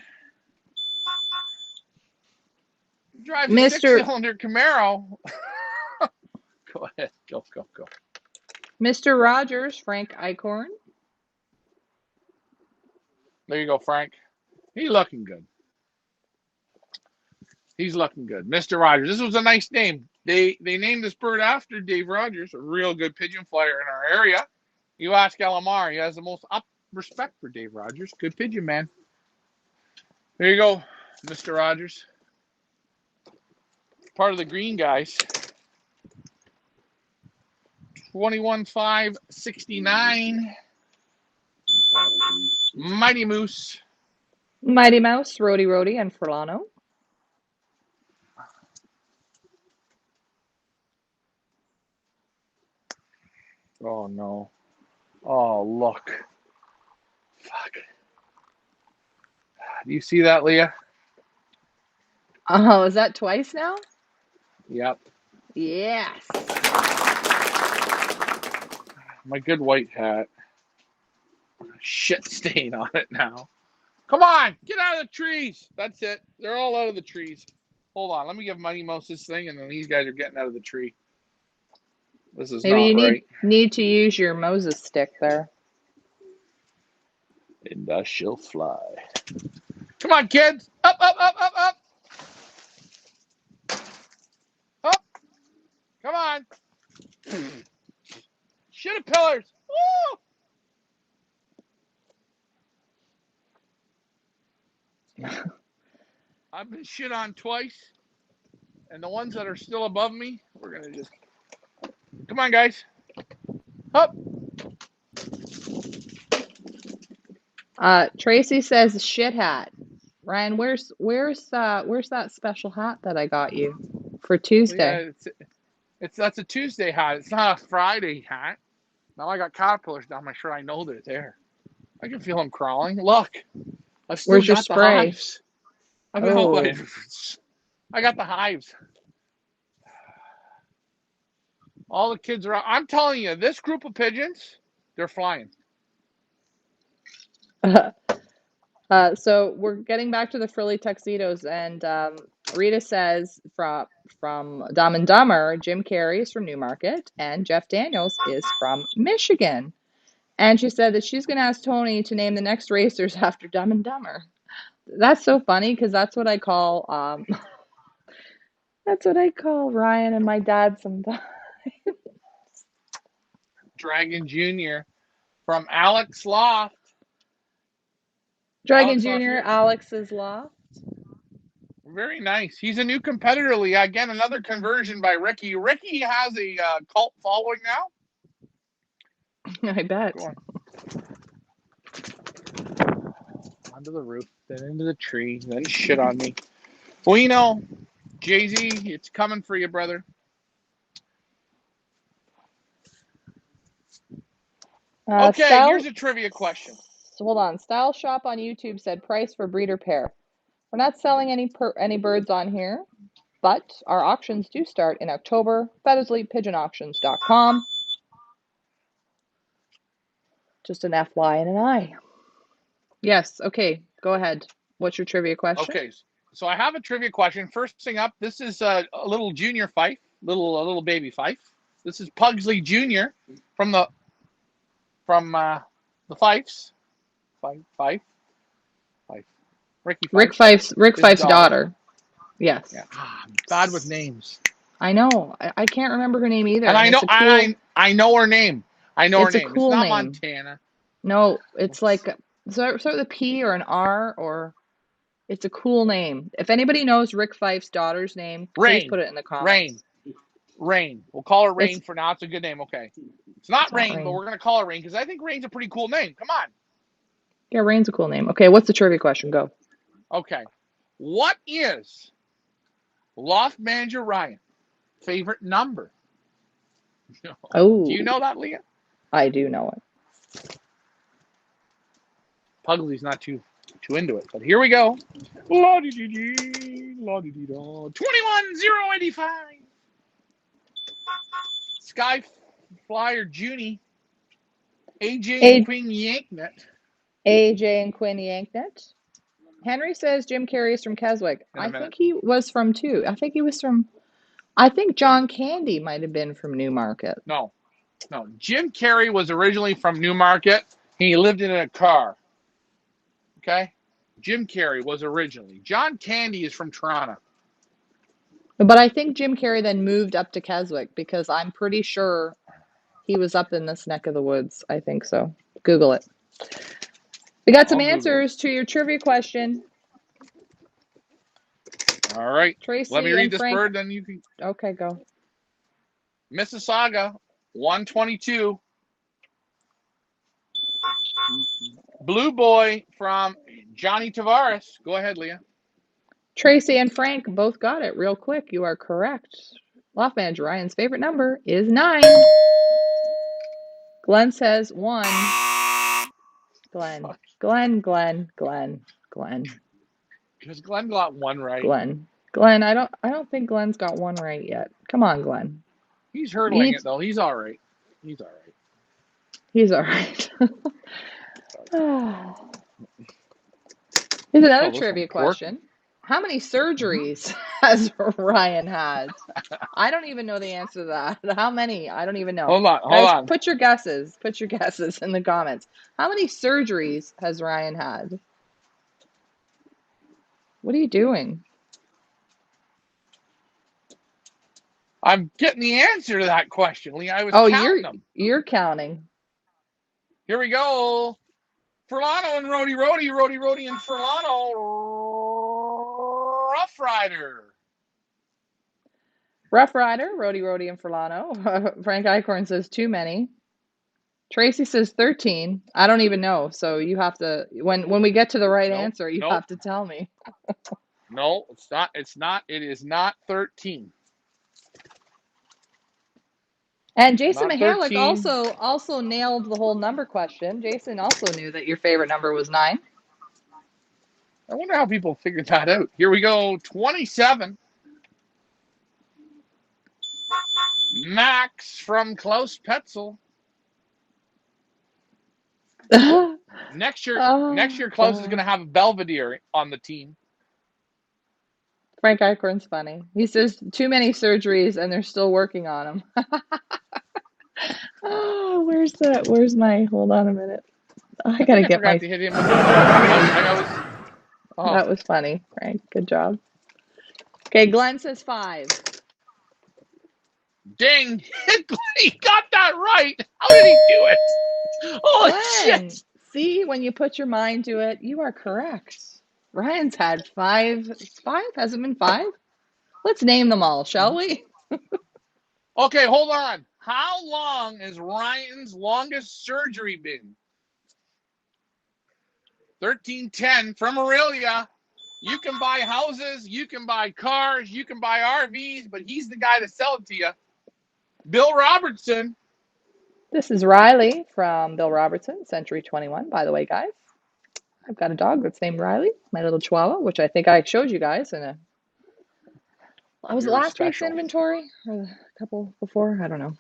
Drives a Mr. 6-cylinder Camaro. Go ahead. Go. Mr. Rogers, Frank Eichhorn. There you go, Frank. He's looking good. Mr. Rogers. This was a nice name. They named this bird after Dave Rogers, a real good pigeon flyer in our area. You ask Alamar, he has the most respect for Dave Rogers. Good pigeon, man. There you go, Mr. Rogers. Part of the green guys. 21,569. Mighty Moose. Mighty Mouse, Rody, and Furlano. Oh, no. Oh, look. Fuck. Do you see that, Leah? Oh, is that twice now? Yep. Yes. My good white hat. Shit stain on it now. Come on, get out of the trees. That's it. They're all out of the trees. Hold on, let me give Mighty Mouse this thing, and then these guys are getting out of the tree. This is Maybe not you right. need to use your Moses stick there. And I shall fly. Come on, kids. Up, up, up, up, up. Up. Come on. Shit at pillars. Woo! I've been shit on twice. And the ones that are still above me, we're going to just... Come on, guys. Up. Tracy says shit hat. Ryan, where's that special hat that I got you for Tuesday? Yeah, that's a Tuesday hat. It's not a Friday hat. Now I got caterpillars down my shirt. I know they're there. I can feel them crawling. Look, I've still Where's your got the spray? hives. I Oh. got the hives. All the kids are out. I'm telling you, this group of pigeons, they're flying. So we're getting back to the frilly tuxedos, and Rita says from Dumb and Dumber, Jim Carrey is from Newmarket, and Jeff Daniels is from Michigan. And she said that she's going to ask Tony to name the next racers after Dumb and Dumber. That's so funny because that's what I call Ryan and my dad sometimes. Dragon Jr. from Alex Loft. Dragon Alex Loft Jr., here. Alex's Law. Very nice. He's a new competitor, Lee. Again, another conversion by Ricky. Ricky has a cult following now. I bet. Go on. Onto the roof, then into the tree, then shit on me. Well, you know, Jay-Z, it's coming for you, brother. Okay, here's a trivia question. Hold on. Style Shop on YouTube said price for breeder pair. We're not selling any birds on here, but our auctions do start in October. FeatherslyPigeonAuctions.com. Just an FY and an I. Yes. Okay. Go ahead. What's your trivia question? Okay, so I have a trivia question. First thing up, this is a little junior fife, a little baby fife. This is Pugsley Jr. from the Fifes. Fife. Rick Fife's daughter. Yes. Yeah. I'm bad with names. I know. I can't remember her name either. And I know her name. I know her name. Cool it's not name. Montana. No, it's like start with a P or an R, or it's a cool name. If anybody knows Rick Fife's daughter's name, please put it in the comments. Rain. We'll call her Rain for now. It's a good name. Okay. It's not Rain, but we're going to call her Rain because I think Rain's a pretty cool name. Come on. Yeah, Rain's a cool name. Okay, what's the trivia question? Go. Okay. What is Loft Manager Ryan favorite number? Oh. Do you know that, Leah? I do know it. Pugsley's not too into it, but here we go. 21-085. Sky Flyer Junie. AJ and Queen Yanknet. AJ and Quinn Yanknet. Henry says Jim Carrey is from Keswick. I think he was from too. I think John Candy might have been from Newmarket. No. Jim Carrey was originally from Newmarket. He lived in a car. Okay? Jim Carrey was originally. John Candy is from Toronto. But I think Jim Carrey then moved up to Keswick because I'm pretty sure he was up in this neck of the woods. I think so. Google it. We got some answers to your trivia question. All right. Tracy, let me read this bird, then you can. Okay, go. Mississauga, 122. Blue Boy from Johnny Tavares. Go ahead, Leah. Tracy and Frank both got it real quick. You are correct. Loft Manager Ryan's favorite number is 9. Glenn says 1. Glenn. Because Glenn got one right. Glenn, I don't think Glenn's got one right yet. Come on, Glenn. He's hurdling it though. He's all right. He's all right. He's all right. Here's another trivia question. How many surgeries has Ryan had? I don't even know the answer to that. How many? I don't even know. Hold on. Guys, put your guesses. Put your guesses in the comments. How many surgeries has Ryan had? What are you doing? I'm getting the answer to that question, Lee. I was counting them. You're counting. Here we go. Furlano and Rody and Furlano. Rough Rider. Rough Rider, Rody and Furlano. Frank Eichhorn says too many. Tracy says 13. I don't even know. So you have to, when we get to the right answer, you have to tell me. No, it's not. It's not. It is not 13. And Jason Mihalik also nailed the whole number question. Jason also knew that your favorite number was 9. I wonder how people figured that out. Here we go. 27. Max from Klaus Petzel. Next year, Klaus is going to have a Belvedere on the team. Frank Eichhorn's funny. He says too many surgeries and they're still working on them. Oh, where's my, hold on a minute. I gotta get my. To hit him with That was funny, Frank. Good job. Okay, Glenn says 5. Ding! He got that right. How did he do it? Oh shit! See, when you put your mind to it, you are correct. Ryan's had 5. 5? Has it been 5? Let's name them all, shall we? Okay, hold on. How long has Ryan's longest surgery been? 1310 from Aurelia. You can buy houses, you can buy cars, you can buy RVs, but he's the guy to sell it to you. Bill Robertson. This is Riley from Bill Robertson, Century 21. By the way, guys, I've got a dog that's named Riley, my little Chihuahua, which I think I showed you guys in a. Was it last week's inventory or the couple before? I don't know.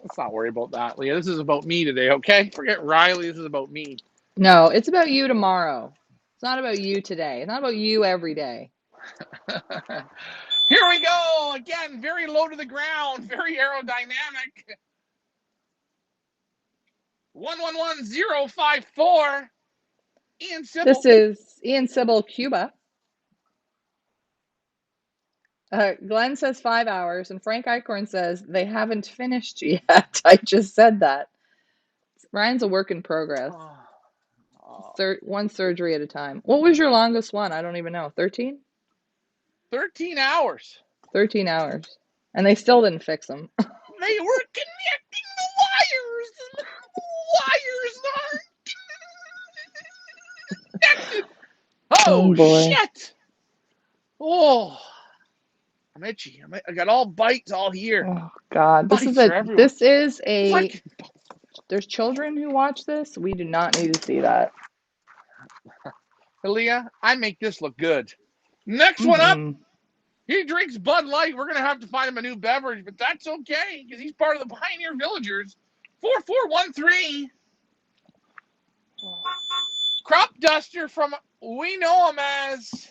Let's not worry about that, Leah. This is about me today, okay? Forget Riley. This is about me. No, it's about you tomorrow. It's not about you today. It's not about you every day. Here we go. Again, very low to the ground, very aerodynamic. 111054. Ian Sybil. This is Ian Sybil, Cuba. Glenn says 5 hours, and Frank Eichhorn says they haven't finished yet. I just said that. Ryan's a work in progress. One surgery at a time. What was your longest one? I don't even know. 13? 13 hours. 13 hours. And they still didn't fix them. They were connecting the wires, and the wires aren't connected. Oh boy. Shit. Oh. I'm itchy. I got all bites all here. Oh God. This is a there's children who watch this. We do not need to see that. Leah, I make this look good. Next one up. He drinks Bud Light. We're going to have to find him a new beverage, but that's okay because he's part of the Pioneer Villagers. 4413. Crop Duster from, we know him as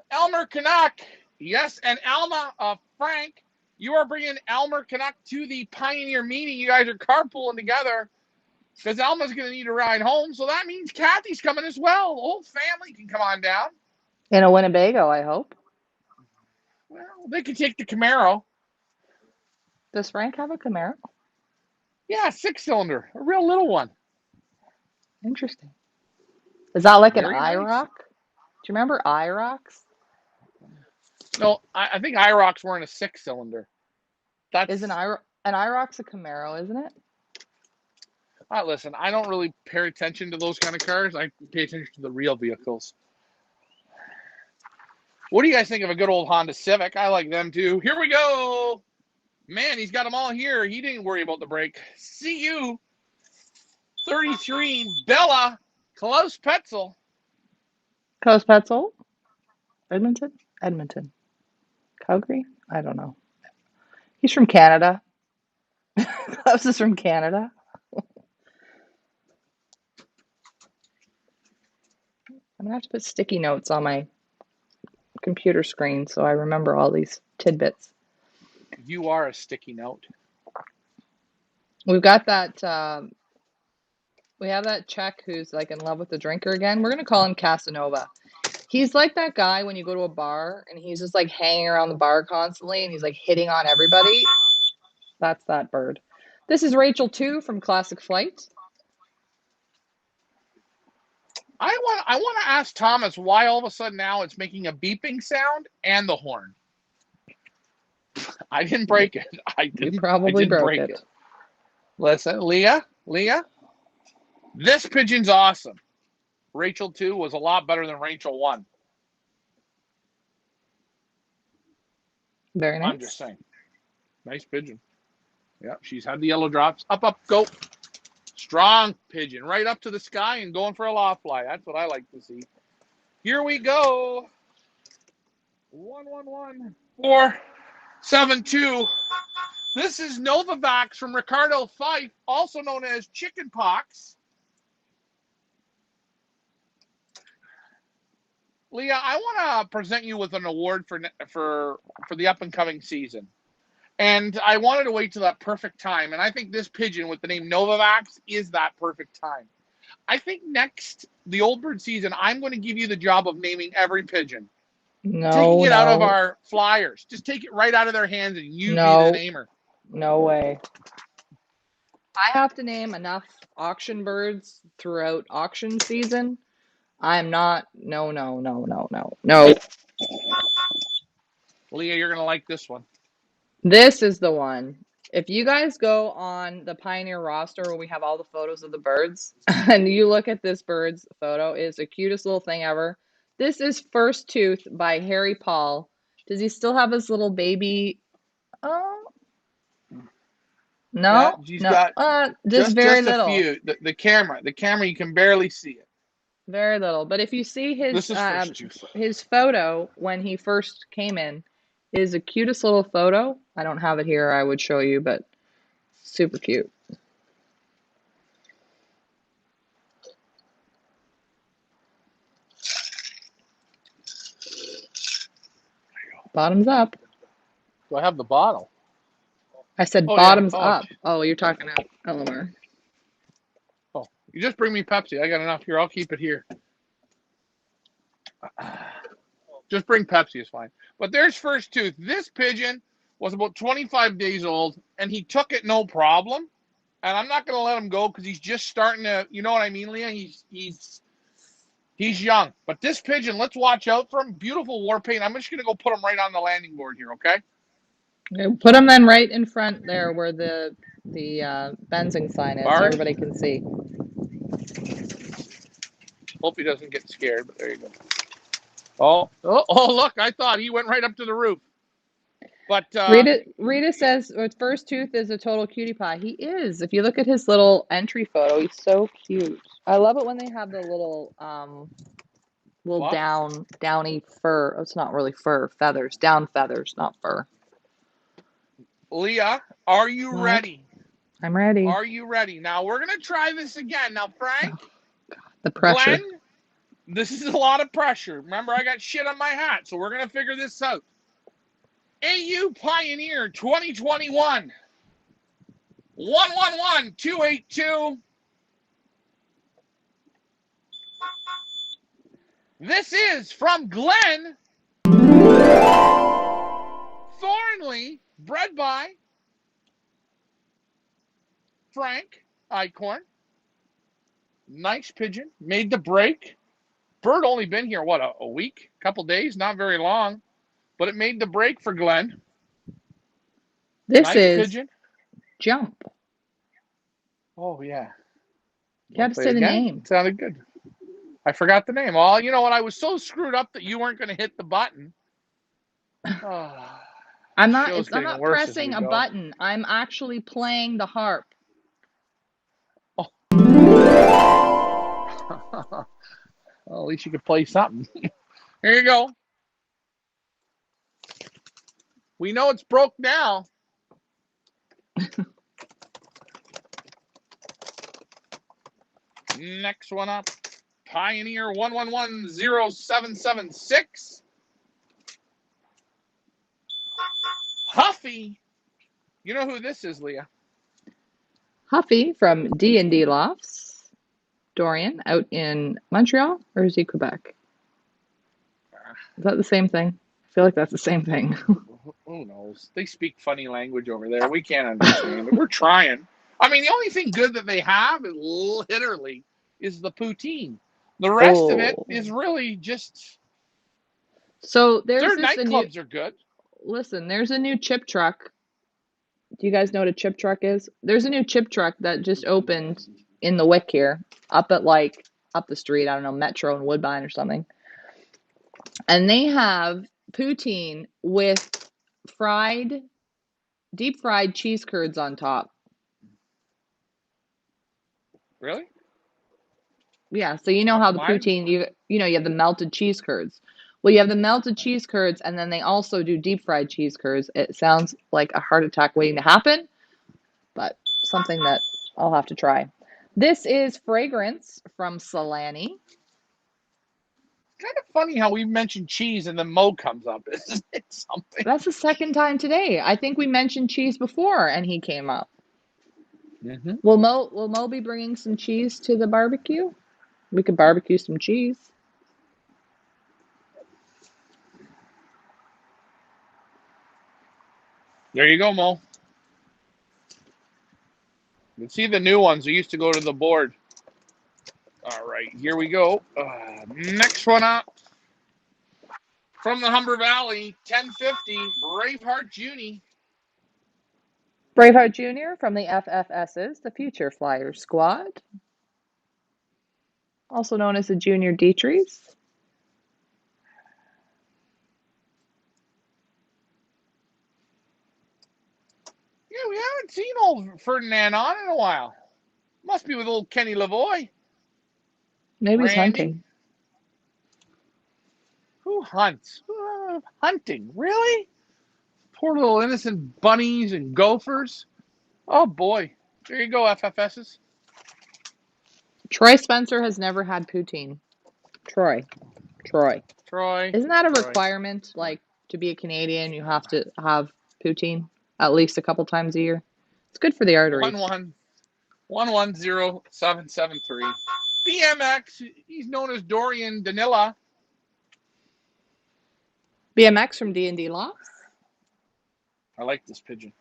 Elmer Canuck. Yes, and Alma, Frank, you are bringing Elmer Canuck to the Pioneer meeting. You guys are carpooling together because Alma's going to need a ride home. So that means Kathy's coming as well. The whole family can come on down. In a Winnebago, I hope. Well, they can take the Camaro. Does Frank have a Camaro? Yeah, 6-cylinder. A real little one. Interesting. Is that like very an IROC? Nice. Do you remember IROCs? No, I think IROCs were in a 6-cylinder. Is an IROC's a Camaro, isn't it? Listen, I don't really pay attention to those kind of cars. I pay attention to the real vehicles. What do you guys think of a good old Honda Civic? I like them too. Here we go. Man, he's got them all here. He didn't worry about the brake. See you. 33, Bella, Klaus Petzel. Klaus Petzel? Edmonton? Edmonton. Calgary? I don't know. He's from Canada. Klaus is from Canada. I'm gonna have to put sticky notes on my computer screen so I remember all these tidbits. You are a sticky note. We've got that we have that Czech who's like in love with the drinker again. We're gonna call him Casanova. He's like that guy when you go to a bar and he's just like hanging around the bar constantly and he's like hitting on everybody. That's that bird. This is Rachel 2 from Classic Flight. I want to ask Thomas why all of a sudden now it's making a beeping sound and the horn. I didn't break it. I didn't broke break it. it. Listen, Leah, this pigeon's awesome. Rachel 2 was a lot better than Rachel 1. Very nice. I'm just saying. Nice pigeon. Yeah, she's had the yellow drops. Up, go. Strong pigeon. Right up to the sky and going for a loft fly. That's what I like to see. Here we go. 111472. This is Novavax from Ricardo Fife, also known as chickenpox. Leah, I want to present you with an award for the up and coming season. And I wanted to wait till that perfect time. And I think this pigeon with the name Novavax is that perfect time. I think next, the Old Bird season, I'm going to give you the job of naming every pigeon. Taking it out of our flyers. Just take it right out of their hands and you be the namer. No way. I have to name enough auction birds throughout auction season. I'm not. No. Leah, you're going to like this one. This is the one. If you guys go on the Pioneer roster where we have all the photos of the birds and you look at this bird's photo, it's the cutest little thing ever. This is First Tooth by Harry Paul. Does he still have his little baby? Oh, no, yeah, he's got just very little. A few. The camera, you can barely see it. Very little. But if you see his photo when he first came in, is the cutest little photo. I don't have it here. I would show you, but super cute. Bottoms up. Do I have the bottle? I said bottoms up. Oh, you're talking to Eleanor. Oh, you just bring me Pepsi. I got enough here. I'll keep it here. Just bring Pepsi is fine. But there's First Tooth. This pigeon was about 25 days old, and he took it no problem. And I'm not going to let him go because he's just starting to, you know what I mean, Leah? He's young. But this pigeon, let's watch out for him. Beautiful war paint. I'm just going to go put him right on the landing board here, okay? Put him then right in front there where the Benzing sign is, so everybody can see. Hope he doesn't get scared, but there you go. Oh, look, I thought he went right up to the roof. But Rita says First Tooth is a total cutie pie. He is. If you look at his little entry photo, he's so cute. I love it when they have the little downy fur. Oh, it's not really fur, feathers. Down feathers, not fur. Leah, are you ready? I'm ready. Are you ready? Now we're gonna try this again. Now, Frank, the pressure. Glenn, this is a lot of pressure. Remember, I got shit on my hat, so we're gonna figure this out. AU Pioneer 2021 111282. This is from Glenn Thornley, bred by Frank Eichhorn. Nice pigeon. Made the break. Bird only been here, what, a week? Couple days? Not very long. But it made the break for Glenn. This nice is pigeon. Jump. Oh, yeah. You have to Play it say the again. name. It sounded good. I forgot the name. Oh, you know what? I was so screwed up that you weren't going to hit the button. Oh, I'm show's I'm getting not worse as we pressing a go. button. I'm actually playing the harp. Oh. Well, at least you could play something. Here you go. We know it's broke now. Next one up, Pioneer 11107776. Huffy. You know who this is, Leah? Huffy from D&D Lofts. Dorian out in Montreal, or is he Quebec? Is that the same thing? I feel like that's the same thing. Who knows? They speak funny language over there. We can't understand it. We're trying. I mean, the only thing good that they have is literally is the poutine. The rest of it is Oh. really just So there's their this a new nightclubs are good. listen, there's a new chip truck. Do you guys know what a chip truck is? There's a new chip truck that just opened in the Wick here, up at like up the street, I don't know, Metro and Woodbine or something. And they have poutine with deep fried cheese curds on top. Really? Yeah, so you know how the Mine? poutine, you have the melted cheese curds. Well, you have the melted cheese curds, and then they also do deep fried cheese curds. It sounds like a heart attack waiting to happen, but something that I'll have to try. This is Fragrance from Solani. Kind of funny how we mentioned cheese and then Mo comes up. Isn't it something? That's the second time today. I think we mentioned cheese before, and he came up. Mm-hmm. Will Mo be bringing some cheese to the barbecue? We could barbecue some cheese. There you go, Mo. You can see the new ones. They used to go to the board. All right, here we go. Next one up. From the Humber Valley, 1050, Braveheart Junie. Braveheart Jr. from the FFS's, the Future Flyers squad, also known as the Junior Dietrichs. Yeah, we haven't seen old Ferdinand on in a while. Must be with old Kenny Lavoie. Maybe he's Randy. hunting. Who hunts? Hunting, really? Poor little innocent bunnies and gophers. Oh boy. There you go, FFSs. Troy Spencer has never had poutine. Troy. Troy. Isn't that a requirement? Like, to be a Canadian, you have to have poutine at least a couple times a year. It's good for the arteries. 110773. BMX, he's known as Dorian Danila. BMX from D&D Lofts. I like this pigeon.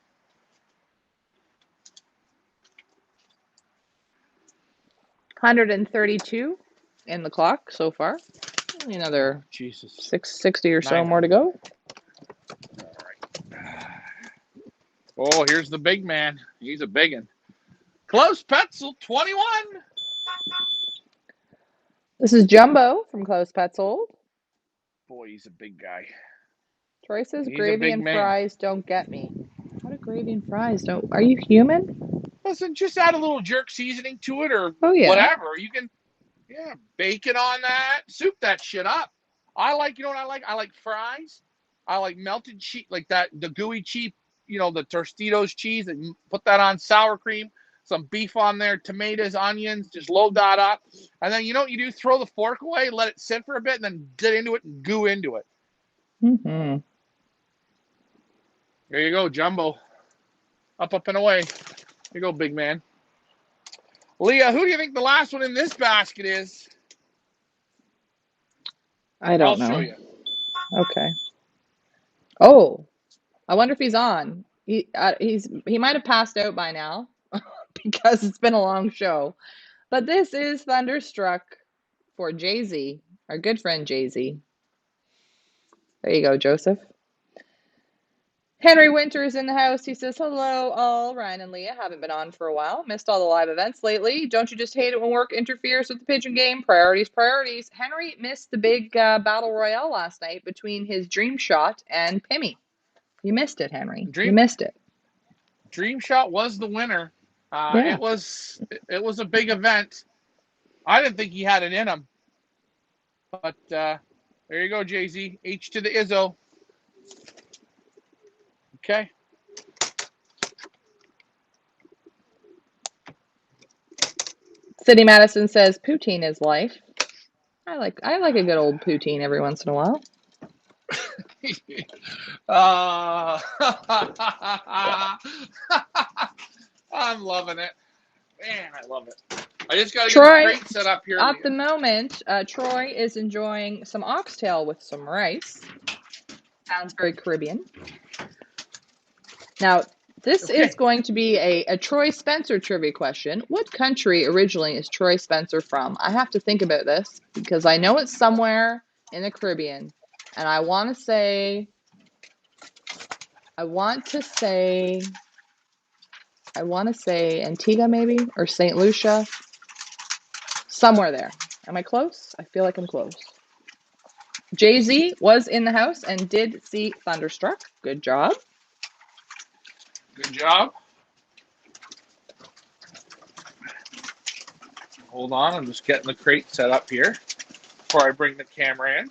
132 in the clock so far. Another Jesus. 660 or so more to go. All right. Oh, here's the big man. He's a big one. Klaus Petzel, 21. This is Jumbo from Klaus Petzold. Boy, he's a big guy. Troy says He's a gravy big and man. fries don't get me. How do gravy and fries don't? Are you human? Listen, just add a little jerk seasoning to it or Oh, yeah. whatever. You can, bacon on that. Soup that shit up. You know what I like? I like fries. I like melted cheese, like that, the gooey cheese, the Tostitos cheese, and put that on sour cream, some beef on there, tomatoes, onions, just load that up. And then you know what you do? Throw the fork away, let it sit for a bit, and then get into it and goo into it. Mm-hmm. There you go, Jumbo. Up and away. Here you go, big man. Leah, who do you think the last one in this basket is? I don't I'll know. show you. Okay. Oh, I wonder if he's on. He might have passed out by now because it's been a long show. But this is Thunderstruck for Jay-Z, our good friend Jay-Z. There you go, Joseph. Henry Winter is in the house. He says, hello, all. Ryan and Leah haven't been on for a while. Missed all the live events lately. Don't you just hate it when work interferes with the pigeon game? Priorities, priorities. Henry missed the big battle royale last night between his Dream Shot and Pimmy. You missed it, Henry. You missed it. Dream Shot was the winner. Yeah. It was a big event. I didn't think he had it in him. But there you go, Jay-Z. H to the Izzo. Okay. City Madison says poutine is life. I like a good old poutine every once in a while. I'm loving it. Man, I love it. I just got to get the Troy, crate set up here. at the moment, Troy is enjoying some oxtail with some rice. Sounds very Caribbean. Now, this is going to be a Troy Spencer trivia question. What country originally is Troy Spencer from? I have to think about this because I know it's somewhere in the Caribbean. And I want to say Antigua maybe, or St. Lucia. Somewhere there. Am I close? I feel like I'm close. Jay-Z was in the house and did see Thunderstruck. Good job. Good job. Hold on, I'm just getting the crate set up here before I bring the camera in.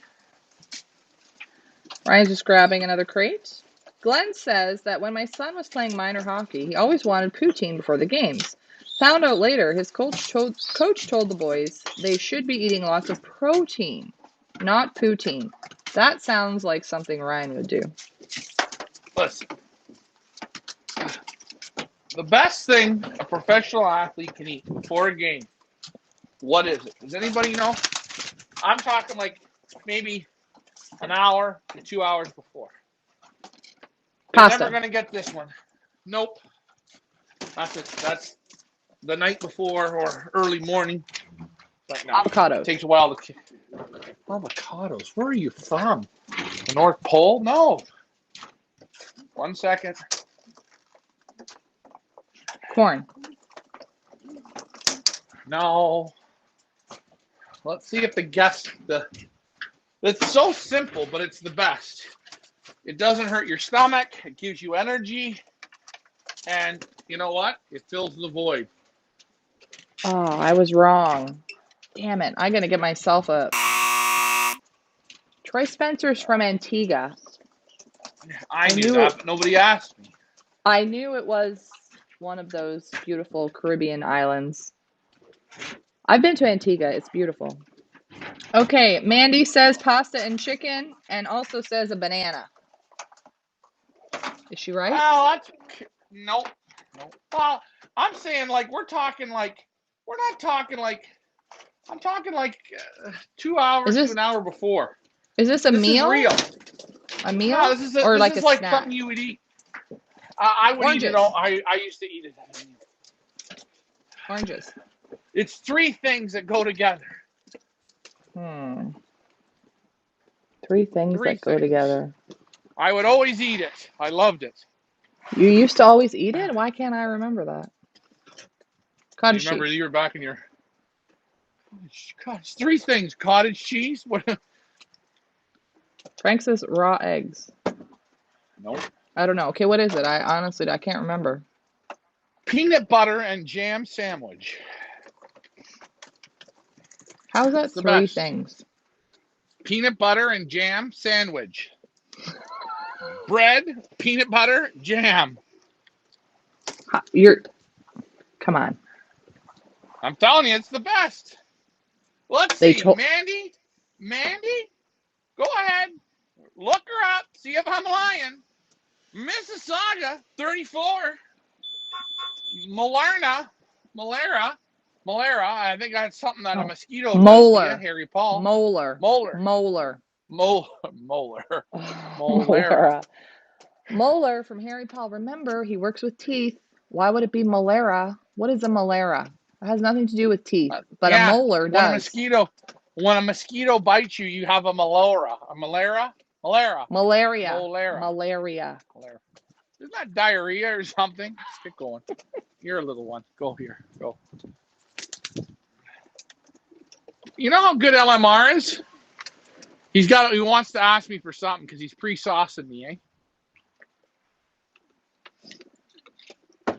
Ryan's just grabbing another crate. Glenn says that when my son was playing minor hockey, he always wanted poutine before the games. Found out later his coach told the boys they should be eating lots of protein, not poutine. That sounds like something Ryan would do. Listen, the best thing a professional athlete can eat before a game, what is it? Does anybody know? I'm talking like maybe an hour to 2 hours before. You're never going to get this one. Nope. That's it. That's the night before or early morning. Right now. Avocados. It takes a while to. Avocados? Where are you from? The North Pole? No. 1 second. Corn. No. Let's see if it's so simple, but it's the best. It doesn't hurt your stomach. It gives you energy. And you know what? It fills the void. Oh, I was wrong. Damn it. I'm going to get myself a... Troy Spencer's from Antigua. I knew that, but nobody asked me. I knew it was one of those beautiful Caribbean islands. I've been to Antigua. It's beautiful. Okay, Mandy says pasta and chicken and also says a banana. Is she right? Oh, nope. Well, I'm saying we're not talking like, I'm talking like 2 hours to an hour before. Is this a meal? This is real. A meal? No, this is or this like is a like snack? something you would eat. I would Oranges. eat it all. I used to eat it. Oranges. It's 3 things that go together. 3 things that go together. I would always eat it. I loved it. You used to always eat it? Why can't I remember that? Cottage Remember cheese. you were back in your... God, it's 3 things. Cottage cheese? What? Frank says raw eggs. Nope. I don't know. Okay, what is it? I can't remember. Peanut butter and jam sandwich. How's that 3 things? Peanut butter and jam sandwich. Bread, peanut butter, jam. Come on. I'm telling you, it's the best. Let's see. Mandy, go ahead. Look her up. See if I'm lying. Mississauga, 34. Malera. I think that's something that a mosquito Molar. does to you, Harry Paul. Molar. Molar from Harry Paul. Remember, he works with teeth. Why would it be malera? What is a malera? It has nothing to do with teeth, but a molar does. When a mosquito bites you, you have a malora. A malera? Malaria. Malaria. Isn't that diarrhea or something? Let's get going. You're a little one. Go here. Go. You know how good LMR is? He wants to ask me for something because he's pre-saucing me, eh?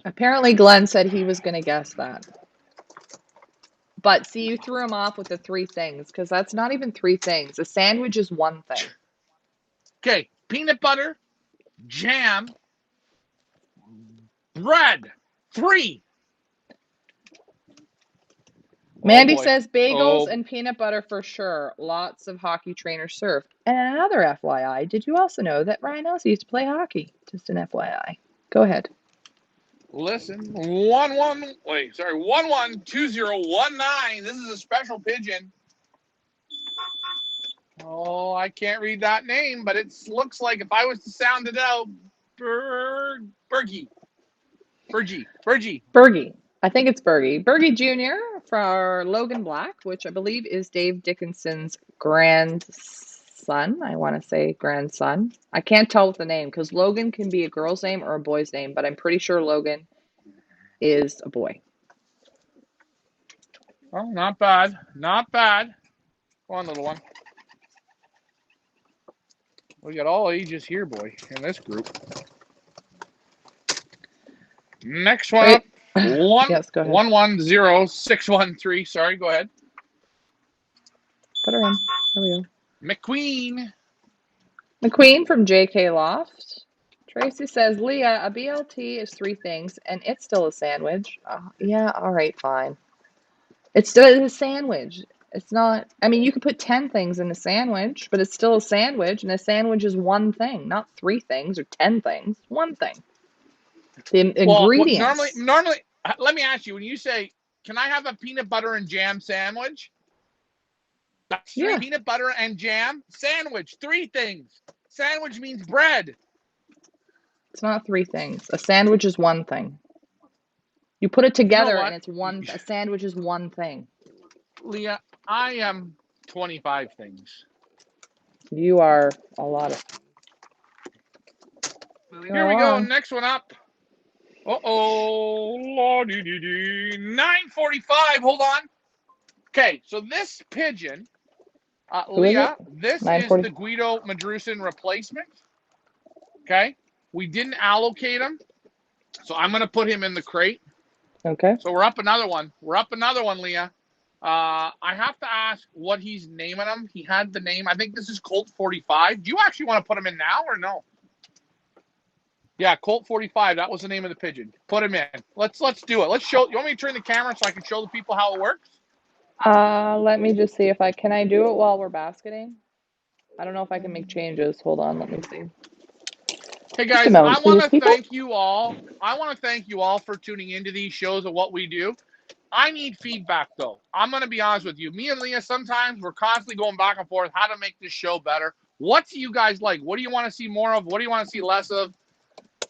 Apparently, Glenn said he was going to guess that. But see, you threw him off with the three things because that's not even three things. A sandwich is one thing. Okay, peanut butter, jam, bread. 3. Mandy boy. says bagels Oh, and peanut butter for sure. Lots of hockey trainers serve. And another FYI, did you also know that Ryan Elsie used to play hockey? Just an FYI. Go ahead. listen. 112019. This is a special pigeon. Oh, I can't read that name, but it looks like if I was to sound it out, Bergie. Bergie. I think it's Bergie. Bergie Jr. for Logan Black, which I believe is Dave Dickinson's grandson. I want to say grandson. I can't tell with the name because Logan can be a girl's name or a boy's name, but I'm pretty sure Logan is a boy. Oh, not bad. Not bad. Go on, little one. We got all ages here, boy, in this group. Next one Wait. up. One Yes, go ahead. 110613. Sorry, go ahead. Put her in. There we go. McQueen. McQueen from JK Loft. Tracy says, Leah, a BLT is three things, and it's still a sandwich. Yeah, all right, fine. It's still a sandwich. It's not, I mean, you could put 10 things in a sandwich, but it's still a sandwich, and a sandwich is one thing, not three things or 10 things. One thing. The Well, ingredients. normally, let me ask you, when you say, can I have a peanut butter and jam sandwich? That's 3 Yeah, peanut butter and jam sandwich. 3 things. Sandwich means bread. it's not three things. A sandwich is one thing. You put it You know together, and what, it's a sandwich is one thing. Leah? I am 25 things. You are a lot of. Moving right Here we go. along. Next one up. Uh-oh. 9:45. Hold on. Okay, so this pigeon, Who is it? Leah, this is 9:40. the Guido Madrusin replacement. Okay, we didn't allocate him, so I'm going to put him in the crate. Okay. So we're up another one. Leah. I have to ask what he's naming him. He had the name. I think this is Colt 45. Do you actually want to put him in now or no? Yeah, Colt 45. That was the name of the pigeon. Put him in. Let's do it. Let's show. You want me to turn the camera so I can show the people how it works? Let me just see if can I do it while we're basketing? I don't know if I can make changes. Hold on, let me see. Hey Just a guys, moment, I want please, to people. thank you all. For tuning into these shows of what we do. I need feedback though. I'm going to be honest with you. Me and Leah, sometimes we're constantly going back and forth how to make this show better. What do you guys like? What do you want to see more of? What do you want to see less of?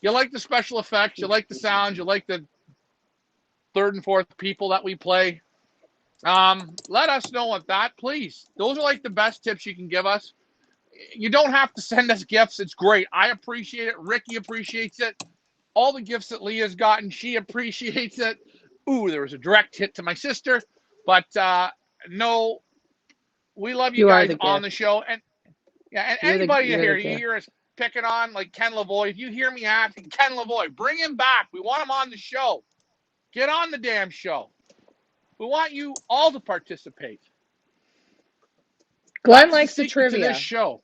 You like the special effects, you like the sounds, you like the third and fourth people that we play. Let us know what that, please. Those are like the best tips you can give us. You don't have to send us gifts. It's great. I appreciate it. Ricky appreciates it. All the gifts that Leah's gotten, she appreciates it. Ooh, there was a direct hit to my sister. But no, we love you You are guys the on gift. the show. And yeah, and You're anybody the here, you gift. hear us picking on like Ken Lavoie. If you hear me asking Ken Lavoie, bring him back. We want him on the show. Get on the damn show. We want you all to participate. Glenn That's the likes the secret to this trivia. show.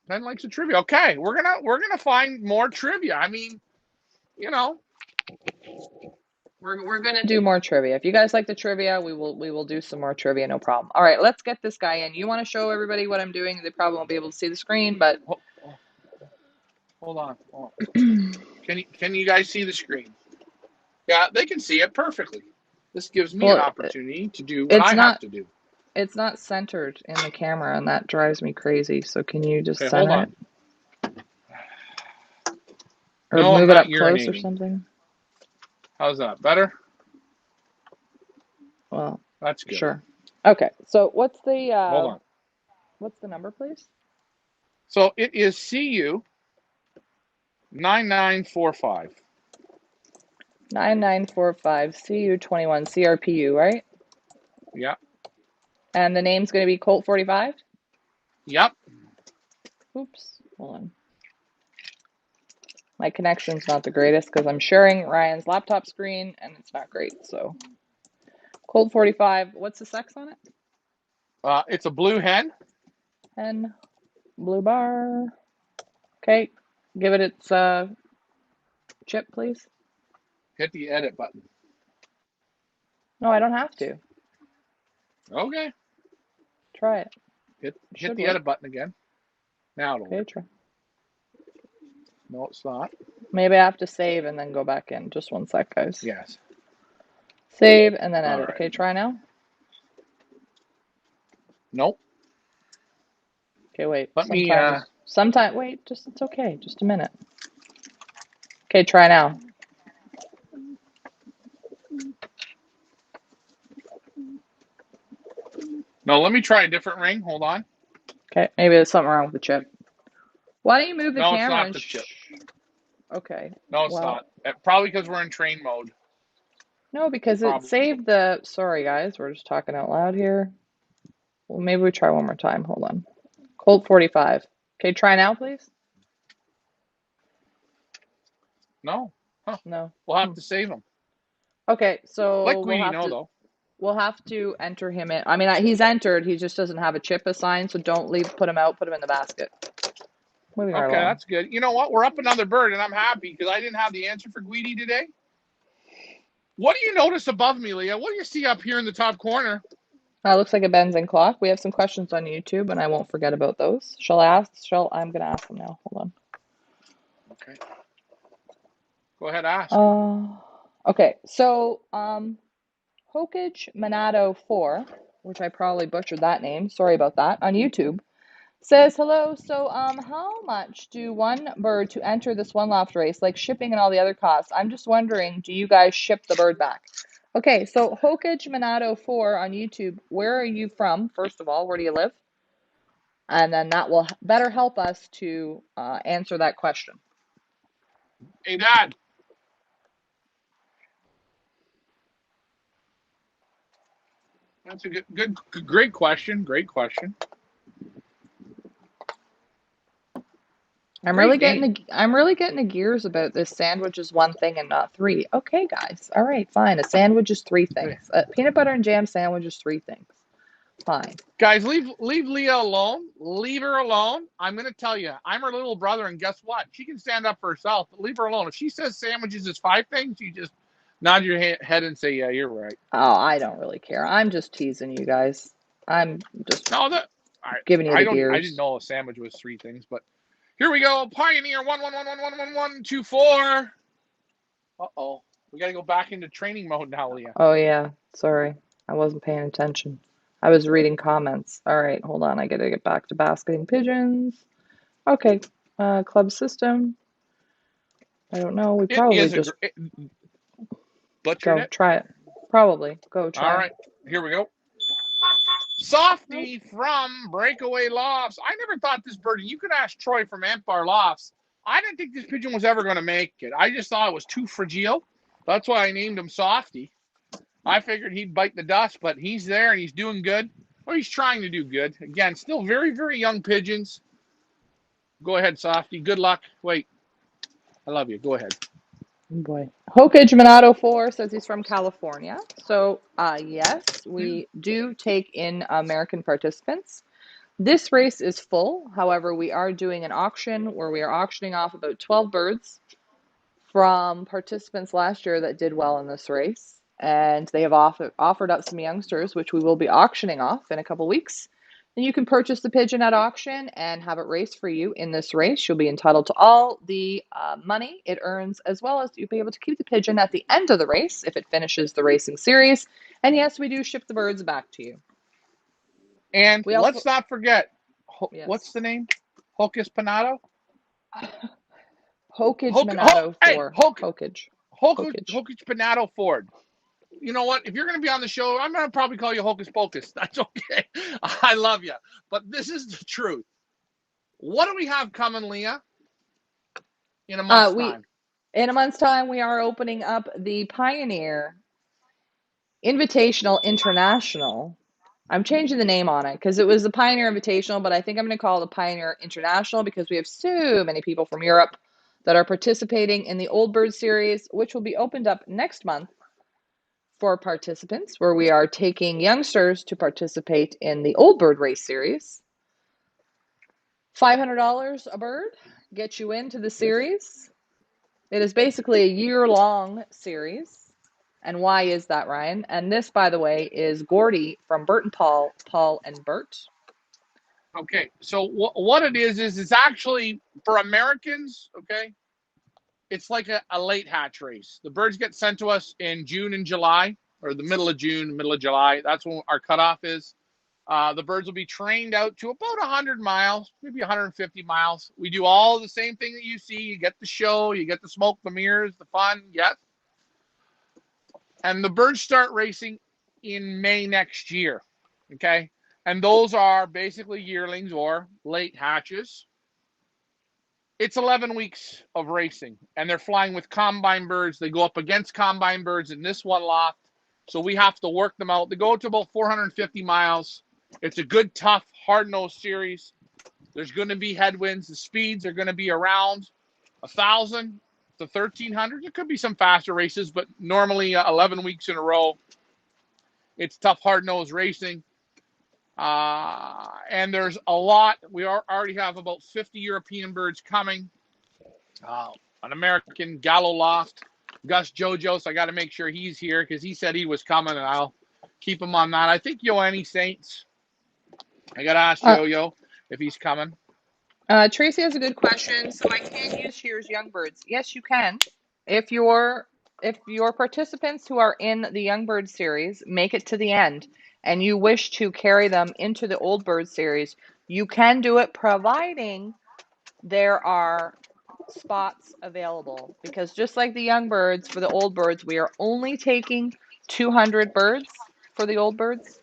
Glenn likes the trivia. Okay, we're gonna find more trivia. I mean, you know. We're gonna do more trivia. If you guys like the trivia, we will do some more trivia, no problem. All right, let's get this guy in. You want to show everybody what I'm doing? They probably won't be able to see the screen, but Hold on. Can you guys see the screen? Yeah, they can see it perfectly. This gives me an well, opportunity to do what it's I have not to do. it's not centered in the camera, and that drives me crazy. So can you just Okay, hold center it on. or No, I'm move it not up close or urinating. something? How's that? Better? Well, That's good. sure. Okay. So Hold on. what's the number, please? So it is CU 9945. 9945 CU21 CRPU, right? Yep. And the name's going to be Colt 45? Yep. Oops, hold on. My connection's not the greatest because I'm sharing Ryan's laptop screen and it's not great. So, Colt 45, what's the sex on it? It's a blue hen. Hen, blue bar. Okay, give it its chip, please. Hit the edit button. No, I don't have to. Okay. Try it. Hit the work. edit button again. Now it'll Okay, work. try. No, it's not. Maybe I have to save and then go back in. Just one sec, guys. Yes. Save and then edit. All right. Okay, try now. Nope. Okay, wait. Let me. Wait. It's okay. Just a minute. Okay, try now. No, let me try a different ring. Hold on. Okay, maybe there's something wrong with the chip. Why don't you move the No, it's camera not and the chip. Okay. No, it's not. Probably because we're in train mode. No, because Probably. it saved the. Sorry, guys. We're just talking out loud here. Well, maybe we try one more time. Hold on. Colt 45. Okay, try now, please. No. Huh. No. We'll have to save him. Okay, so Let Guidi know, though. We'll have to enter him in. I mean, he's entered. He just doesn't have a chip assigned, so don't put him out. Put him in the basket. Moving right Okay, along. that's good. You know what? We're up another bird, and I'm happy because I didn't have the answer for Guidi today. What do you notice above me, Leah? What do you see up here in the top corner? Looks like a Benzing clock. We have some questions on YouTube, and I won't forget about those. I'm going to ask them now. Hold on. Okay. Go ahead, ask. Okay, so Hokage Minato 4, which I probably butchered that name. Sorry about that. On YouTube. Says, hello, so how much do one bird to enter this one loft race, like shipping and all the other costs? I'm just wondering, do you guys ship the bird back? Okay, so Hokage Minato 4 on YouTube, where are you from? First of all, where do you live? And then that will better help us to answer that question. Hey, Dad. That's a great question. Great question. I'm really getting the gears about this sandwich is one thing and not three. Okay, guys. All right, fine. A sandwich is three things. A peanut butter and jam sandwich is three things. Fine. Guys, leave Leah alone. Leave her alone. I'm going to tell you, I'm her little brother, and guess what? She can stand up for herself, but leave her alone. If she says sandwiches is five things, you just nod your head and say, yeah, you're right. Oh, I don't really care. I'm just teasing you guys. I'm just giving you the gears. I didn't know a sandwich was three things, but here we go. Pioneer 111111124. Uh-oh. We got to go back into training mode now, Leah. Oh, yeah. Sorry. I wasn't paying attention. I was reading comments. All right, hold on. I got to get back to basketing pigeons. Okay. Club system. I don't know. We probably just butchered go it. try it. Probably. Go try it. All right. Here we go. Softy from Breakaway Lofts. I never thought this bird, and you could ask Troy from Empire Lofts. I didn't think this pigeon was ever going to make it. I just thought it was too fragile. That's why I named him Softy. I figured he'd bite the dust, but he's there and he's doing good. Or he's trying to do good. Again, still very, very young pigeons. Go ahead, Softy. Good luck. Wait. I love you. Go ahead. Oh boy. Hokage Minato 4 says he's from California. So, yes, we do take in American participants. This race is full. However, we are doing an auction where we are auctioning off about 12 birds from participants last year that did well in this race. And they have offered up some youngsters, which we will be auctioning off in a couple weeks. And you can purchase the pigeon at auction and have it race for you in this race. You'll be entitled to all the money it earns, as well as you'll be able to keep the pigeon at the end of the race if it finishes the racing series. And yes, we do ship the birds back to you. And let's not forget, yes. What's the name? Hocus Panato? Hokage Minato 4. Hokage Panato Ford. You know what? If you're going to be on the show, I'm going to probably call you Hocus Pocus. That's okay. I love you. But this is the truth. What do we have coming, Leah, in a month's We time? In a month's time, we are opening up the Pioneer Invitational International. I'm changing the name on it because it was the Pioneer Invitational, but I think I'm going to call it the Pioneer International because we have so many people from Europe that are participating in the Old Bird Series, which will be opened up next month for participants, where we are taking youngsters to participate in the Old Bird Race Series. $500 a bird gets you into the series. It is basically a year-long series. And why is that, Ryan? And this, by the way, is Gordy from Bert and Paul, Paul and Bert. Okay, so what it is it's actually for Americans. Okay, it's like a late hatch race. The birds get sent to us in June and July, or the middle of June, middle of July. That's when our cutoff is. The birds will be trained out to about 100 miles, maybe 150 miles. We do all the same thing that you see. You get the show, you get the smoke, the mirrors, the fun, yes. And the birds start racing in May next year, okay? And those are basically yearlings or late hatches. It's 11 weeks of racing, and they're flying with combine birds. They go up against combine birds in this one loft, so we have to work them out. They go to about 450 miles. It's a good, tough, hard-nosed series. There's going to be headwinds. The speeds are going to be around 1,000 to 1,300. There could be some faster races, but normally 11 weeks in a row. It's tough, hard-nosed racing. And there's a lot. We already have about 50 European birds coming. An American Gallo Loft, Gus Jojos. I got to make sure he's here because he said he was coming, and I'll keep him on that. I think Yoanni Saints. I got to ask Yo-Yo if he's coming. Tracy has a good question. So I can't use Shear's Young Birds. Yes, you can. If your participants who are in the Young Bird series make it to the end and you wish to carry them into the Old Bird series, you can do it providing there are spots available. Because just like the Young Birds, for the Old Birds, we are only taking 200 birds for the Old Birds.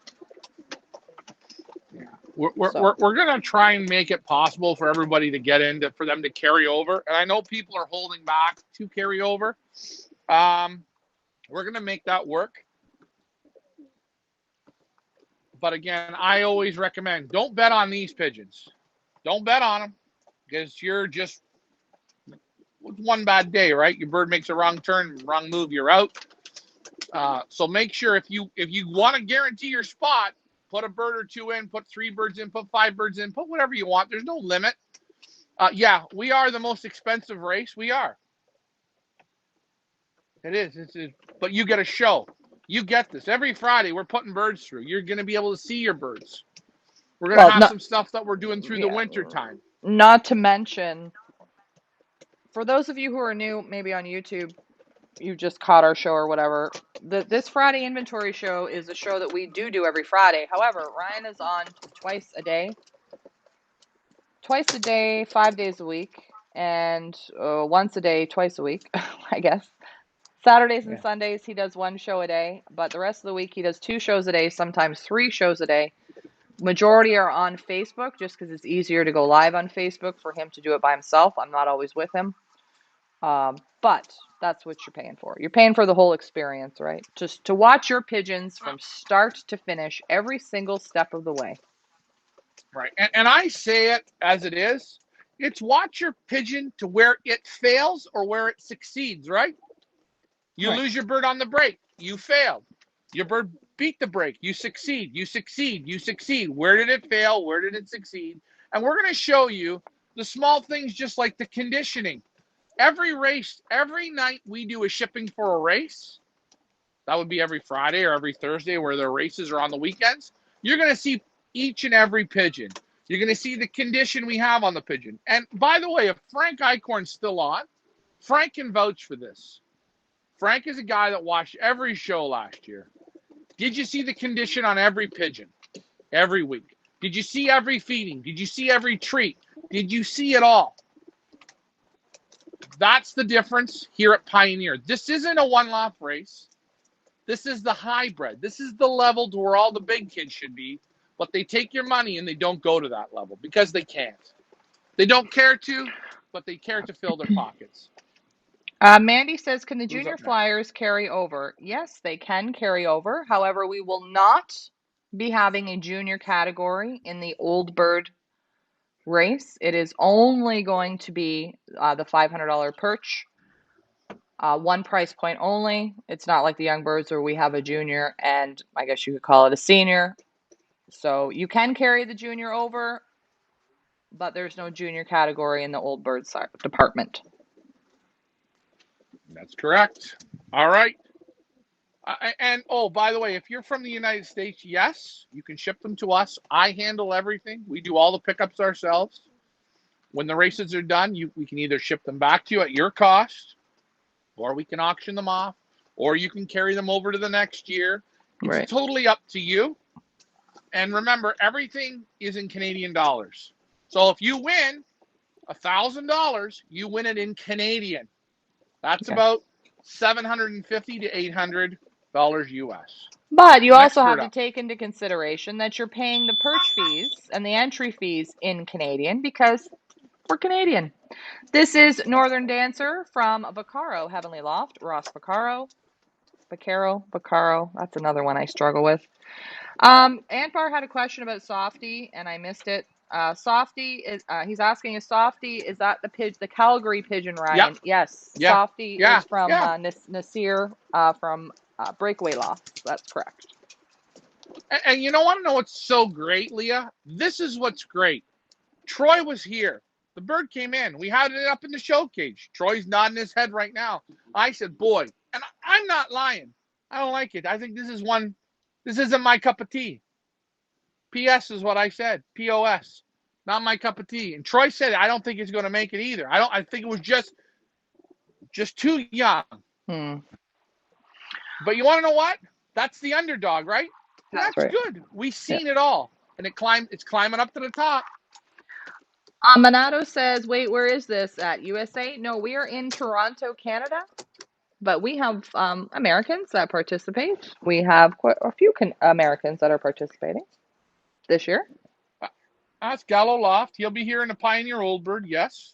We're going to try and make it possible for everybody to get in, for them to carry over. And I know people are holding back to carry over. We're going to make that work. But again, I always recommend, don't bet on these pigeons. Don't bet on them because you're just one bad day, right? Your bird makes a wrong turn, wrong move, you're out. So make sure if you want to guarantee your spot, put a bird or two in, put 3 birds in, put 5 birds in, put whatever you want. There's no limit. Yeah, we are the most expensive race. We are. It is. But you get a show. You get this. Every Friday, we're putting birds through. You're going to be able to see your birds. We're going to have some stuff that we're doing through the winter time. Not to mention, for those of you who are new, maybe on YouTube, you just caught our show or whatever. This Friday inventory show is a show that we do every Friday. However, Ryan is on twice a day, 5 days a week, and once a day, twice a week, I guess. Saturdays and Sundays, he does 1 show a day, but the rest of the week, he does 2 shows a day, sometimes 3 shows a day. Majority are on Facebook just because it's easier to go live on Facebook for him to do it by himself. I'm not always with him. But that's what you're paying for. You're paying for the whole experience, right? Just to watch your pigeons from start to finish every single step of the way. Right. And I say it as it is. It's watch your pigeon to where it fails or where it succeeds, right? You lose your bird on the break. You failed. Your bird beat the break. You succeed. You succeed. You succeed. Where did it fail? Where did it succeed? And we're going to show you the small things, just like the conditioning. Every race, every night we do a shipping for a race. That would be every Friday or every Thursday where the races are on the weekends. You're going to see each and every pigeon. You're going to see the condition we have on the pigeon. And by the way, if Frank Eichhorn's still on, Frank can vouch for this. Frank is a guy that watched every show last year. Did you see the condition on every pigeon every week? Did you see every feeding? Did you see every treat? Did you see it all? That's the difference here at Pioneer. This isn't a one-lap race. This is the hybrid. This is the level to where all the big kids should be, but they take your money and they don't go to that level because they can't. They don't care to, but they care to fill their pockets. Mandy says, can the Who's junior up next? flyers carry over? Yes, they can carry over. However, we will not be having a junior category in the old bird race. It is only going to be the $500 perch, one price point only. It's not like the young birds where we have a junior and I guess you could call it a senior. So you can carry the junior over, but there's no junior category in the old bird department. That's correct. All right. And oh, by the way, if you're from the United States, yes, you can ship them to us. I handle everything. We do all the pickups ourselves. When the races are done, we can either ship them back to you at your cost, or we can auction them off, or you can carry them over to the next year. It's Right. totally up to you. And remember, everything is in Canadian dollars. So if you win $1,000, you win it in Canadian. That's Okay. about $750 to $800 US. But you Next also have bird to up. take into consideration that you're paying the perch fees and the entry fees in Canadian because we're Canadian. This is Northern Dancer from Vaccaro Heavenly Loft, Ross Vaccaro. Vaccaro. That's another one I struggle with. Antbar had a question about Softy, and I missed it. Softy is he's asking is Softy, is that the Calgary pigeon, Ryan? Yep. Yes. Yeah. Softy Yeah. is from Yeah. Nasir from Breakaway Loft. That's correct. And you want to know what's so great, Leah? This is what's great. Troy was here. The bird came in. We had it up in the show cage. Troy's nodding his head right now. I said, boy, and I'm not lying. I don't like it. I think this isn't my cup of tea. PS is what I said. POS. Not my cup of tea. And Troy said, I don't think it's going to make it either. I think it was just too young. But you want to know what? That's the underdog, right? That's right. good. We've seen it all. And it's climbing up to the top. Minato says, wait, where is this at? USA? No, we are in Toronto, Canada. But we have Americans that participate. We have quite a few Americans that are participating this year. That's Gallo Loft. He'll be here in the Pioneer Old Bird, yes.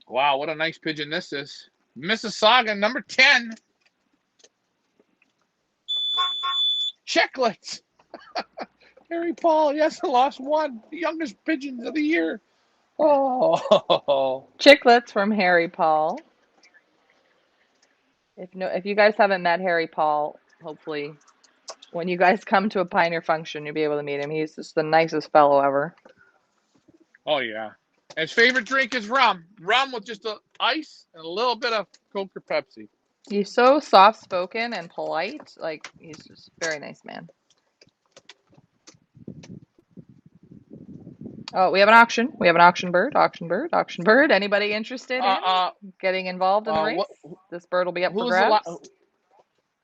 Wow, what a nice pigeon this is. Mississauga, number 10. Chicklets. Harry Paul, yes, I lost one. The youngest pigeons of the year. Oh. Chicklets from Harry Paul. If you guys haven't met Harry Paul, hopefully when you guys come to a Pioneer function, you'll be able to meet him. He's just the nicest fellow ever. Oh, yeah. His favorite drink is rum. Rum with just ice and a little bit of Coke or Pepsi. He's so soft-spoken and polite. Like, he's just a very nice man. Oh, we have an auction. We have an auction bird. Anybody interested in getting involved in the race? This bird will be up for grabs.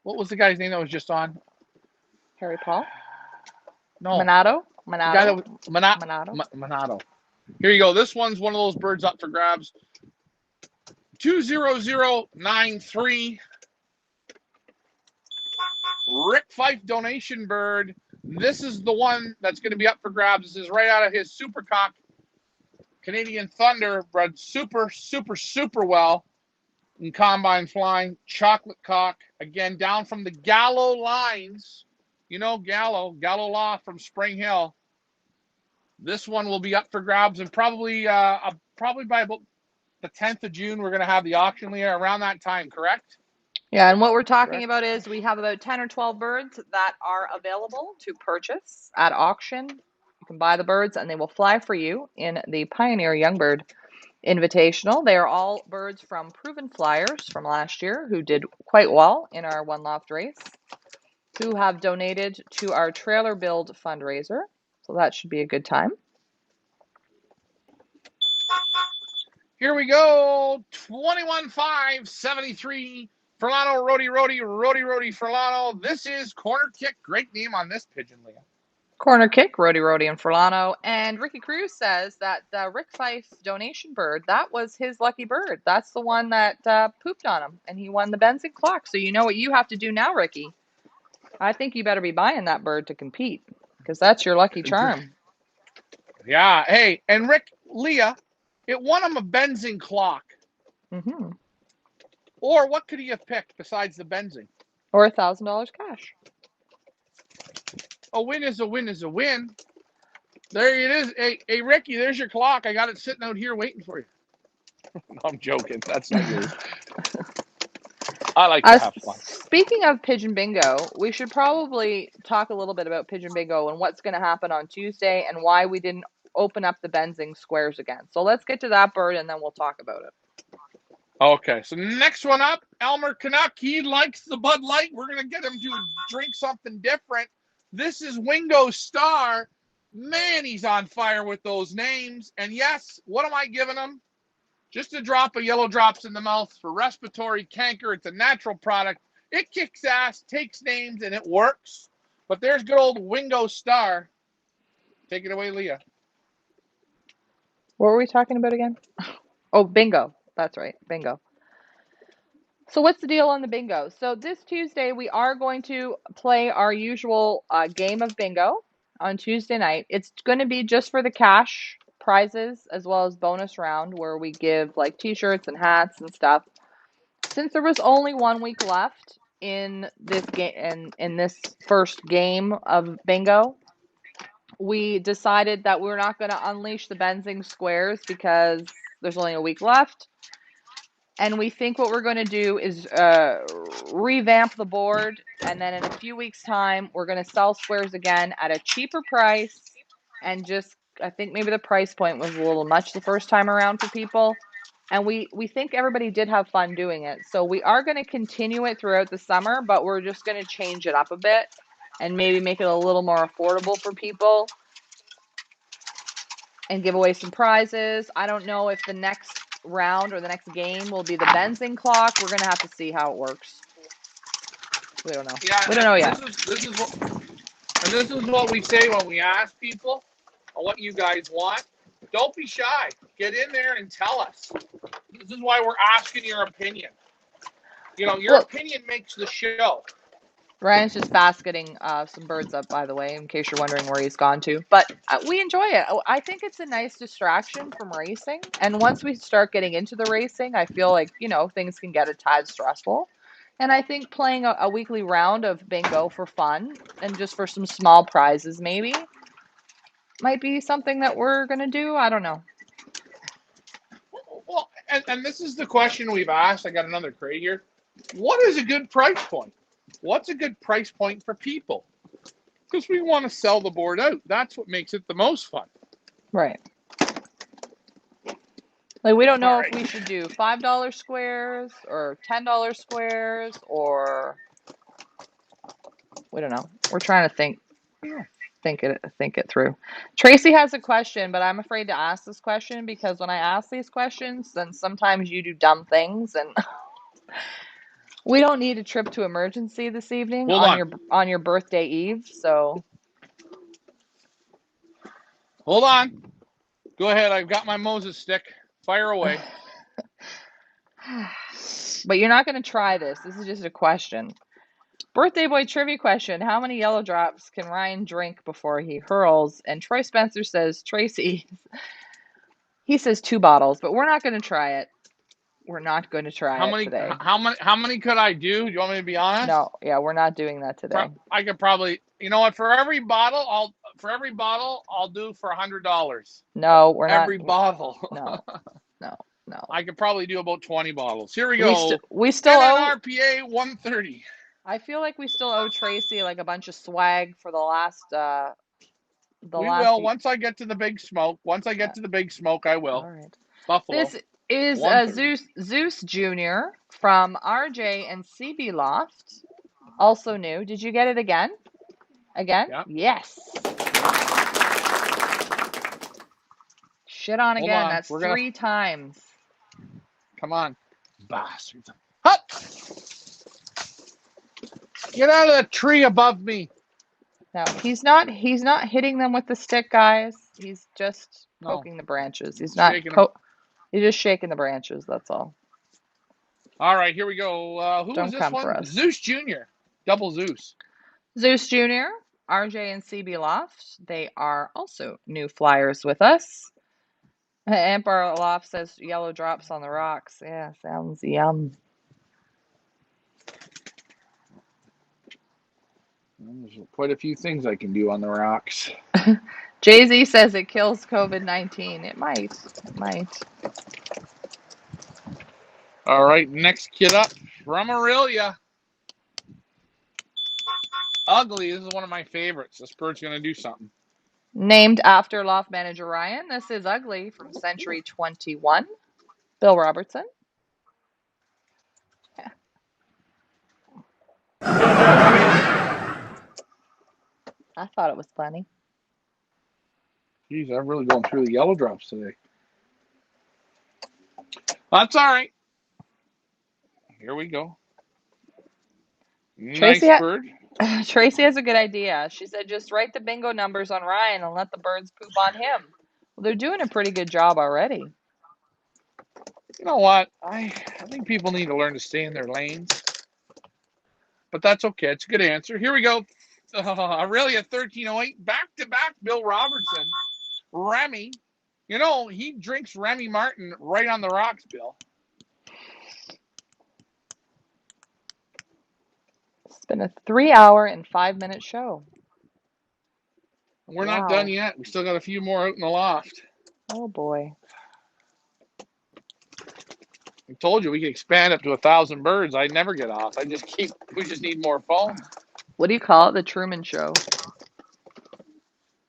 What was the guy's name that was just on? Harry Paul? No. Minato? Minato. Here you go. This one's one of those birds up for grabs. 20093. Rick Fife donation bird. This is the one that's going to be up for grabs. This is right out of his Supercock Canadian Thunder, bred super, super, super well in combine flying. Chocolate cock. Again, down from the Gallo lines. You know Gallo Law from Spring Hill. This one will be up for grabs, and probably by about the 10th of June, we're going to have the auction, Leah, around that time, correct? Yeah, and what we're talking about is we have about 10 or 12 birds that are available to purchase at auction. You can buy the birds, and they will fly for you in the Pioneer Youngbird Invitational. They are all birds from proven flyers from last year who did quite well in our One Loft race, who have donated to our trailer build fundraiser. So that should be a good time. Here we go. 21-5-73. Furlano, Rody, Furlano. This is Corner Kick. Great name on this pigeon, Leah. Corner Kick, Rody, and Furlano. And Ricky Cruz says that the Rick Fife donation bird, that was his lucky bird. That's the one that pooped on him, and he won the Benzing clock. So you know what you have to do now, Ricky. I think you better be buying that bird to compete, because that's your lucky charm. Yeah. Hey, and Rick, Leah, it won him a Benzing clock. Mm-hmm. Or what could he have picked besides the Benzing? Or $1,000 cash. A win is a win is a win. There it is. Hey, Ricky, there's your clock. I got it sitting out here waiting for you. No, I'm joking. That's not yours. I like to have fun. Speaking of Pigeon Bingo, we should probably talk a little bit about Pigeon Bingo and what's going to happen on Tuesday and why we didn't open up the Benzing squares again. So let's get to that bird and then we'll talk about it. Okay, so next one up, Elmer Canuck. He likes the Bud Light. We're going to get him to drink something different. This is Wingo Star. Man, he's on fire with those names. And yes, what am I giving him? Just a drop of yellow drops in the mouth for respiratory canker. It's a natural product. It kicks ass, takes names, and it works. But there's good old Wingo Star. Take it away, Leah. What were we talking about again? Oh, bingo. That's right. Bingo. So what's the deal on the bingo? So this Tuesday, we are going to play our usual game of bingo on Tuesday night. It's going to be just for the cash prizes as well as bonus round where we give like t-shirts and hats and stuff. Since there was only 1 week left in this game in this first game of bingo, we decided that we're not going to unleash the Benzing squares because there's only a week left. And we think what we're going to do is revamp the board. And then in a few weeks' time, we're going to sell squares again at a cheaper price. And just, I think maybe the price point was a little much the first time around for people. And we think everybody did have fun doing it. So we are going to continue it throughout the summer, but we're just going to change it up a bit and maybe make it a little more affordable for people and give away some prizes. I don't know if the next round or the next game will be the Benzing clock. We're gonna have to see how it works. We don't know. Yeah, We don't know yet. This is what we say when we ask people what you guys want. Don't be shy. Get in there and tell us. This is why we're asking your opinion. You know, your opinion makes the show. Ryan's just basketing some birds up, by the way, in case you're wondering where he's gone to. But we enjoy it. I think it's a nice distraction from racing. And once we start getting into the racing, I feel like, things can get a tad stressful. And I think playing a weekly round of bingo for fun and just for some small prizes maybe might be something that we're going to do. I don't know. Well, and this is the question we've asked. I got another crate here. What is a good price point? What's a good price point for people? Because we want to sell the board out. That's what makes it the most fun. Right. Like, we don't know if we should do $5 squares or $10 squares or we don't know. We're trying to think it through. Tracy has a question, but I'm afraid to ask this question because when I ask these questions, then sometimes you do dumb things and we don't need a trip to emergency this evening on your birthday eve, so hold on. Go ahead. I've got my Moses stick. Fire away. But you're not going to try this. This is just a question. Birthday boy trivia question. How many yellow drops can Ryan drink before he hurls? And Troy Spencer says, Tracy, he says 2 bottles, but we're not going to try it. We're not going to try it today. How many could I do? Do you want me to be honest? No, yeah, we're not doing that today. I could probably, you know what? For every bottle, I'll do for $100. No, we're not. Every bottle. No. I could probably do about 20 bottles. Here we go. We still owe RPA 130. I feel like we still owe Tracy like a bunch of swag for the last. We will once I get to the big smoke. Once I get to the big smoke, I will. All right. Buffalo. This is Zeus Jr. from RJ and CB Loft. Also new. Did you get it again? Again? Yeah. Yes. Shit on again. That's 3 times. Come on. Bastards. Hop! Get out of the tree above me. No, he's not hitting them with the stick, guys. He's just poking the branches. He's not he's just shaking the branches, that's all. All right, here we go. Who Don't is this come one? for us. Zeus Jr. Double Zeus. Zeus Jr. RJ and CB Loft, they are also new flyers with us. Empire Loft says yellow drops on the rocks. Yeah, sounds yum. There's quite a few things I can do on the rocks. Jay-Z says it kills COVID-19. It might. It might. All right, next kid up from Aurelia. Ugly. This is one of my favorites. This bird's going to do something. Named after Loft manager Ryan, this is Ugly from Century 21. Bill Robertson. Yeah. I thought it was funny. Geez, I'm really going through the yellow drops today. That's all right. Here we go. Nice bird. Tracy has a good idea. She said just write the bingo numbers on Ryan and let the birds poop on him. Well, they're doing a pretty good job already. You know what? I think people need to learn to stay in their lanes. But that's okay. It's a good answer. Here we go. Aurelia 1308. Back-to-back Bill Robertson. Remy. You know, he drinks Remy Martin right on the rocks, Bill. It's been a 3-hour and 5-minute show. We're not done yet. We still got a few more out in the loft. Oh, boy. I told you we could expand up to 1,000 birds. I never get off. We just need more foam. What do you call it? The Truman Show.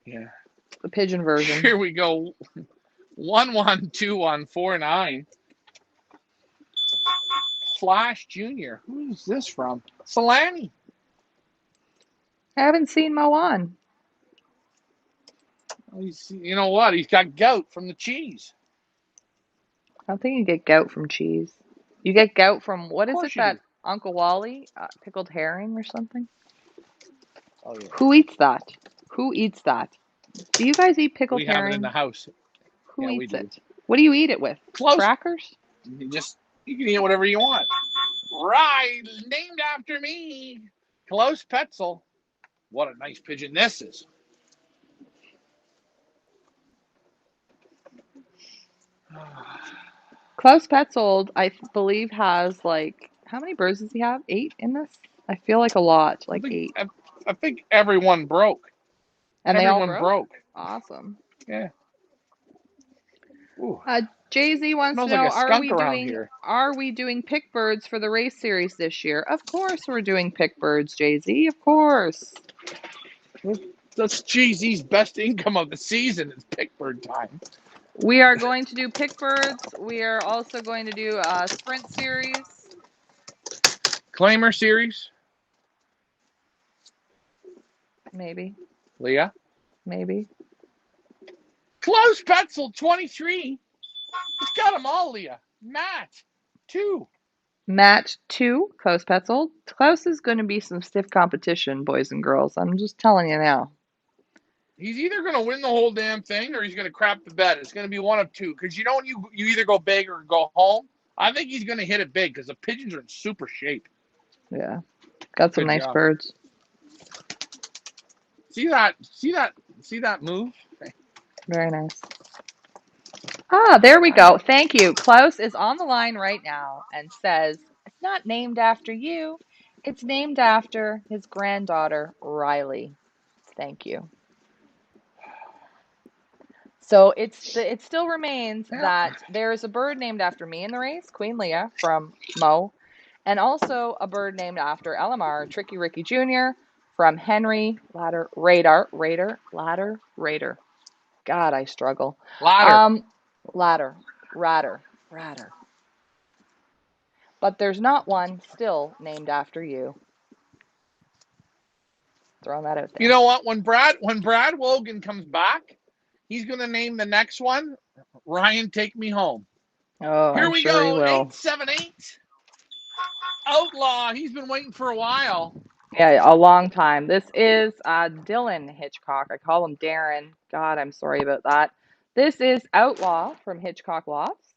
Yeah. The pigeon version. Here we go. 112149. Flash Jr. Who's this from? Solani. I haven't seen Moan. You know what? He's got gout from the cheese. I don't think you get gout from cheese. You get gout from, what is it that do. Uncle Wally, pickled herring or something? Oh, yeah. Who eats that? Who eats that? Do you guys eat pickled herring? We have it in the house. Who Yeah, eats it? What do you eat it with? Close. Crackers? You can eat whatever you want. Right, named after me. Klaus Petzel. What a nice pigeon this is. Klaus Petzold, I believe, has like, how many birds does he have? 8 in this? I feel like a lot, like 8. I think everyone broke. And everyone they all broke? Awesome. Yeah. Jay-Z wants to know, like are we doing pick birds for the race series this year? Of course we're doing pick birds, Jay-Z, of course. That's Jay-Z's best income of the season is pick bird time. We are going to do pick birds. We are also going to do a sprint series. Claimer series? Maybe. Leah? Maybe. Klaus Petzel, 23. He's got them all, Leah. Matt, 2. Matt, 2. Klaus Petzold. Klaus is going to be some stiff competition, boys and girls. I'm just telling you now. He's either going to win the whole damn thing or he's going to crap the bed. It's going to be one of two. Because you either go big or go home. I think he's going to hit it big because the pigeons are in super shape. Yeah. Got some nice birds. See that move? Very nice. There we go. Thank you. Klaus is on the line right now and says, it's not named after you. It's named after his granddaughter, Riley. Thank you. So it still remains that there is a bird named after me in the race, Queen Leah from Mo, and also a bird named after LMR, Tricky Ricky Jr. from Henry Raider. God, I struggle. Ratter. But there's not one still named after you. Throwing that out there. You know what? When Brad Wogan comes back, he's going to name the next one Ryan Take Me Home. Oh, Here I'm we sure go. he will. 878. Outlaw. He's been waiting for a while. Yeah, a long time. This is Dylan Hitchcock. I call him Darren. God, I'm sorry about that. This is Outlaw from Hitchcock Lofts.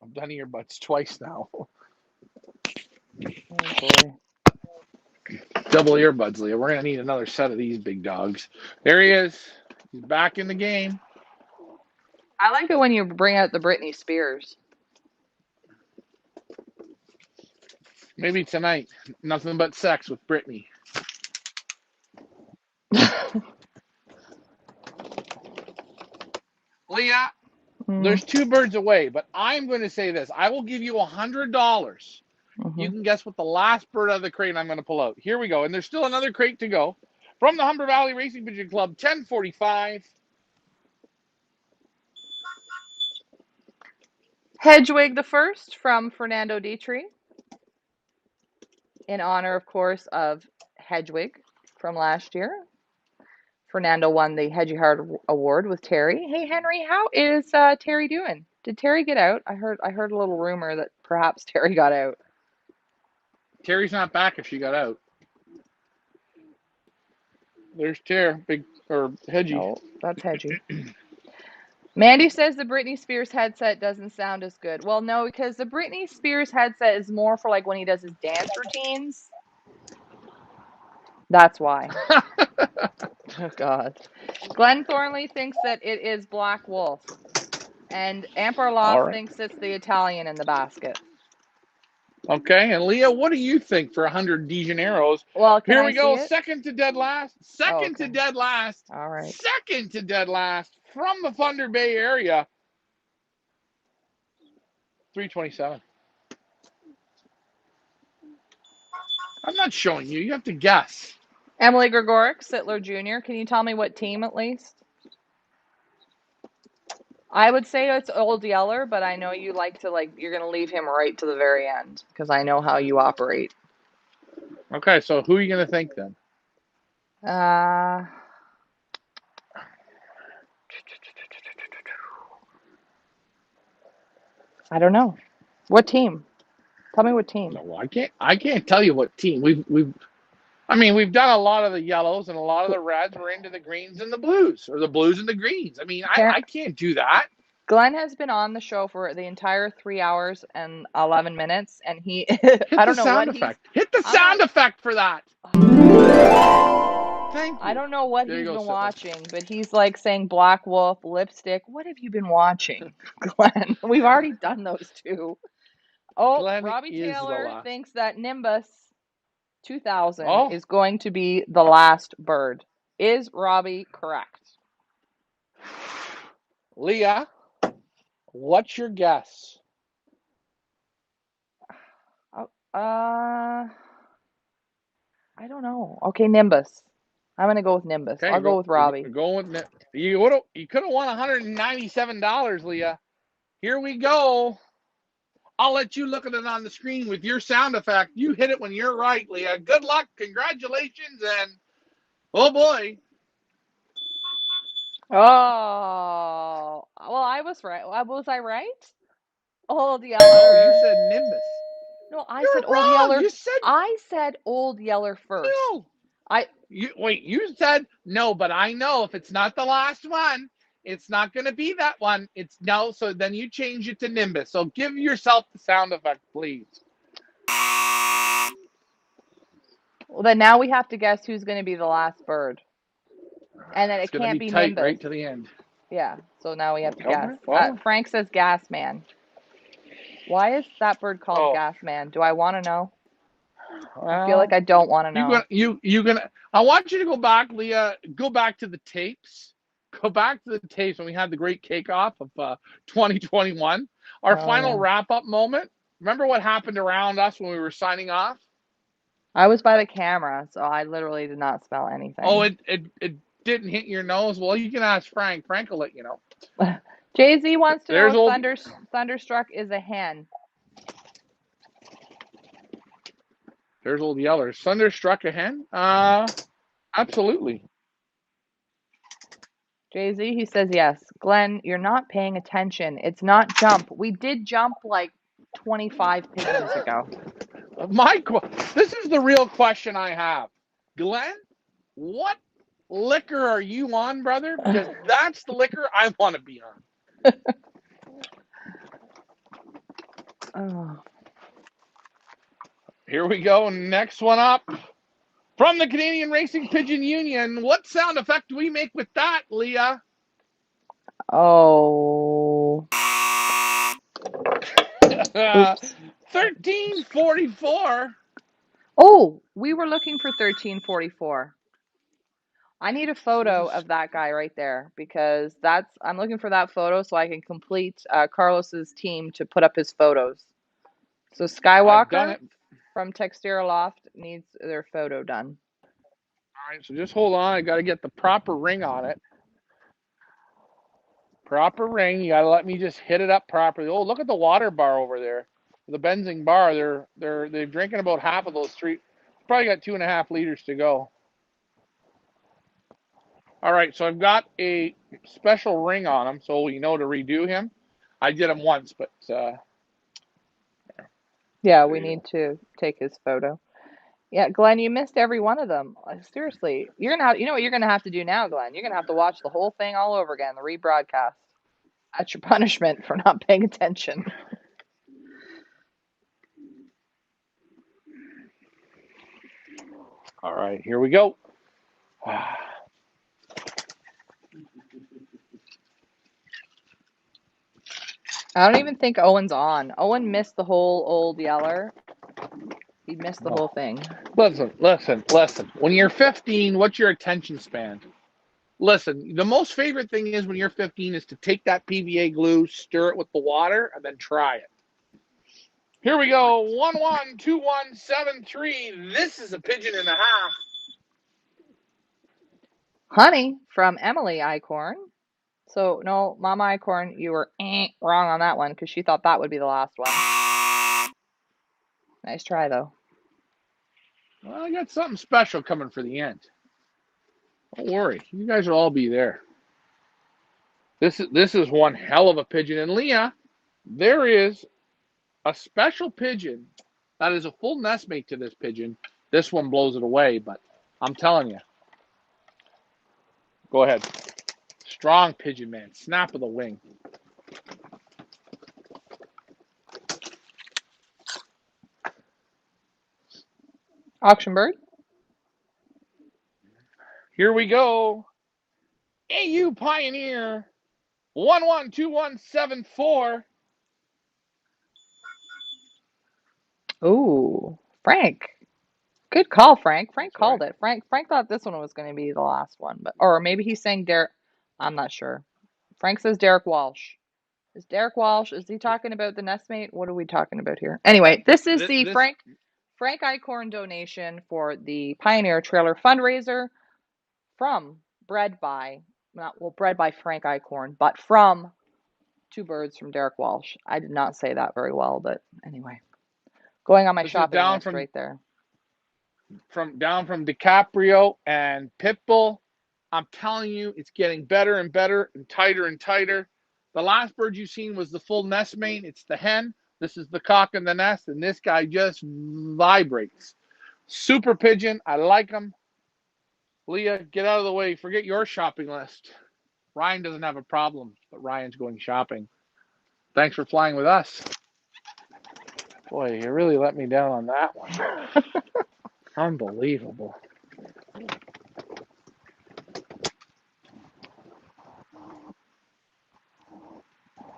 I've done earbuds twice now. Oh, boy. Double earbuds, Leah. We're going to need another set of these big dogs. There he is. He's back in the game. I like it when you bring out the Britney Spears. Maybe tonight. Nothing but sex with Brittany. Leah, there's two birds away, but I'm going to say this. I will give you $100. You can guess what the last bird out of the crate I'm going to pull out. Here we go. And there's still another crate to go. From the Humber Valley Racing Pigeon Club, 1045. Hedgewig the first from Fernando Dietrich. In honor, of course, of Hedgewig from last year. Fernando won the Hedgie Heart Award with Terry. Hey Henry, how is Terry doing? Did Terry get out? I heard a little rumor that perhaps Terry got out. Terry's not back if she got out. There's Terry, big or Hedgie. No, that's Hedgie. Mandy says the Britney Spears headset doesn't sound as good. Well, no, because the Britney Spears headset is more for like when he does his dance routines. That's why. Oh, God. Glenn Thornley thinks that it is Black Wolf. And Amperloff thinks it's the Italian in the basket. Okay, and Leah, what do you think for 100 De Janeiros? Well, here we go. Second to dead last. Second to dead last. All right. Second to dead last from the Thunder Bay area. 327. I'm not showing you. You have to guess. Emily Gregoric, Sittler Jr. Can you tell me what team at least? I would say it's Old Yeller, but I know you like to you're going to leave him right to the very end because I know how you operate. Okay, so who are you going to think then? I don't know. What team? Tell me what team. No, I can't tell you what team. We've done a lot of the yellows and a lot of the reds. We're into the greens and the blues, or the blues and the greens. I can't do that. Glenn has been on the show for the entire 3 hours and 11 minutes, and he I don't know what effect. Hit the sound effect for that. Thank you. I don't know what he's been watching, but he's like saying Black Wolf, Lipstick. What have you been watching, Glenn? We've already done those two. Oh, Glenn Robbie Taylor thinks that Nimbus 2000 is going to be the last bird. Is Robbie correct? Leah, what's your guess? I don't know. Okay, Nimbus. I'm gonna go with Nimbus. Okay, I'll go with Robbie. You could have won $197, Leah. Here we go. I'll let you look at it on the screen with your sound effect. You hit it when you're right, Leah. Good luck, congratulations, and oh boy. Oh, well, I was right. Was I right? Old Yeller. Oh, you said Nimbus. No, I said Old Yeller. I said Old Yeller first. No. You said no, but I know if it's not the last one, it's not going to be that one. It's no, so then you change it to Nimbus. So give yourself the sound effect, please. Well, then now we have to guess who's going to be the last bird. And then it can't be tight Nimbus. Right to the end. Yeah, so now we have to guess. Frank says Gas Man. Why is that bird called Gas Man? Do I want to know? I feel like I don't want to know. I want you to go back, Leah. Go back to the tapes. Go back to the tapes when we had the great kickoff of 2021. Our final wrap-up moment. Remember what happened around us when we were signing off? I was by the camera, so I literally did not smell anything. Oh, it didn't hit your nose? Well, you can ask Frank. Frank will let you know. Jay-Z wants to know if Thunderstruck is a hen. There's Old Yeller. Thunderstruck a hen? Absolutely. Jay-Z, he says yes. Glenn, you're not paying attention. It's not jump. We did jump like 25 pigeons ago. This is the real question I have. Glenn, what liquor are you on, brother? Because that's the liquor I want to be on. Oh. Here we go. Next one up. From the Canadian Racing Pigeon Union, what sound effect do we make with that, Leah? Oh, oops. 1344. Oh, we were looking for 1344. I need a So photo of that guy right there because I'm looking for that photo so I can complete Carlos's team to put up his photos. So I've done Skywalker it. from Textera Loft needs their photo done. All right, so just hold on. I got to get the proper ring on it. Proper ring. You got to let me just hit it up properly. Oh, look at the water bar over there. The Benzing bar. They're drinking about half of those three. Probably got 2.5 liters to go. All right, so I've got a special ring on him, so you know to redo him. I did him once, but Yeah, there we you need go. to take his photo. Yeah, Glenn, you missed every one of them. Seriously, you know what you're gonna have to do now, Glenn? You're gonna have to watch the whole thing all over again, the rebroadcast. That's your punishment for not paying attention. All right, here we go. I don't even think Owen's on. Owen missed the whole old yeller. He missed the whole No. thing. Listen. When you're 15, what's your attention span? Listen, the most favorite thing is when you're 15 is to take that PVA glue, stir it with the water, and then try it. Here we go. 112173. This is a pigeon and a half. Honey from Emily Icorn. So no, Mama Icorn, you were wrong on that one because she thought that would be the last one. Nice try though. Well, I got something special coming for the end. Don't worry, you guys will all be there. This is one hell of a pigeon. And Leah, there is a special pigeon that is a full nestmate to this pigeon. This one blows it away, but I'm telling you. Go ahead. Strong pigeon, man. Snap of the wing. Auction bird. Here we go. AU Pioneer 112174. Ooh, Frank. Good call, Frank. Frank That's called right. it. Frank thought this one was going to be the last one, but or maybe he's saying Derek. I'm not sure. Frank says Derek Walsh. Is Derek Walsh? Is he talking about the nestmate? What are we talking about here? Anyway, this is the This Frank Icorn donation for the Pioneer Trailer fundraiser from bred by not well bred by Frank Icorn, but from two birds from Derek Walsh. I did not say that very well, but anyway, going on my this is shopping down list right there. from DiCaprio and Pitbull. I'm telling you, it's getting better and better and tighter and tighter. The last bird you seen was the full nestmate. It's the hen. This is the cock in the nest, and this guy just vibrates. Super pigeon. I like him. Leah, get out of the way. Forget your shopping list. Ryan doesn't have a problem, but Ryan's going shopping. Thanks for flying with us. Boy, you really let me down on that one. Unbelievable.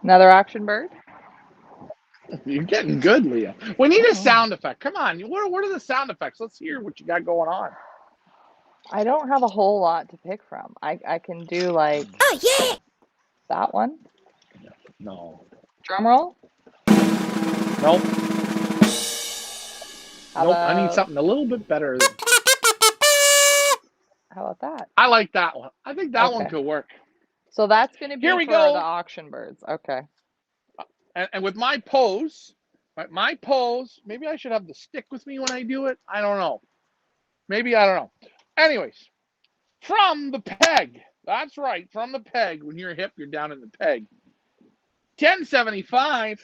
Another auction bird. You're getting good, Leah. We need a Oh, sound effect. Come on. What are the sound effects? Let's hear what you got going on. I don't have a whole lot to pick from. I can do like that one. No. Drum roll. Nope. How Nope. I need about something a little bit better. how about that? I like that one. I think that one Okay. could work. So that's going to Here be we for the go. auction birds. Okay. And with my pose, my pose, maybe I should have the stick with me when I do it. I don't know. Maybe I don't know. Anyways, from the peg. That's right. From the peg. When you're hip, you're down in the peg. 1075.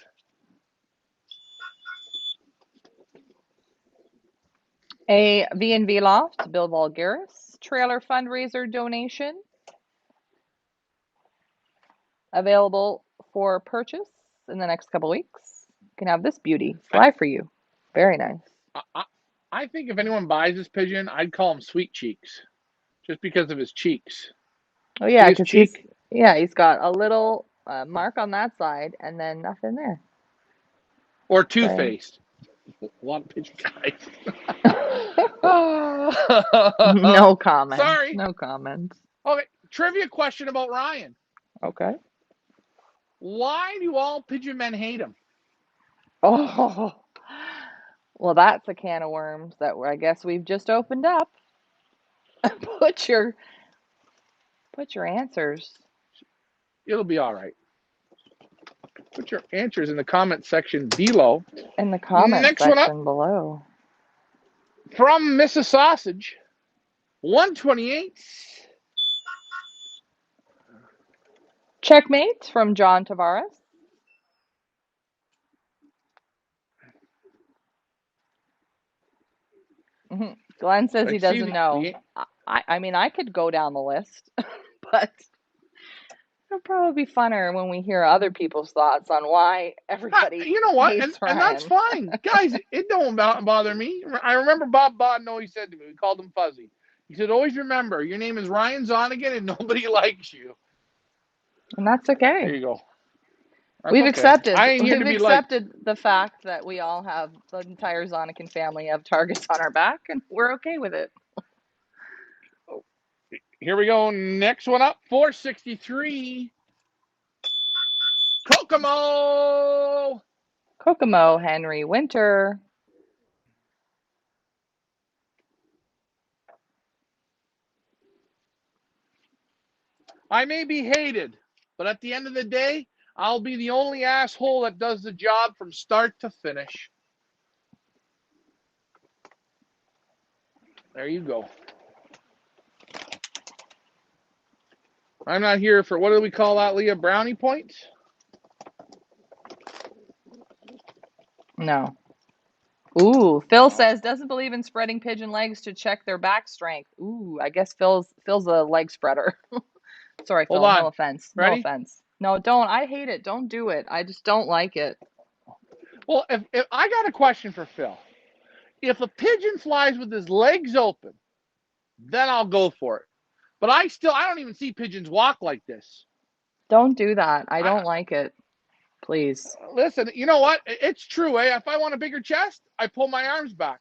A V&V Loft, Bill Vulgaris, trailer fundraiser donation available for purchase in the next couple weeks. You can have this beauty fly for you. Very nice. I think if anyone buys this pigeon, I'd call him Sweet Cheeks, just because of his cheeks. Oh See yeah, his because he's cheek? he's got a little mark on that side and then nothing there. Or So two-faced. A lot of pigeon guys. no comment. Sorry. No comment. Okay, trivia question about Ryan. Okay. Why do all pigeon men hate him? Oh, well, that's a can of worms that I guess we've just opened up. Put your put your answers It'll be all right. Put your answers in the comment section below. in the comment Next one up section below. from Mrs. Sausage, 128. Checkmate from John Tavares. Glenn says he See doesn't know. I mean, I could go down the list, but it'll probably be funner when we hear other people's thoughts on why everybody you know what? hates And that's Ryan. fine. Guys, it don't bother me. I remember Bob Bodden always said to me, we called him Fuzzy. He said, always remember, your name is Ryan Zonigan and nobody likes you. And that's okay. There you go. That's We've okay. accepted. I ain't here to We've be liked. accepted the fact that we all have the entire Zonican family have targets on our back, and we're okay with it. Here we go. Next one up, 463. Kokomo. Kokomo Henry Winter. I may be hated, but at the end of the day, I'll be the only asshole that does the job from start to finish. There you go. I'm not here for, what do we call that, Leah? Brownie points? No. Ooh, Phil No. says doesn't believe in spreading pigeon legs to check their back strength. Ooh, I guess Phil's a leg spreader. Sorry, Hold Phil. No on. offense. No Ready? offense. No, don't. I hate it. Don't do it. I just don't like it. Well, if I got a question for Phil. If a pigeon flies with his legs open, then I'll go for it. But I don't even see pigeons walk like this. Don't do that. I I don't like it. Please. Listen, you know what? It's true, eh? If I want a bigger chest, I pull my arms back.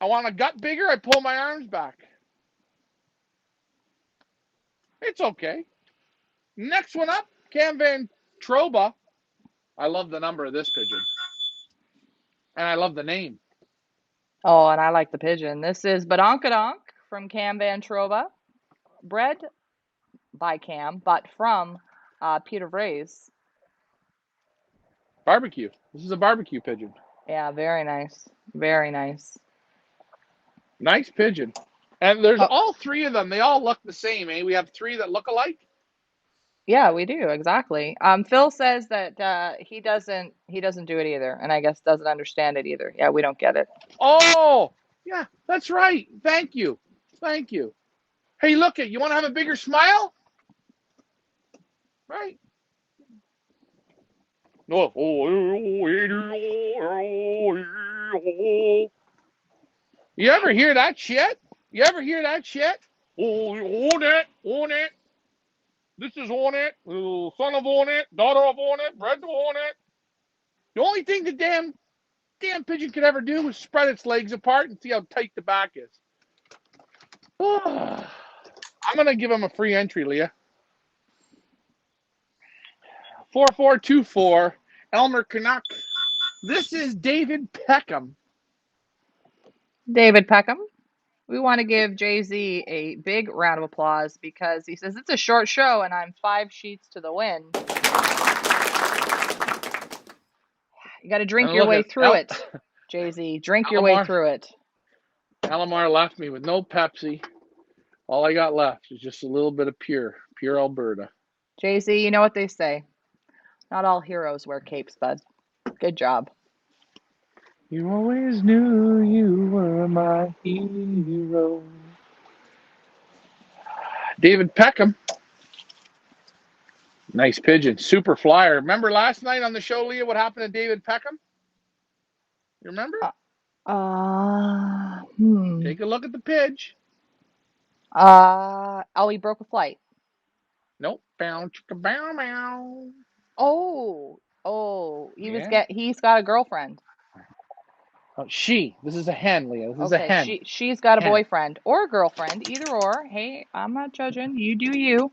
I want a gut bigger, I pull my arms back. It's okay. Next one up, Cam Van Troba. I love the number of this pigeon. And I love the name. Oh, and I like the pigeon. This is Badonkadonk from Cam Van Trova, bred by Cam, but from Peter Vrays. Barbecue. This is a barbecue pigeon. Yeah, very nice. Very nice. Nice pigeon. And there's Oh, all three of them. They all look the same, eh? We have three that look alike. yeah, we do exactly. Phil says that he doesn't do it either, and I guess doesn't understand it either. Yeah, we don't get it. Oh, yeah, that's right. Thank you. Thank you. Hey, look it. You want to have a bigger smile? Right? No. You ever hear that shit? You ever hear that shit? Oh, own it, own it. This is on it. Son of on it, daughter of on it, bred to on it. The only thing the damn pigeon could ever do was spread its legs apart and see how tight the back is. I'm gonna give him a free entry, Leah. 4424, Elmer Canuck. This is David Peckham. David Peckham. We want to give Jay-Z a big round of applause because he says it's a short show and I'm 5 sheets to the wind. You got to drink your way through it, Jay-Z. Drink your way through it. Alamar left me with no Pepsi. All I got left is just a little bit of pure Alberta. Jay-Z, you know what they say. Not all heroes wear capes, bud. Good job. You always knew you were my hero. David Peckham. Nice pigeon. Super flyer. Remember last night on the show, Leah, what happened to David Peckham? You remember? Uh, hmm. Take a look at the Pidge. Oh, he broke a flight. Nope. Bow, chicka, bow, bow. Oh, Yeah. he's got a girlfriend. Oh, she. This is a hen, Leah. This is a Okay, hen. she's got a Hen. boyfriend or a girlfriend, either or. Hey, I'm not judging. You do you.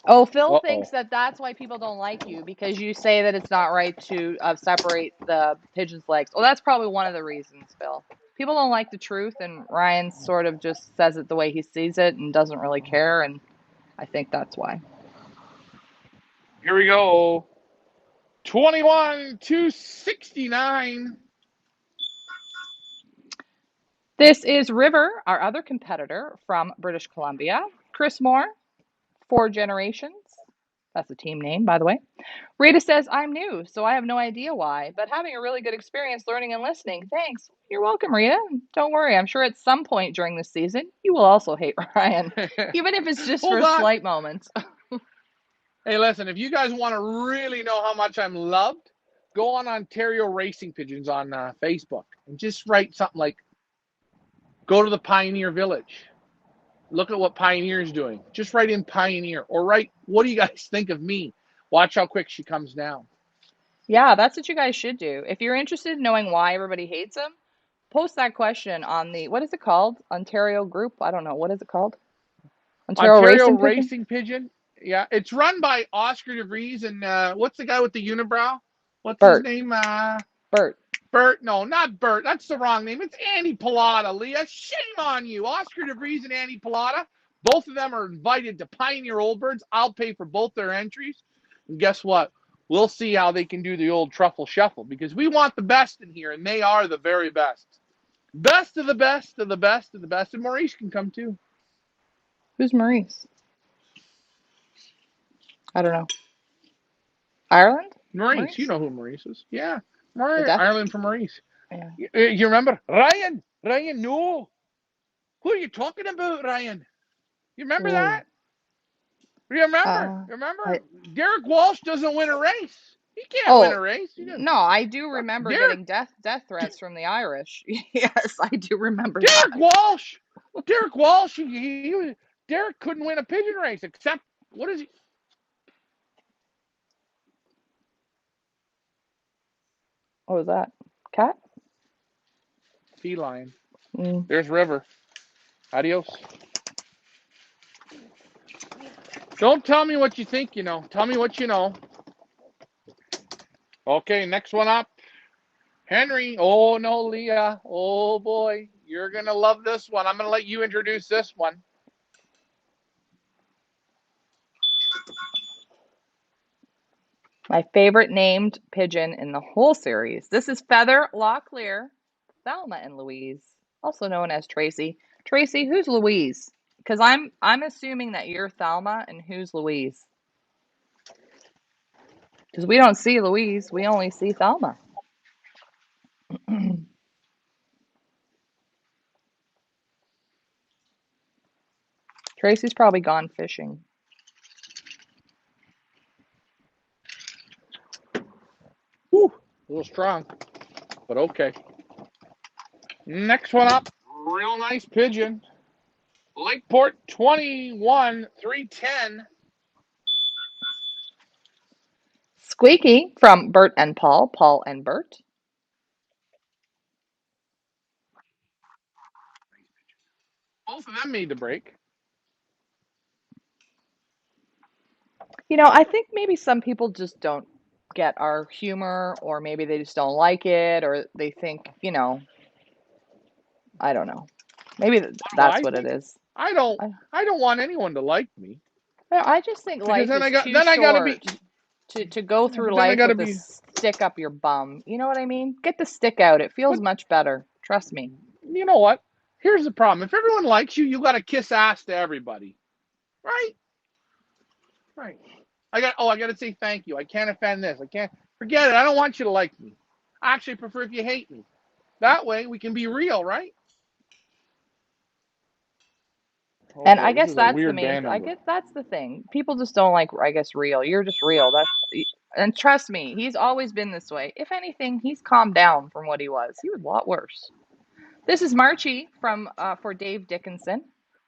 Oh, Phil thinks Uh-oh. that that's why people don't like you because you say that it's not right to separate the pigeon's legs. Oh, that's probably one of the reasons, Phil. People don't like the truth, and Ryan sort of just says it the way he sees it and doesn't really care, and I think that's why. Here we go. 21 to 69. This is River, our other competitor from British Columbia. Chris Moore, Four Generations. That's a team name, by the way. Rita says, I'm new, so I have no idea why, but having a really good experience learning and listening. Thanks. You're welcome, Rita. Don't worry. I'm sure at some point during this season, you will also hate Ryan, even if it's just Hold for on. slight moments. Hey, listen, if you guys want to really know how much I'm loved, go on Ontario Racing Pigeons on Facebook and just write something like, go to the Pioneer Village. Look at what Pioneer's doing. Just write in Pioneer or write, what do you guys think of me? Watch how quick she comes down. Yeah, that's what you guys should do. If you're interested in knowing why everybody hates him, post that question on the, what is it called? Ontario group? I don't know. What is it called? Ontario Ontario Racing Pigeon? Racing Pigeon. Yeah, it's run by Oscar DeVries and what's the guy with the unibrow? What's his Bert. name? Bert. Bert. No, not Bert. That's the wrong name. It's Andy Pilata, Leah. Shame on you. Oscar DeVries and Andy Pilata. Both of them are invited to Pioneer Old Birds. I'll pay for both their entries. And guess what? We'll see how they can do the old truffle shuffle because we want the best in here, and they are the very best. Best of the best of the best of the best. And Maurice can come too. Who's Maurice? I don't know. Ireland? Maurice, you Maurice? know who Maurice is. Yeah. The deaf? Ireland for Maurice. Yeah. You remember? Ryan! Ryan, no! Who are you talking about, Ryan? You remember Oh. that? Remember? Uh, Remember? I, Derek Walsh doesn't win a race. He can't win oh, a race. He doesn't. no, I do remember Derek getting death threats from the Irish. Yes, I do remember Derek that. Walsh. Derek Walsh. Derek couldn't win a pigeon race except what is he? What was that? Cat? Feline. Mm. There's River. Adios. Don't tell me what you think you know. Tell me what you know. Okay, next one up. Henry. Oh no, Leah. Oh boy. You're gonna love this one. I'm gonna let you introduce this one. My favorite named pigeon in the whole series. This is Feather Locklear, Thelma and Louise, also known as Tracy. Tracy, who's Louise? Because I'm assuming that you're Thelma and who's Louise? Because we don't see Louise, we only see Thelma. Tracy's probably gone fishing. Whew, a little strong, but okay. Next one up. Real nice pigeon. Lakeport 21 310. Squeaky from Bert and Paul, Paul and Bert. Both of them made the break. I think maybe some people just don't get our humor, or maybe they just don't like it, or they think, I don't know. Maybe What do that's I what it think? is. I don't I, I don't want anyone to like me I just think because life is too then I gotta be short to go through then I life gotta with a be. stick up your bum. You know what I mean? Get the stick out. It feels But much better. Trust me. you know what? Here's the problem. If everyone likes you, you gotta kiss ass to everybody, right? Right. I gotta say thank you. I can't offend this. I can't forget it. I don't want you to like me. I actually prefer if you hate me. That way we can be real, right? Oh And I boy, this guess is a that's the weird main, band I number. guess that's the thing. People just don't like, I guess, real. You're just real. That's, And trust me, he's always been this way. If anything, he's calmed down from what he was. He was a lot worse. This is Marchie from for Dave Dickinson.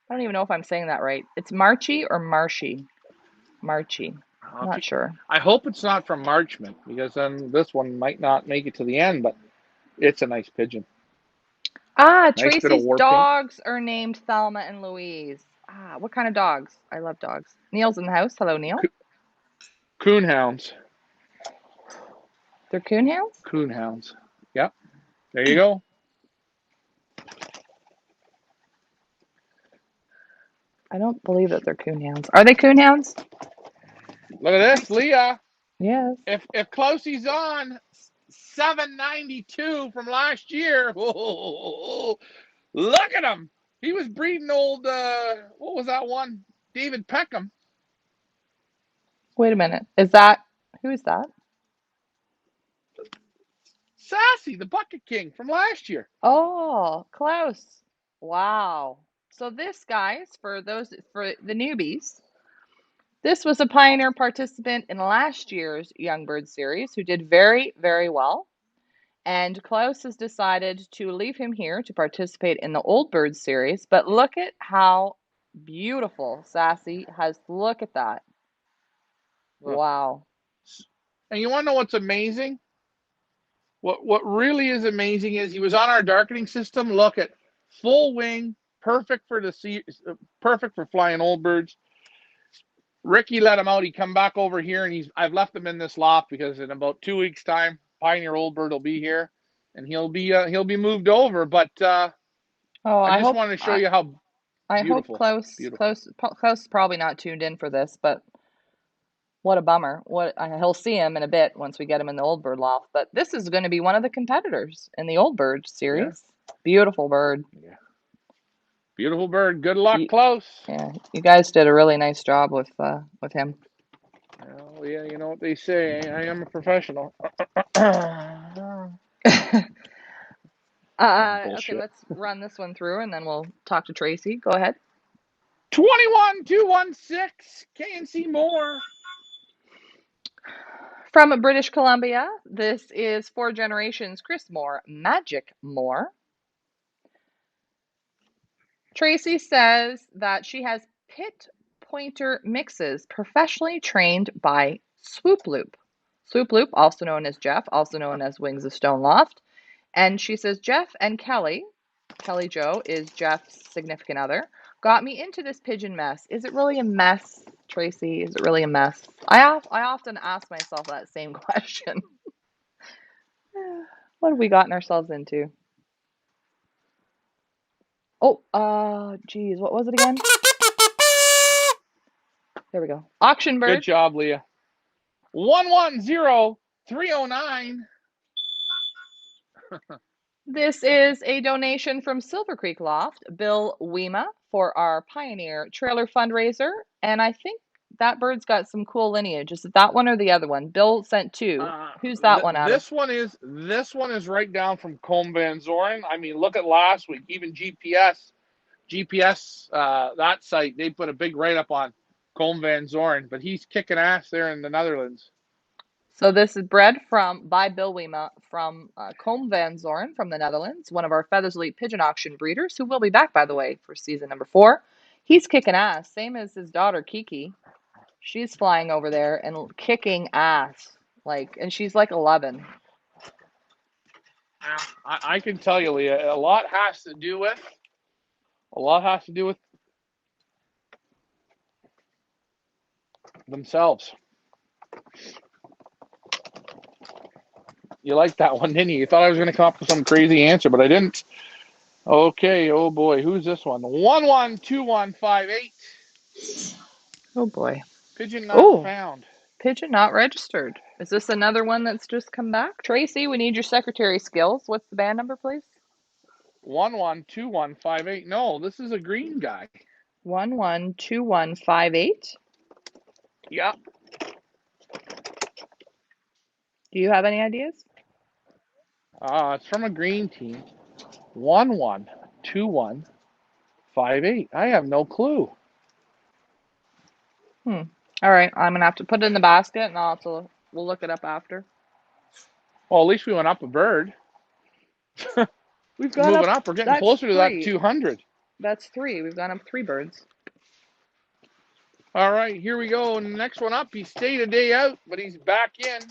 I don't even know if I'm saying that right. It's Marchie or Marshy? Marchie. Not sure. I hope it's not from Marchman, because then this one might not make it to the end, but it's a nice pigeon. Ah, Nice bit of Tracy's war paint. dogs are named Thelma and Louise. Ah, what kind of dogs? I love dogs. Neil's in the house. Hello, Neil. Coonhounds. They're coonhounds? Coonhounds. Yep. There you go. I don't believe that they're coonhounds. Are they coonhounds? Look at this, Leah. Yes. If Closey's on 792 from last year, look at him. He was breeding old, what was that one? David Peckham. Wait a minute. Who is that? Sassy, the Bucket King from last year. Oh, Klaus. Wow. So this, guys, for the newbies, this was a pioneer participant in last year's Young Bird series who did very, very well. And Klaus has decided to leave him here to participate in the Old Bird series. But look at how beautiful Sassy has. Look at that. Wow. And you want to know what's amazing? What really is amazing is he was on our darkening system. Look at full wing, perfect for perfect for flying old birds. Ricky let him out. He come back over here, and I've left him in this loft because in about 2 weeks' time, Pioneer Old Bird will be here, and he'll be moved over. But Oh, I just wanted to show you how I hope beautiful. Klaus is probably not tuned in for this, but what a bummer. He'll see him in a bit once we get him in the Old Bird loft. But this is going to be one of the competitors in the Old Bird series. Yeah. Beautiful bird. Yeah. Beautiful bird. Good luck, Klaus. Yeah, you guys did a really nice job with him. Well, yeah, you know what they say. I am a professional. Okay, let's run this one through and then we'll talk to Tracy. Go ahead. 21216 KNC Moore. From British Columbia, this is 4 Generations Chris Moore, Magic Moore. Tracy says that she has pit pointer mixes professionally trained by Swoop Loop. Swoop Loop, also known as Jeff, also known as Wings of Stone Loft. And she says Jeff and Kelly Joe is Jeff's significant other, got me into this pigeon mess. Is it really a mess, Tracy? Is it really a mess? I often ask myself that same question. What have we gotten ourselves into? Oh, geez, what was it again? There we go. Auction bird. Good job, Leah. 110309. This is a donation from Silver Creek Loft, Bill Wema, for our Pioneer Trailer fundraiser. And I think that bird's got some cool lineage. Is it that one or the other one? Bill sent 2. Who's that one out of? This one is right down from Combe Van Zoren. I mean, look at last week. Even GPS, that site, they put a big write-up on Combe Van Zoren, but he's kicking ass there in the Netherlands. So this is bred by Bill Wema from Combe Van Zoren from the Netherlands, one of our Feathers Elite Pigeon Auction breeders, who will be back, by the way, for season number 4. He's kicking ass, same as his daughter Kiki. She's flying over there and kicking ass, and she's like 11. I can tell you, Leah, a lot has to do with themselves. You liked that one, didn't you? You thought I was going to come up with some crazy answer, but I didn't. Okay, oh boy, who's this one? 112158. Oh boy. Pigeon not found. Pigeon not registered. Is this another one that's just come back? Tracy, we need your secretary skills. What's the band number, please? 112158. No, this is a green guy. 112158. Yeah. Do you have any ideas? It's from a green team. 112158. I have no clue. All right, I'm gonna have to put it in the basket, and I'll have to We'll look it up after. Well, at least we went up a bird. We've gone Moving up. up. We're getting That's closer to that 3. 200. That's 3. We've gone up 3 birds. All right, here we go. Next one up. He stayed a day out, but he's back in.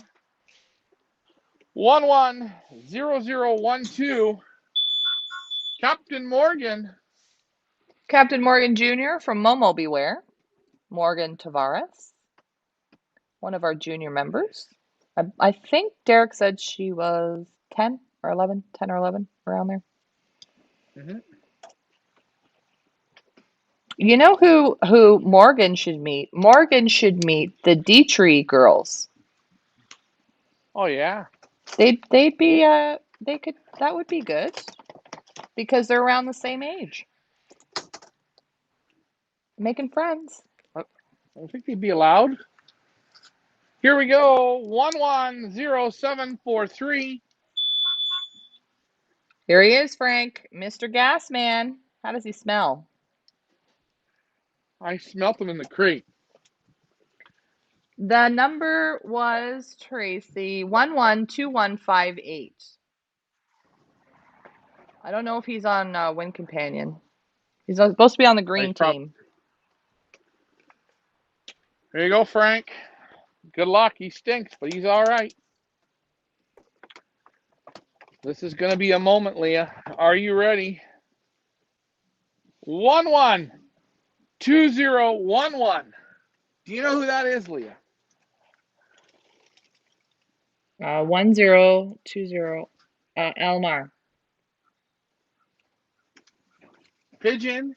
110012. Captain Morgan. Captain Morgan Jr. from Momo Beware. Morgan Tavares. One of our junior members. I think Derek said she was 10 or 11, 10 or 11, around there. Mm-hmm. You know who Morgan should meet? Morgan should meet the Dietrich girls. Oh yeah. They'd be they could, that would be good because they're around the same age. Making friends. I don't think they'd be allowed. Here we go. 110743. Here he is, Frank, Mr. Gasman. How does he smell? I smelt them in the crate. The number was Tracy 112158. I don't know if he's on Win Companion. He's supposed to be on the green team. There you go, Frank. Good luck. He stinks, but he's all right. This is going to be a moment, Leah. Are you ready? 112011. Do you know who that is, Leah? 1020. Elmar. Pigeon.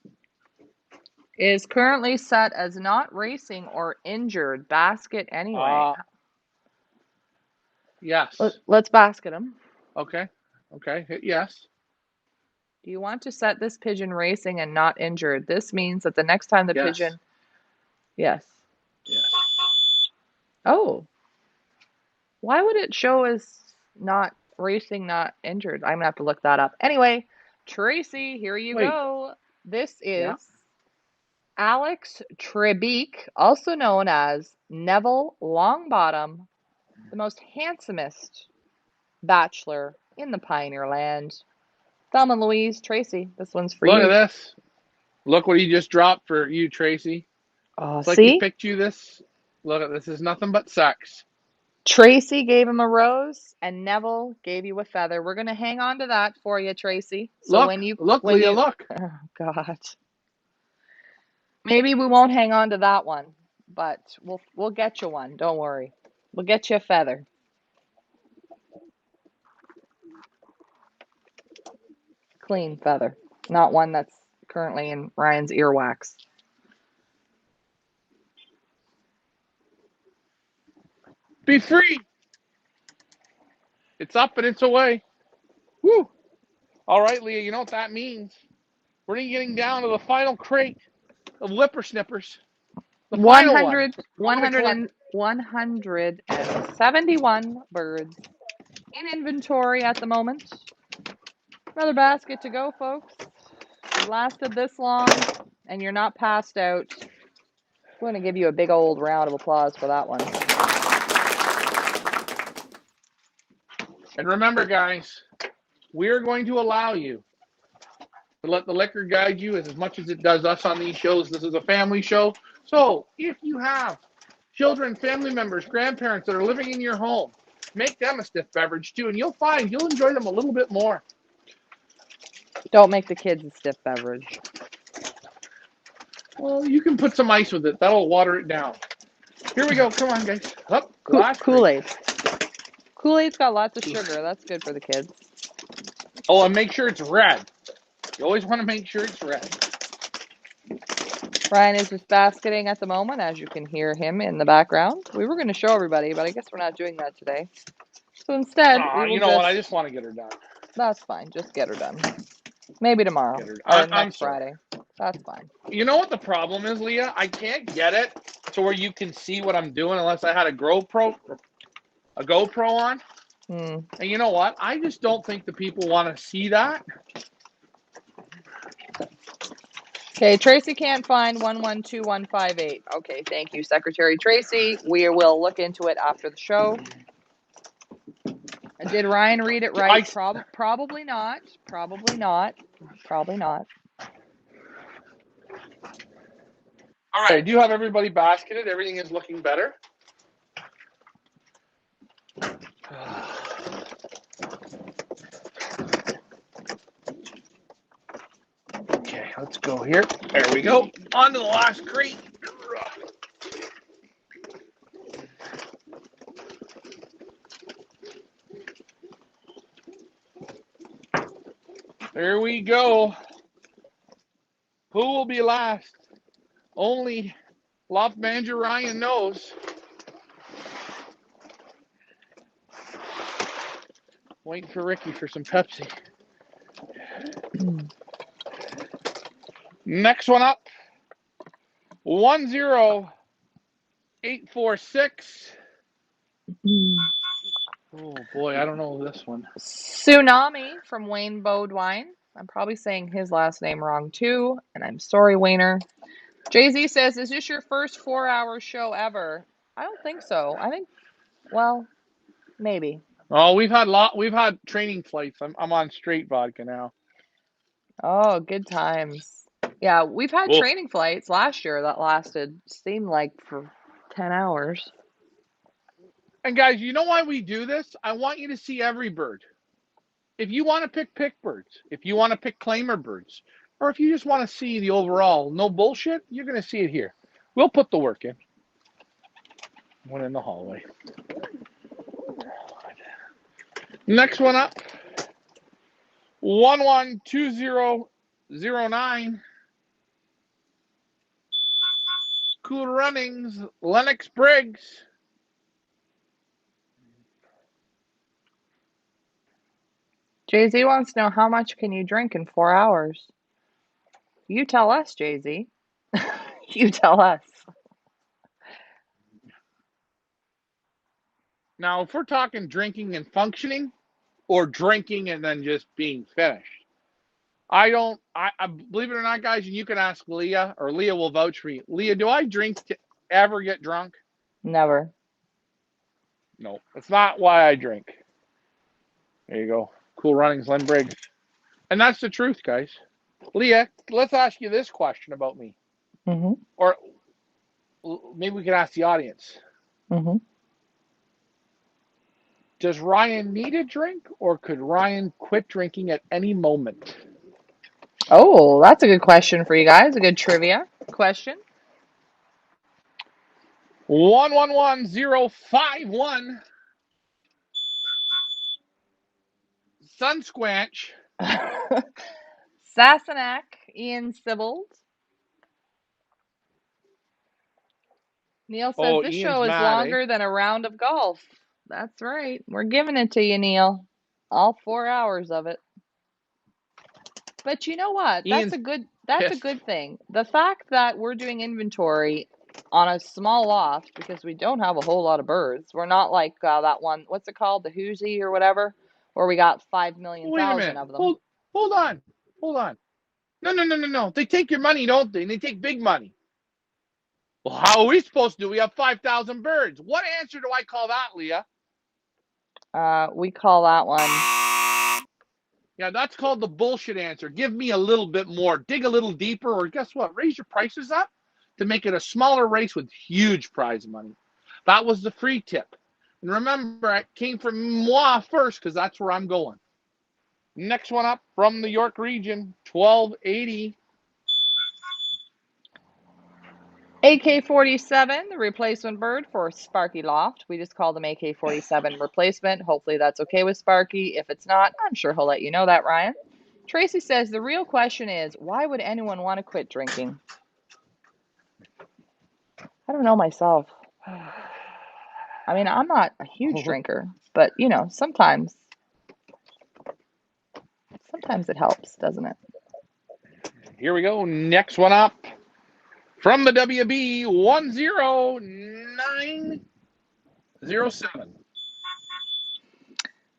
Is currently set as not racing or injured. Basket anyway. Yes. Let's basket him. Okay. Hit yes. Do you want to set this pigeon racing and not injured? This means that the next time the pigeon... Yes. Yes. Oh. Why would it show as not racing, not injured? I'm going to have to look that up. Anyway, Tracy, here you go. This is Alex Trebeek, also known as Neville Longbottom, the most handsomest bachelor in the Pioneer Land. Thelma and Louise, Tracy, this one's for you. Look at this. Look what he just dropped for you, Tracy. Oh, it's like see? he picked you this. Look at this. Is nothing but sex. Tracy gave him a rose, and Neville gave you a feather. We're going to hang on to that for you, Tracy. So look, Leah, look. Oh, God. Maybe we won't hang on to that one, but we'll get you one. Don't worry. We'll get you a feather. Clean feather, not one that's currently in Ryan's earwax. Be free. It's up and it's away. Woo. All right, Leah, you know what that means. We're getting down to the final crate of whippersnippers. The 171 birds in inventory at the moment. Another basket to go, folks. You lasted this long and you're not passed out. I'm going to give you a big old round of applause for that one. And remember, guys, we're going to allow you to let the liquor guide you as much as it does us on these shows. This is a family show. So if you have children, family members, grandparents that are living in your home, make them a stiff beverage too, and you'll find you'll enjoy them a little bit more. Don't make the kids a stiff beverage. Well, you can put some ice with it. That'll water it down. Here we go. Come on, guys. Up. Kool-Aid. Kool-Aid's got lots of sugar. That's good for the kids. Oh, and make sure it's red. You always want to make sure it's red. Ryan is just basketing at the moment, as you can hear him in the background. We were going to show everybody, but I guess we're not doing that today. So instead, you know what? I just want to get her done. That's fine. Just get her done. Maybe tomorrow or next Friday. That's fine. You know what the problem is, Leah? I can't get it to where you can see what I'm doing unless I had a GoPro on. And you know what? I just don't think the people want to see that. Okay, Tracy can't find 112158. Okay, thank you, Secretary Tracy. We will look into it after the show. Did Ryan read it right? Probably not. Probably not. Probably not. All right, do you have everybody basketed? Everything is looking better. Okay, let's go here. There we go. On to the last crate. There we go. Who will be last? Only Loft Manager Ryan knows. Waiting for Ricky for some Pepsi. Next one up. 10846. Oh boy, I don't know this one. Tsunami from Wayne Bodwine. I'm probably saying his last name wrong too, and I'm sorry, Wayner. Jay-Z says, is this your first 4-hour show ever? I don't think so. I think, well, maybe. Oh, we've had training flights. I'm on straight vodka now. Oh, good times. Yeah, we've had Oof. training flights last year that seemed like for 10 hours. And guys, you know why we do this? I want you to see every bird. If you want to pick birds, if you want to pick claimer birds, or if you just want to see the overall no bullshit, you're going to see it here. We'll put the work in. One in the hallway. Next one up. 112009. Cool Runnings, Lennox Briggs. Jay-Z wants to know, how much can you drink in 4 hours? You tell us, Jay-Z. You tell us. Now, if we're talking drinking and functioning, or drinking and then just being finished, I believe it or not, guys, and you can ask Leah, or Leah will vouch for you. Leah, do I drink to ever get drunk? Never. No, that's not why I drink. There you go. Cool Runnings, Len Briggs. And that's the truth, guys. Leah, let's ask you this question about me. Mm-hmm. Or maybe we can ask the audience. Mm-hmm. Does Ryan need a drink, or could Ryan quit drinking at any moment? Oh, that's a good question for you guys. A good trivia question. 111051. Sun Squanch. Sassenach, Ian Sibbald. Neil says Oh, this Ian's show is mad, eh? longer than a round of golf. That's right. We're giving it to you, Neil. All 4 hours of it. But you know what? Ian's That's a pissed. good thing. The fact that we're doing inventory on a small loft because we don't have a whole lot of birds. We're not like that one, what's it called? The Hoosie or whatever, where we got 5,000,000 Wait a of minute. them. Hold on. Hold on. No. They take your money, don't they? And they take big money. Well, how are we supposed to do? We have 5,000 birds. What answer do I call that, Leah? We call that one. Yeah, that's called the bullshit answer. Give me a little bit more. Dig a little deeper, or guess what? Raise your prices up to make it a smaller race with huge prize money. That was the free tip. And remember, it came from moi first because that's where I'm going. Next one up from the York region, 1280. AK-47, the replacement bird for Sparky Loft. We just call them AK-47 replacement. Hopefully that's okay with Sparky. If it's not, I'm sure he'll let you know that, Ryan. Tracy says the real question is, why would anyone want to quit drinking? I don't know myself. I mean, I'm not a huge drinker, but you know, sometimes it helps, doesn't it? Here we go. Next one up from the WB 10907.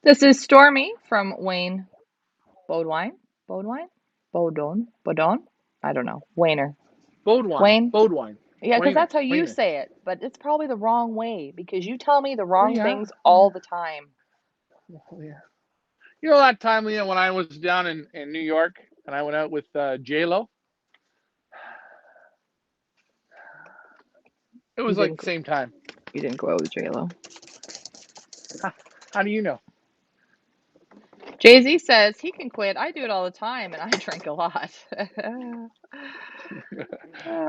This is Stormy from Wayne Bodwine. Bodon. I don't know. Wayner. Bode wine. Wayne? Bode wine. Yeah, because Wayner. that's how you Wayner. say it, but it's probably the wrong way because you tell me the Well, wrong yeah. things all the time. Well, yeah. You know that time, Leah, when I was down in New York and I went out with J-Lo? It You was like didn't the same time. you didn't go out with J-Lo. How do you know? Jay-Z says he can quit. I do it all the time and I drink a lot.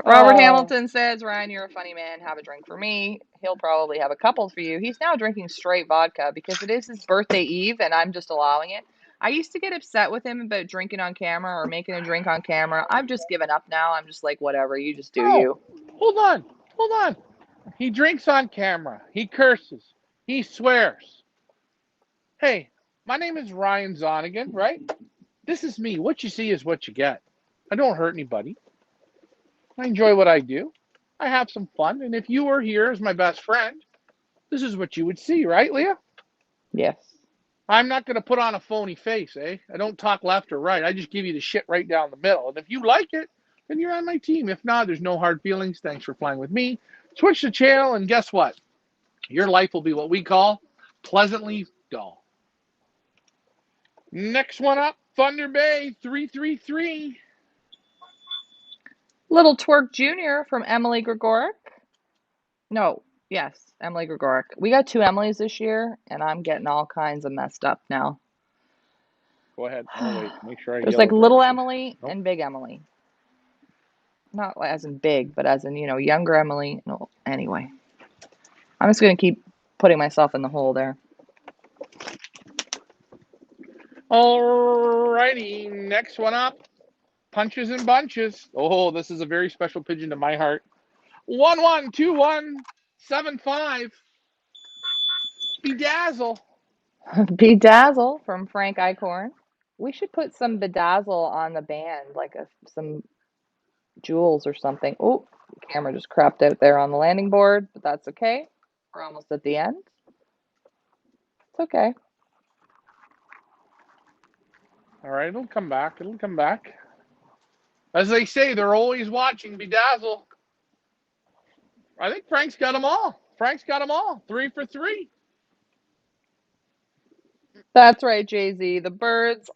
Robert Oh, Hamilton says, Ryan, you're a funny man. Have a drink for me. He'll probably have a couple for you. He's now drinking straight vodka because it is his birthday eve and I'm just allowing it. I used to get upset with him about drinking on camera or making a drink on camera. I've just given up now. I'm just like, whatever, you just do no. you. Hold on. Hold on. He drinks on camera. He curses. He swears. Hey, my name is Ryan Zonigan, right? This is me. What you see is what you get. I don't hurt anybody. I enjoy what I do. I have some fun. And if you were here as my best friend, this is what you would see, right, Leah? Yes. I'm not going to put on a phony face, eh? I don't talk left or right. I just give you the shit right down the middle. And if you like it, then you're on my team. If not, there's no hard feelings. Thanks for playing with me. Switch the channel, and guess what? Your life will be what we call pleasantly dull. Next one up, Thunder Bay 333. Little Twerk Jr. from Emily Gregoric. No, yes, Emily Gregoric. We got two Emilys this year, and I'm getting all kinds of messed up now. Go ahead. Oh, wait. Make sure I There's yellow like drop little this. Emily Nope. and big Emily. Not as in big, but as in, younger Emily. No, anyway. I'm just going to keep putting myself in the hole there. Alrighty. Next one up, Punches and Bunches. Oh, this is a very special pigeon to my heart. 112175. Bedazzle. Bedazzle from Frank Eichhorn. We should put some bedazzle on the band, like some jewels or something. Oh, camera just crapped out there on the landing board, but that's okay. We're almost at the end. It's okay. All right, it'll come back. It'll come back. As they say, they're always watching Bedazzle. I think Frank's got them all. Frank's got them all. 3 for 3. That's right, Jay-Z. The birds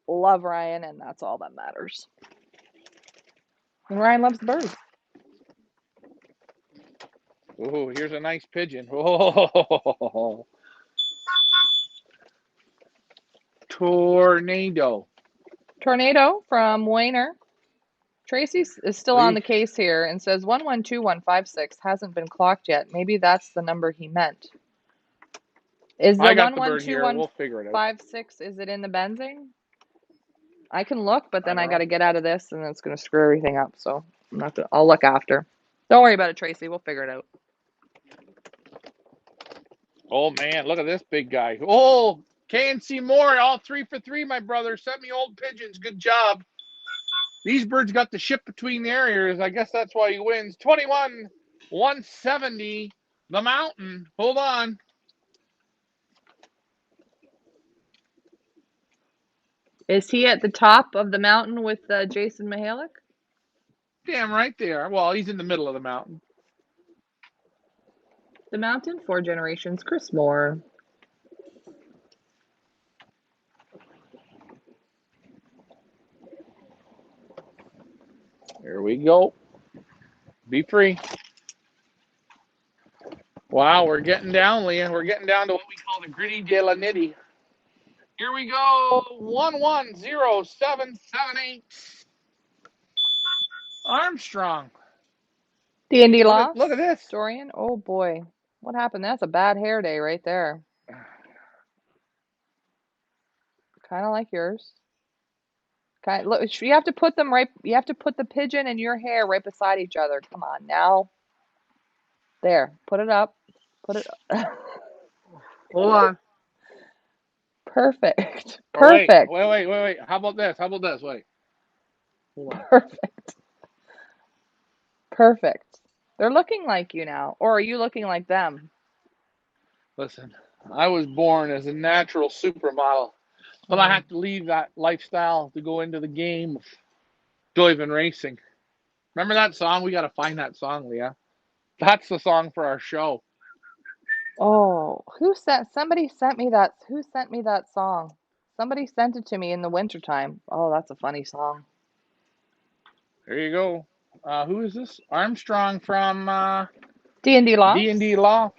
love Ryan, and that's all that matters. And Ryan loves the birds. Oh, here's a nice pigeon. Oh, tornado. Tornado from Wayner. Tracy is still on Lee. the case here and says 112156 hasn't been clocked yet. Maybe that's the number he meant. Is the I got the bird here. We'll figure it out. 112156, is it in the Benzing? I can look, but I then I don't got know. to get out of this and it's going to screw everything up. So I'll look after. Don't worry about it, Tracy. We'll figure it out. Oh, man, look at this big guy. Oh, KNC Moore, all 3 for 3, my brother. Sent me old pigeons. Good job. These birds got the ship between their ears. I guess that's why he wins. 21-170. The Mountain. Hold on. Is he at the top of the mountain with Jason Mihalik? Damn right there. Well, he's in the middle of the mountain. The mountain, 4 generations, Chris Moore. Here we go. Be free. Wow, we're getting down, Leah. We're getting down to what we call the gritty de la nitty. Here we go. 110778. Armstrong. D&D Look at Lofts, this. Dorian. Oh boy, what happened? That's a bad hair day right there. Kind of like yours. Look, you have to put them right. You have to put the pigeon and your hair right beside each other. Come on now. There, put it up. Put it. Hold on. Perfect. Oh, wait. Perfect. How about this? Wait. Hold on. Perfect. Perfect. They're looking like you now, or are you looking like them? Listen, I was born as a natural supermodel, but I have to leave that lifestyle to go into the game of Doiven Racing. Remember that song? We got to find that song, Leah. That's the song for our show. Oh, somebody sent me that, who sent me that song? Somebody sent it to me in the wintertime. Oh, that's a funny song. There you go. Who is this? Armstrong from D&D Lofts. D&D Law.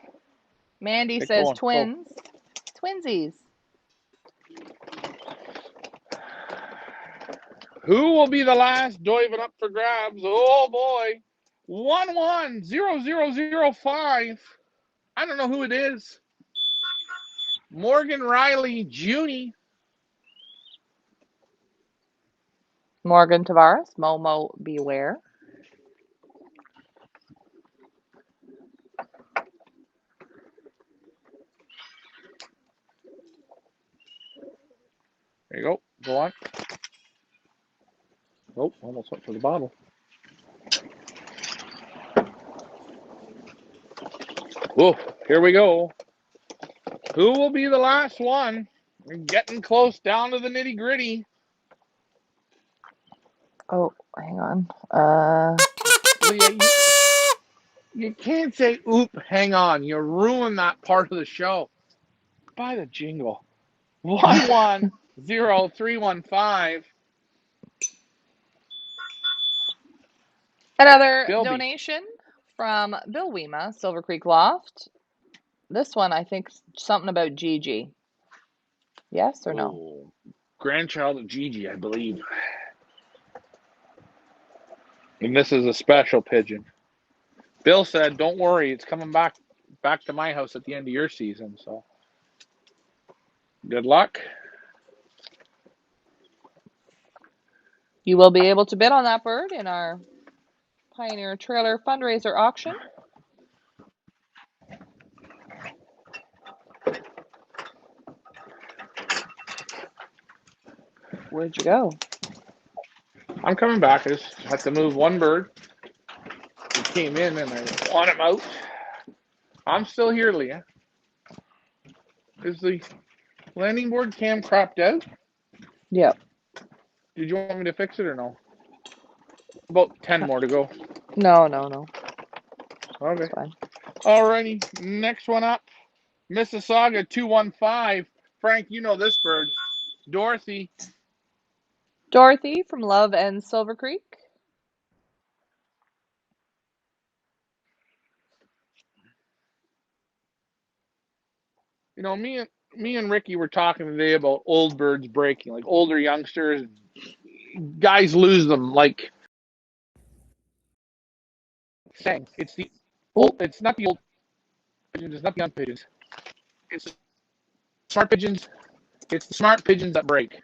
Mandy Get says going. twins. Twinsies. Who will be the last Doiven up for grabs? Oh boy. 110005. I don't know who it is. Morgan Riley Jr. Morgan Tavares. Momo Beware. There you go. Go on. Oh, almost went for the bottle. Whoa, here we go. Who will be the last one? We're getting close down to the nitty gritty. Oh, hang on. Leah, you can't say, oop, hang on. You ruin that part of the show. Buy the jingle. 110315. Another Bilby. donation from Bill Wema, Silver Creek Loft. This one, I think, something about Gigi. Yes or no? Oh, grandchild of Gigi, I believe. And this is a special pigeon. Bill said, don't worry, it's coming back to my house at the end of your season. So good luck. You will be able to bid on that bird in our Pioneer Trailer fundraiser auction. Where'd you go? I'm coming back. I just had to move one bird. He came in and I want him out. I'm still here, Leah. Is the landing board cam cropped out? Yep. Did you want me to fix it or no? About 10 more to go. No. Okay. It's fine. Alrighty. Next one up. Mississauga 215. Frank, you know this bird. Dorothy. Dorothy from Love and Silver Creek. You know, me and Ricky were talking today about old birds breaking, like older youngsters. Guys lose them like saying it's the old. It's not the old pigeons. It's not the young pigeons. It's the smart pigeons. It's the smart pigeons that break.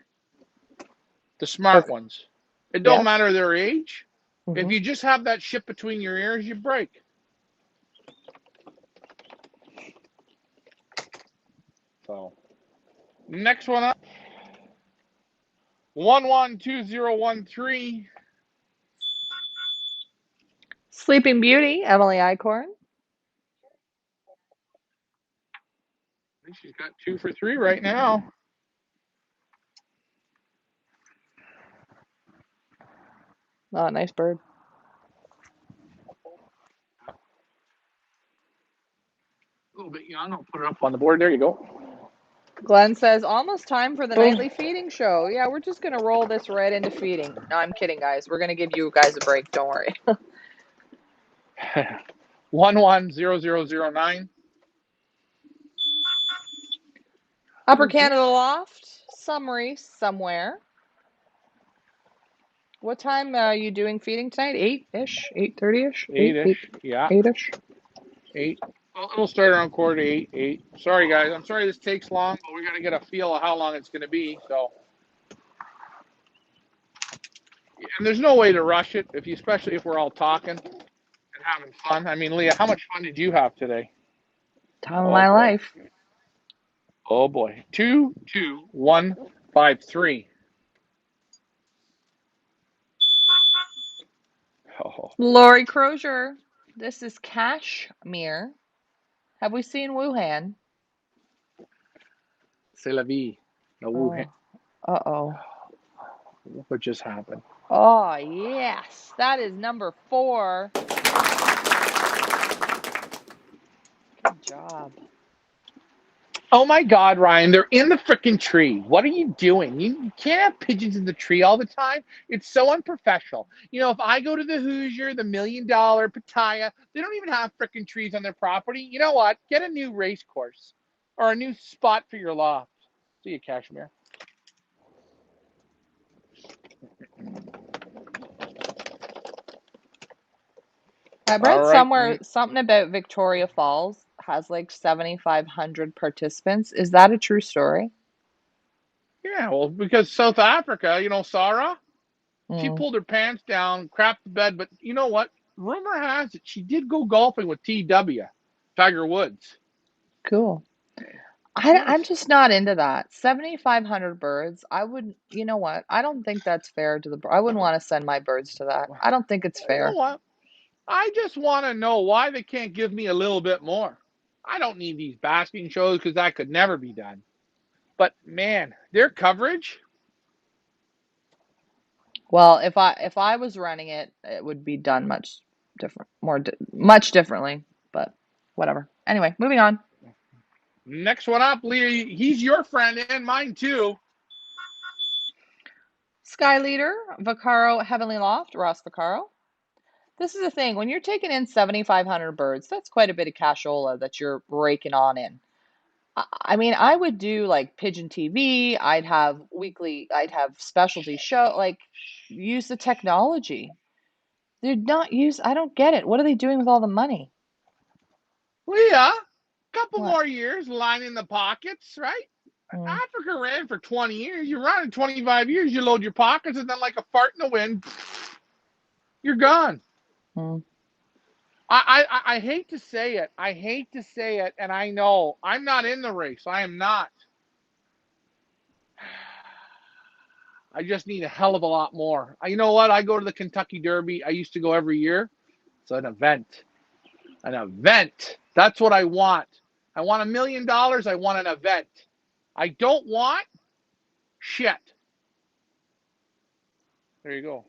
The smart Okay. ones. It don't Yes. matter their age. If Mm-hmm. you just have that shit between your ears, you break. So, next one up. 112013. Sleeping Beauty, Emily Icorn. I think she's got 2 for 3 right now. Oh, nice bird. A little bit young. I'll put it up on the board. There you go. Glenn says, almost time for the Boom. nightly feeding show. Yeah, we're just going to roll this right into feeding. No, I'm kidding, guys. We're going to give you guys a break. Don't worry. 110009. Upper Canada Loft, summary somewhere. What time are you doing feeding tonight? 8-ish? 8:30-ish? 8-ish. Yeah. 8-ish? 8. Well, it'll start around quarter to 8. 8. Sorry, guys. I'm sorry this takes long, but we got to get a feel of how long it's going to be. So, and there's no way to rush it, especially if we're all talking and having fun. I mean, Leah, how much fun did you have today? Time of my boy. life. Oh boy. 22153. Oh, Lori Crozier, this is Cashmere. Have we seen Wuhan? c'est la vie. No, Oh, uh-oh. what just happened. Oh, yes. That is number 4. Good job. Oh my God, Ryan, they're in the freaking tree. What are you doing? You can't have pigeons in the tree all the time. It's so unprofessional. You know, if I go to the Hoosier, the $1 Million Pattaya, they don't even have freaking trees on their property. You know what? Get a new race course or a new spot for your loft. See you, Cashmere. I All read right. somewhere something about Victoria Falls has like 7,500 participants. Is that a true story? Yeah, well, because South Africa, Sarah, she Mm, pulled her pants down, crapped the bed, but you know what? Rumor has it she did go golfing with TW, Tiger Woods. cool. I'm Yes. just not into that. 7,500 birds. I would, you know what? I don't think that's fair to the, I wouldn't want to send my birds to that. Well, I don't think it's you know fair. what? I just want to know why they can't give me a little bit more. I don't need these basking shows because that could never be done. But man, their coverage, Well, if I was running it, it would be done much different, much differently, but whatever. Anyway, moving on. next one up, Lee, he's your friend and mine too. Sky Leader, Vaccaro Heavenly Loft, Ross Vaccaro. This is the thing. When you're taking in 7,500 birds, that's quite a bit of cashola that you're raking on in. I mean, I would do like Pigeon TV. I'd have specialty show, like use the technology. I don't get it. What are they doing with all the money? Leah, couple What? more years lining the pockets, right? Mm, Africa ran for 20 years. You run in 25 years, you load your pockets, and then like a fart in the wind, you're gone. mm. I hate to say it. I hate to say it, and I know I'm not in the race. I am not. I just need a hell of a lot more. You know what? I go to the Kentucky Derby. I used to go every year. It's an event. An event. That's what I want. I want $1 million. I want an event. I don't want shit. There you go.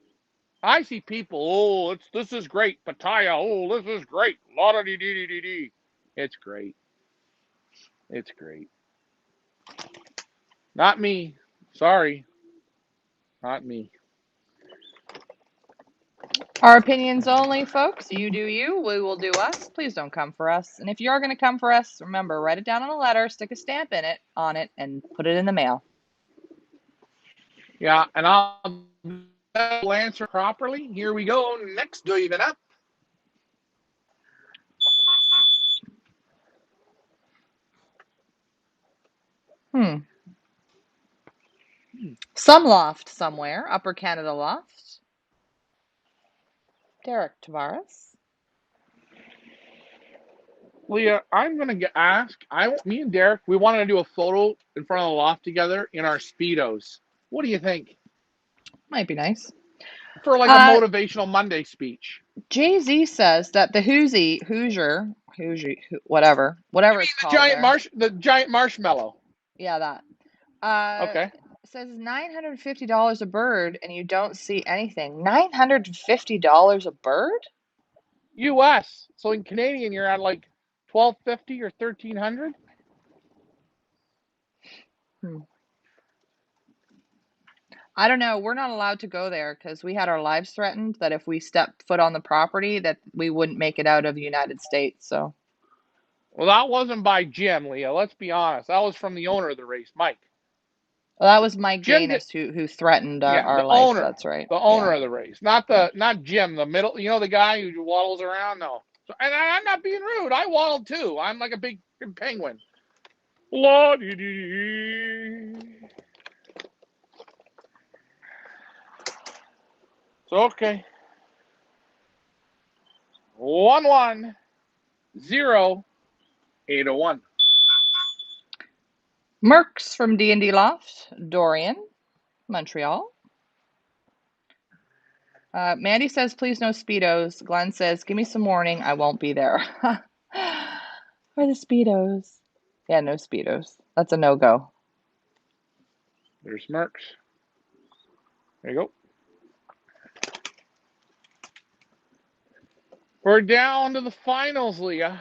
I see people. Oh, this is great. Pattaya. Oh, this is great. La da dee dee dee dee dee. It's great. It's great. Not me. Sorry. Not me. Our opinions only, folks. You do you. We will do us. Please don't come for us. And if you are going to come for us, remember, write it down on a letter, stick a stamp in it on it, and put it in the mail. Yeah, and I'll answer properly. Here we go. Next even up. Hmm. Some loft somewhere. Upper Canada loft. Derek Tavares. Leah, I'm gonna ask. Me and Derek, we wanted to do a photo in front of the loft together in our speedos. What do you think Might be nice. for like a Uh, motivational Monday speech? Jay-Z says that the Hoosier, whatever it's called there. The giant marshmallow. Yeah, that. Uh, Okay, says $950 a bird, and you don't see anything. $950 a bird? U.S. So in Canadian, you're at like 1250 or 1300. Hmm. I don't know. We're not allowed to go there because we had our lives threatened that if we stepped foot on the property, that we wouldn't make it out of the United States. So Well, that wasn't by Jim, Leah. Let's be honest. That was from the owner of the race, Mike. well, that was Mike Jim did. Danis who threatened Yeah, our the life. owner, That's right. the Yeah, owner of the race, yeah. not Jim, the middle. You know the guy who waddles around. No, so, and I'm not being rude. I waddled too. I'm like a big penguin. La dee dee. So okay, 1100801. Mercs from D&D Loft, Dorian, Montreal. Mandy says, please no Speedos. Glenn says, give me some warning. I won't be there. Where are the Speedos? Yeah, no Speedos. That's a no-go. There's Mercs. There you go. We're down to the finals, Leah.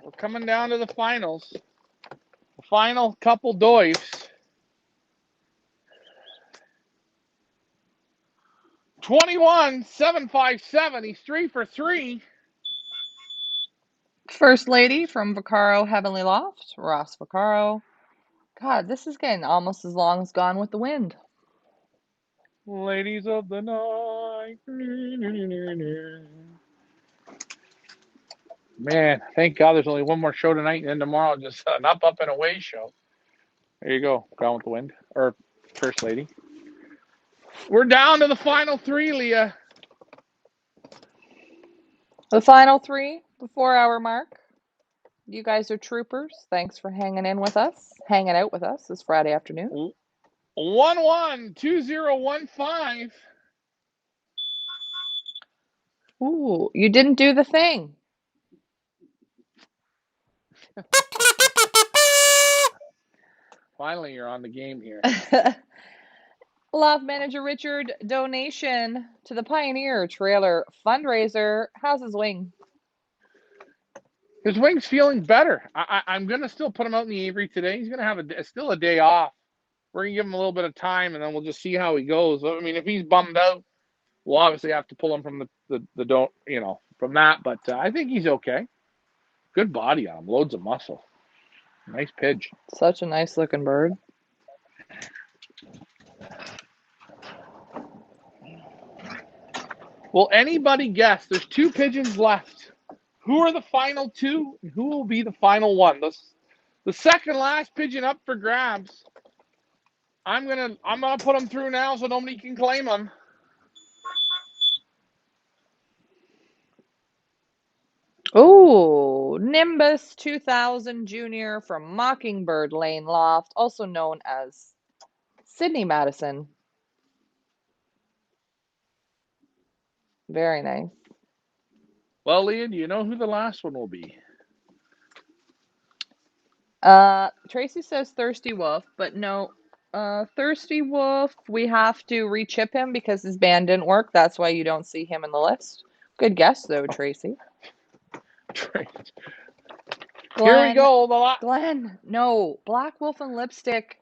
We're coming down to the finals. The final couple dives. 21,757. He's 3 for 3. First Lady from Vaccaro Heavenly Loft, Ross Vaccaro. God, this is getting almost as long as Gone with the Wind. Ladies of the night. Man, thank God there's only one more show tonight, and then tomorrow just an up and away show. There you go, Gone with the Wind, or First Lady. We're down to the final 3, Leah. The final 3, the 4-hour mark. You guys are troopers. Thanks for hanging out with us this Friday afternoon. 112015. Ooh, you didn't do the thing. Finally, you're on the game here. Loft Manager Richard, donation to the Pioneer Trailer fundraiser. How's his wing? His wing's feeling better. I'm going to still put him out in the Avery today. He's going to have still a day off. We're going to give him a little bit of time, and then we'll just see how he goes. I mean, if he's bummed out, we'll obviously have to pull him from the don't, from that. But I think he's okay. Good body on him. Loads of muscle. Nice pigeon. Such a nice looking bird. Will anybody guess? There's 2 pigeons left. Who are the final 2? And who will be the final one? The second last pigeon up for grabs. I'm gonna put them through now so nobody can claim them. Oh, Nimbus 2000 Junior from Mockingbird Lane Loft, also known as Sydney Madison. Very nice. Well, Leah, do you know who the last one will be? Tracy says Thirsty Wolf, but no. Thirsty Wolf, we have to rechip him because his band didn't work. That's why you don't see him in the list. Good guess, though, Tracy. Here we go. Glenn, no. Black Wolf and Lipstick,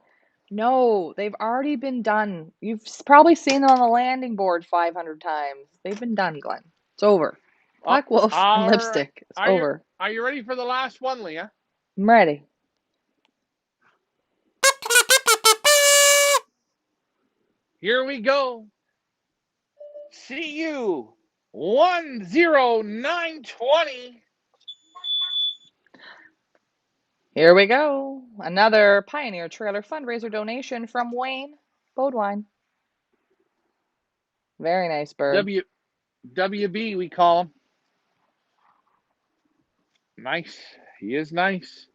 no. They've already been done. You've probably seen them on the landing board 500 times. They've been done, Glenn. It's over. Black Wolf and Lipstick. It's over. Are you ready for the last one, Leah? I'm ready. Here we go. See you 10920. Here we go. Another Pioneer Trailer fundraiser donation from Wayne Bodwine. Very nice bird. WB, we call him. Nice. He is nice.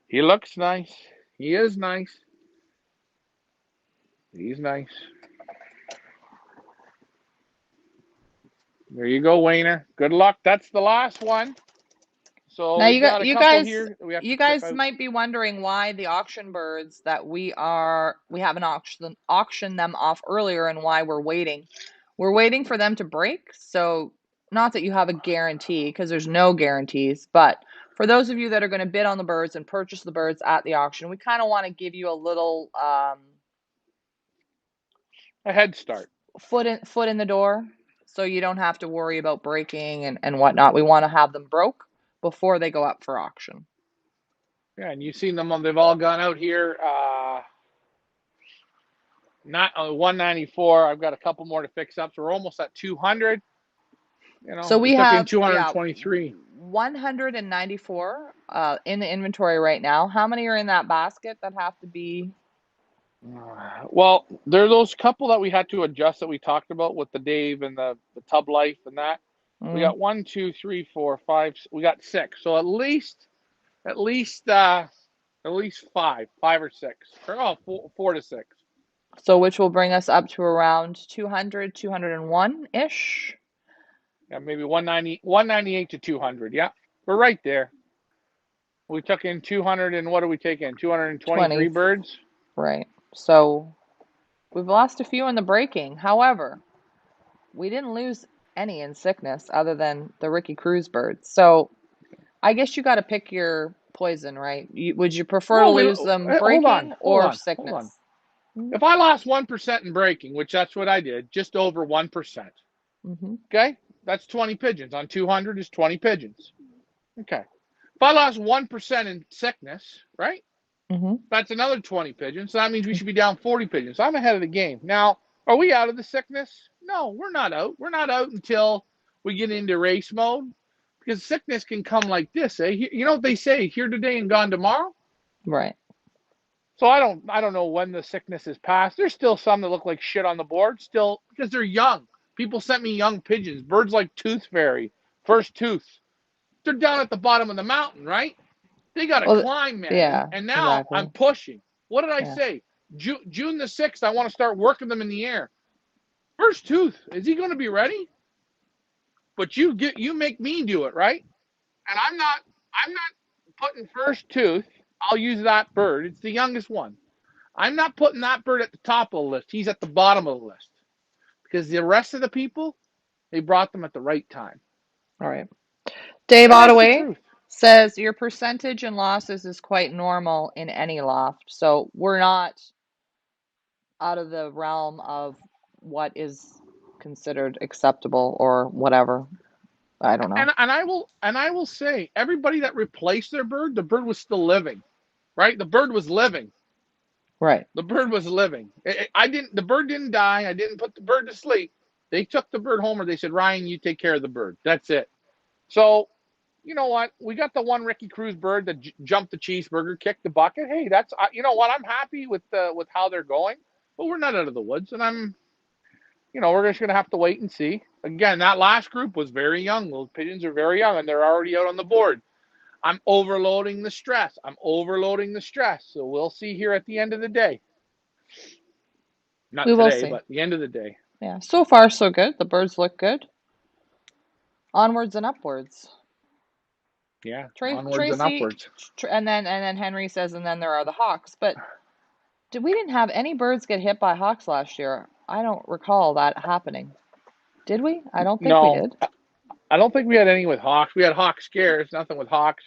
He looks nice. He is nice. He's nice. There you go, Wayner. Good luck. That's the last one. So now you guys might be wondering why the auction birds that we haven't auctioned them off earlier and why we're waiting. We're waiting for them to break. So not that you have a guarantee because there's no guarantees, but for those of you that are going to bid on the birds and purchase the birds at the auction, we kind of want to give you a little a head start. Foot in the door so you don't have to worry about breaking and whatnot. We want to have them broke before they go up for auction. Yeah, and you've seen them. They've all gone out here. Not 194. I've got a couple more to fix up. So we're almost at 200. So we have 223. 194 in the inventory right now. How many are in that basket that have to be? Well, there are those couple that we had to adjust that we talked about with the Dave and the Tub Life and that. We got 1, 2, 3, 4, 5. We got 6. So at least 5 or 6. Or 4 to 6. So which will bring us up to around 200, 201-ish. Yeah, maybe 198 to 200. Yeah, we're right there. We took in 200 and what do we take in? 223 birds. Right. So We've lost a few in the breaking. However, we didn't lose any in sickness other than the Ricky Cruz birds. So I guess you got to pick your poison, right? Would you prefer to Well, lose them hold on, breaking hold or on, hold sickness? on. If I lost 1% in breaking, which that's what I did, just over 1%, Mm-hmm. okay? That's 20 pigeons. On 200 is 20 pigeons. Okay. If I lost 1% in sickness, right? Mm-hmm. That's another 20 pigeons. So that means we should be down 40 pigeons. So I'm ahead of the game. Now, are we out of the sickness? No, we're not out. We're not out until we get into race mode. Because sickness can come like this, eh? You know what they say, here today and gone tomorrow? Right. So I don't know when the sickness is past. There's still some that look like shit on the board, still because they're young. People sent me young pigeons, birds like Tooth Fairy, First Tooth. They're down at the bottom of the mountain, right? They got to Well, climb, man. And, yeah, and now exactly. I'm pushing. What did I Yeah. say? June the 6th, I want to start working them in the air. First Tooth, is he going to be ready? But you make me do it, right? And I'm not putting First Tooth. I'll use that bird. It's the youngest one. I'm not putting that bird at the top of the list. He's at the bottom of the list because the rest of the people, they brought them at the right time. All right. Dave And that's the Ottaway truth. says your percentage in losses is quite normal in any loft. So we're not out of the realm of what is considered acceptable or whatever. I don't know. And I will say everybody that replaced their bird, the bird was still living, right? The bird was living. Right. The bird was living. I didn't. The bird didn't die. I didn't put the bird to sleep. They took the bird home, or they said, "Ryan, you take care of the bird." That's it. So, you know what? We got the one Ricky Cruz bird that jumped the cheeseburger, kicked the bucket. Hey, that's you know what? I'm happy with how they're going, but we're not out of the woods, and we're just gonna have to wait and see. Again, that last group was very young. Those pigeons are very young, and they're already out on the board. I'm overloading the stress. I'm overloading the stress. So we'll see here at the end of the day. We Not will today, see. but the end of the day. Yeah. So far, so good. The birds look good. Onwards and upwards. Yeah, onwards and Tracy, upwards. and then Henry says, and then there are the hawks. But we didn't have any birds get hit by hawks last year. I don't recall that happening. Did we? I don't think we No, did. I don't think we had any with hawks. We had hawk scares, nothing with hawks.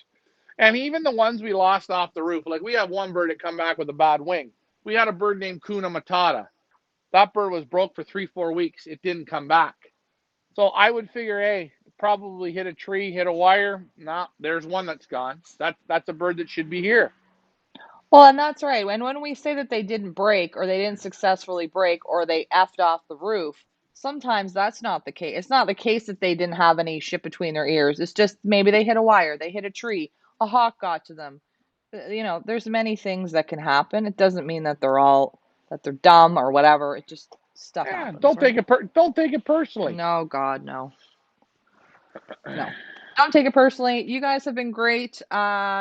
And even the ones we lost off the roof, like we have one bird that come back with a bad wing. We had a bird named Kuna Matata. That bird was broke for 3, 4 weeks. It didn't come back. So I would figure, hey, probably hit a tree, hit a wire. No, there's one that's gone. That's a bird that should be here. Well, and that's right. And when we say that they didn't break or they didn't successfully break or they effed off the roof, sometimes that's not the case. It's not the case that they didn't have any shit between their ears. It's just maybe they hit a wire, they hit a tree, a hawk got to them. There's many things that can happen. It doesn't mean that they're dumb or whatever. It just stuff Yeah, happens, don't right? take it don't take it personally. No, God, no. No. Don't take it personally. You guys have been great.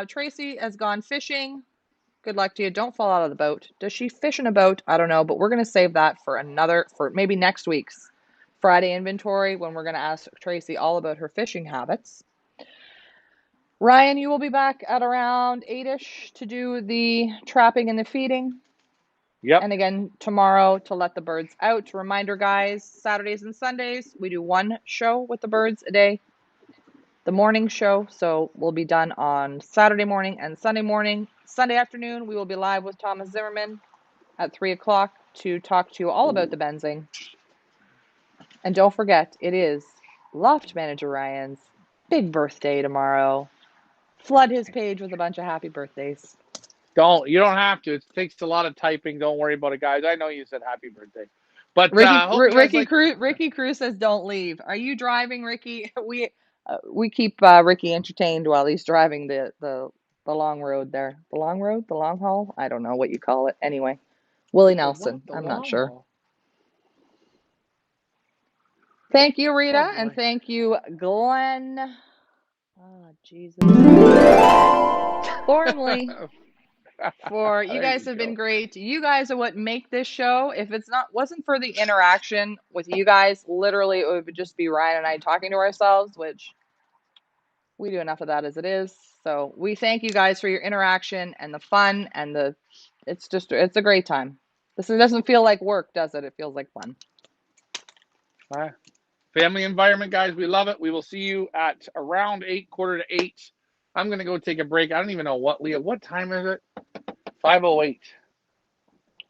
Tracy has gone fishing. Good luck to you. Don't fall out of the boat. Does she fish in a boat? I don't know, but we're going to save that for maybe next week's Friday inventory when we're going to ask Tracy all about her fishing habits. Ryan, you will be back at around 8ish to do the trapping and the feeding. Yep. And again, tomorrow to let the birds out. Reminder, guys, Saturdays and Sundays, we do one show with the birds a day, the morning show. So we'll be done on Saturday morning and Sunday morning. Sunday afternoon, we will be live with Thomas Zimmerman at 3 o'clock to talk to you all about the Benzing. And don't forget, it is Loft Manager Ryan's big birthday tomorrow. Flood his page with a bunch of happy birthdays. You don't have to. It takes a lot of typing. Don't worry about it, guys. I know you said happy birthday. But hope you guys like Ricky Cruz says don't leave. Are you driving, Ricky? We keep Ricky entertained while he's driving the long road there. The long road, the long haul. I don't know what you call it. Anyway, Willie the what? Nelson. The I'm not long sure. haul. Thank you, Oh Rita, and boy. thank you, Glenn. Oh, Jesus. Gormley. For you There guys you have been go. great. You guys are what make this show. If it's not wasn't for the interaction with you guys, literally it would just be Ryan and I talking to ourselves, which we do enough of that as it is. So we thank you guys for your interaction and the fun and it's a great time. This doesn't feel like work, does it? It feels like fun. Family environment, guys. We love it. We will see you at around 8, quarter to 8. I'm going to go take a break. I don't even know what time is it? 5:08.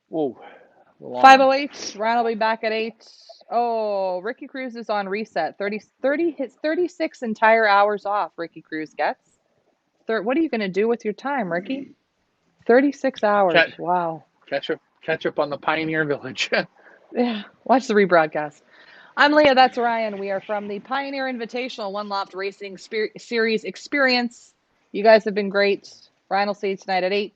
Whoa. 5:08. Ryan will be back at 8. Oh, Ricky Cruz is on reset. 30 his 36 entire hours off, Ricky Cruz gets. What are you going to do with your time, Ricky? 36 hours. Catch, Wow. catch up on the Pioneer Village. Yeah, watch the rebroadcast. I'm Leah, that's Ryan. We are from the Pioneer Invitational One Loft Racing Series Experience. You guys have been great. Ryan will see you tonight at 8.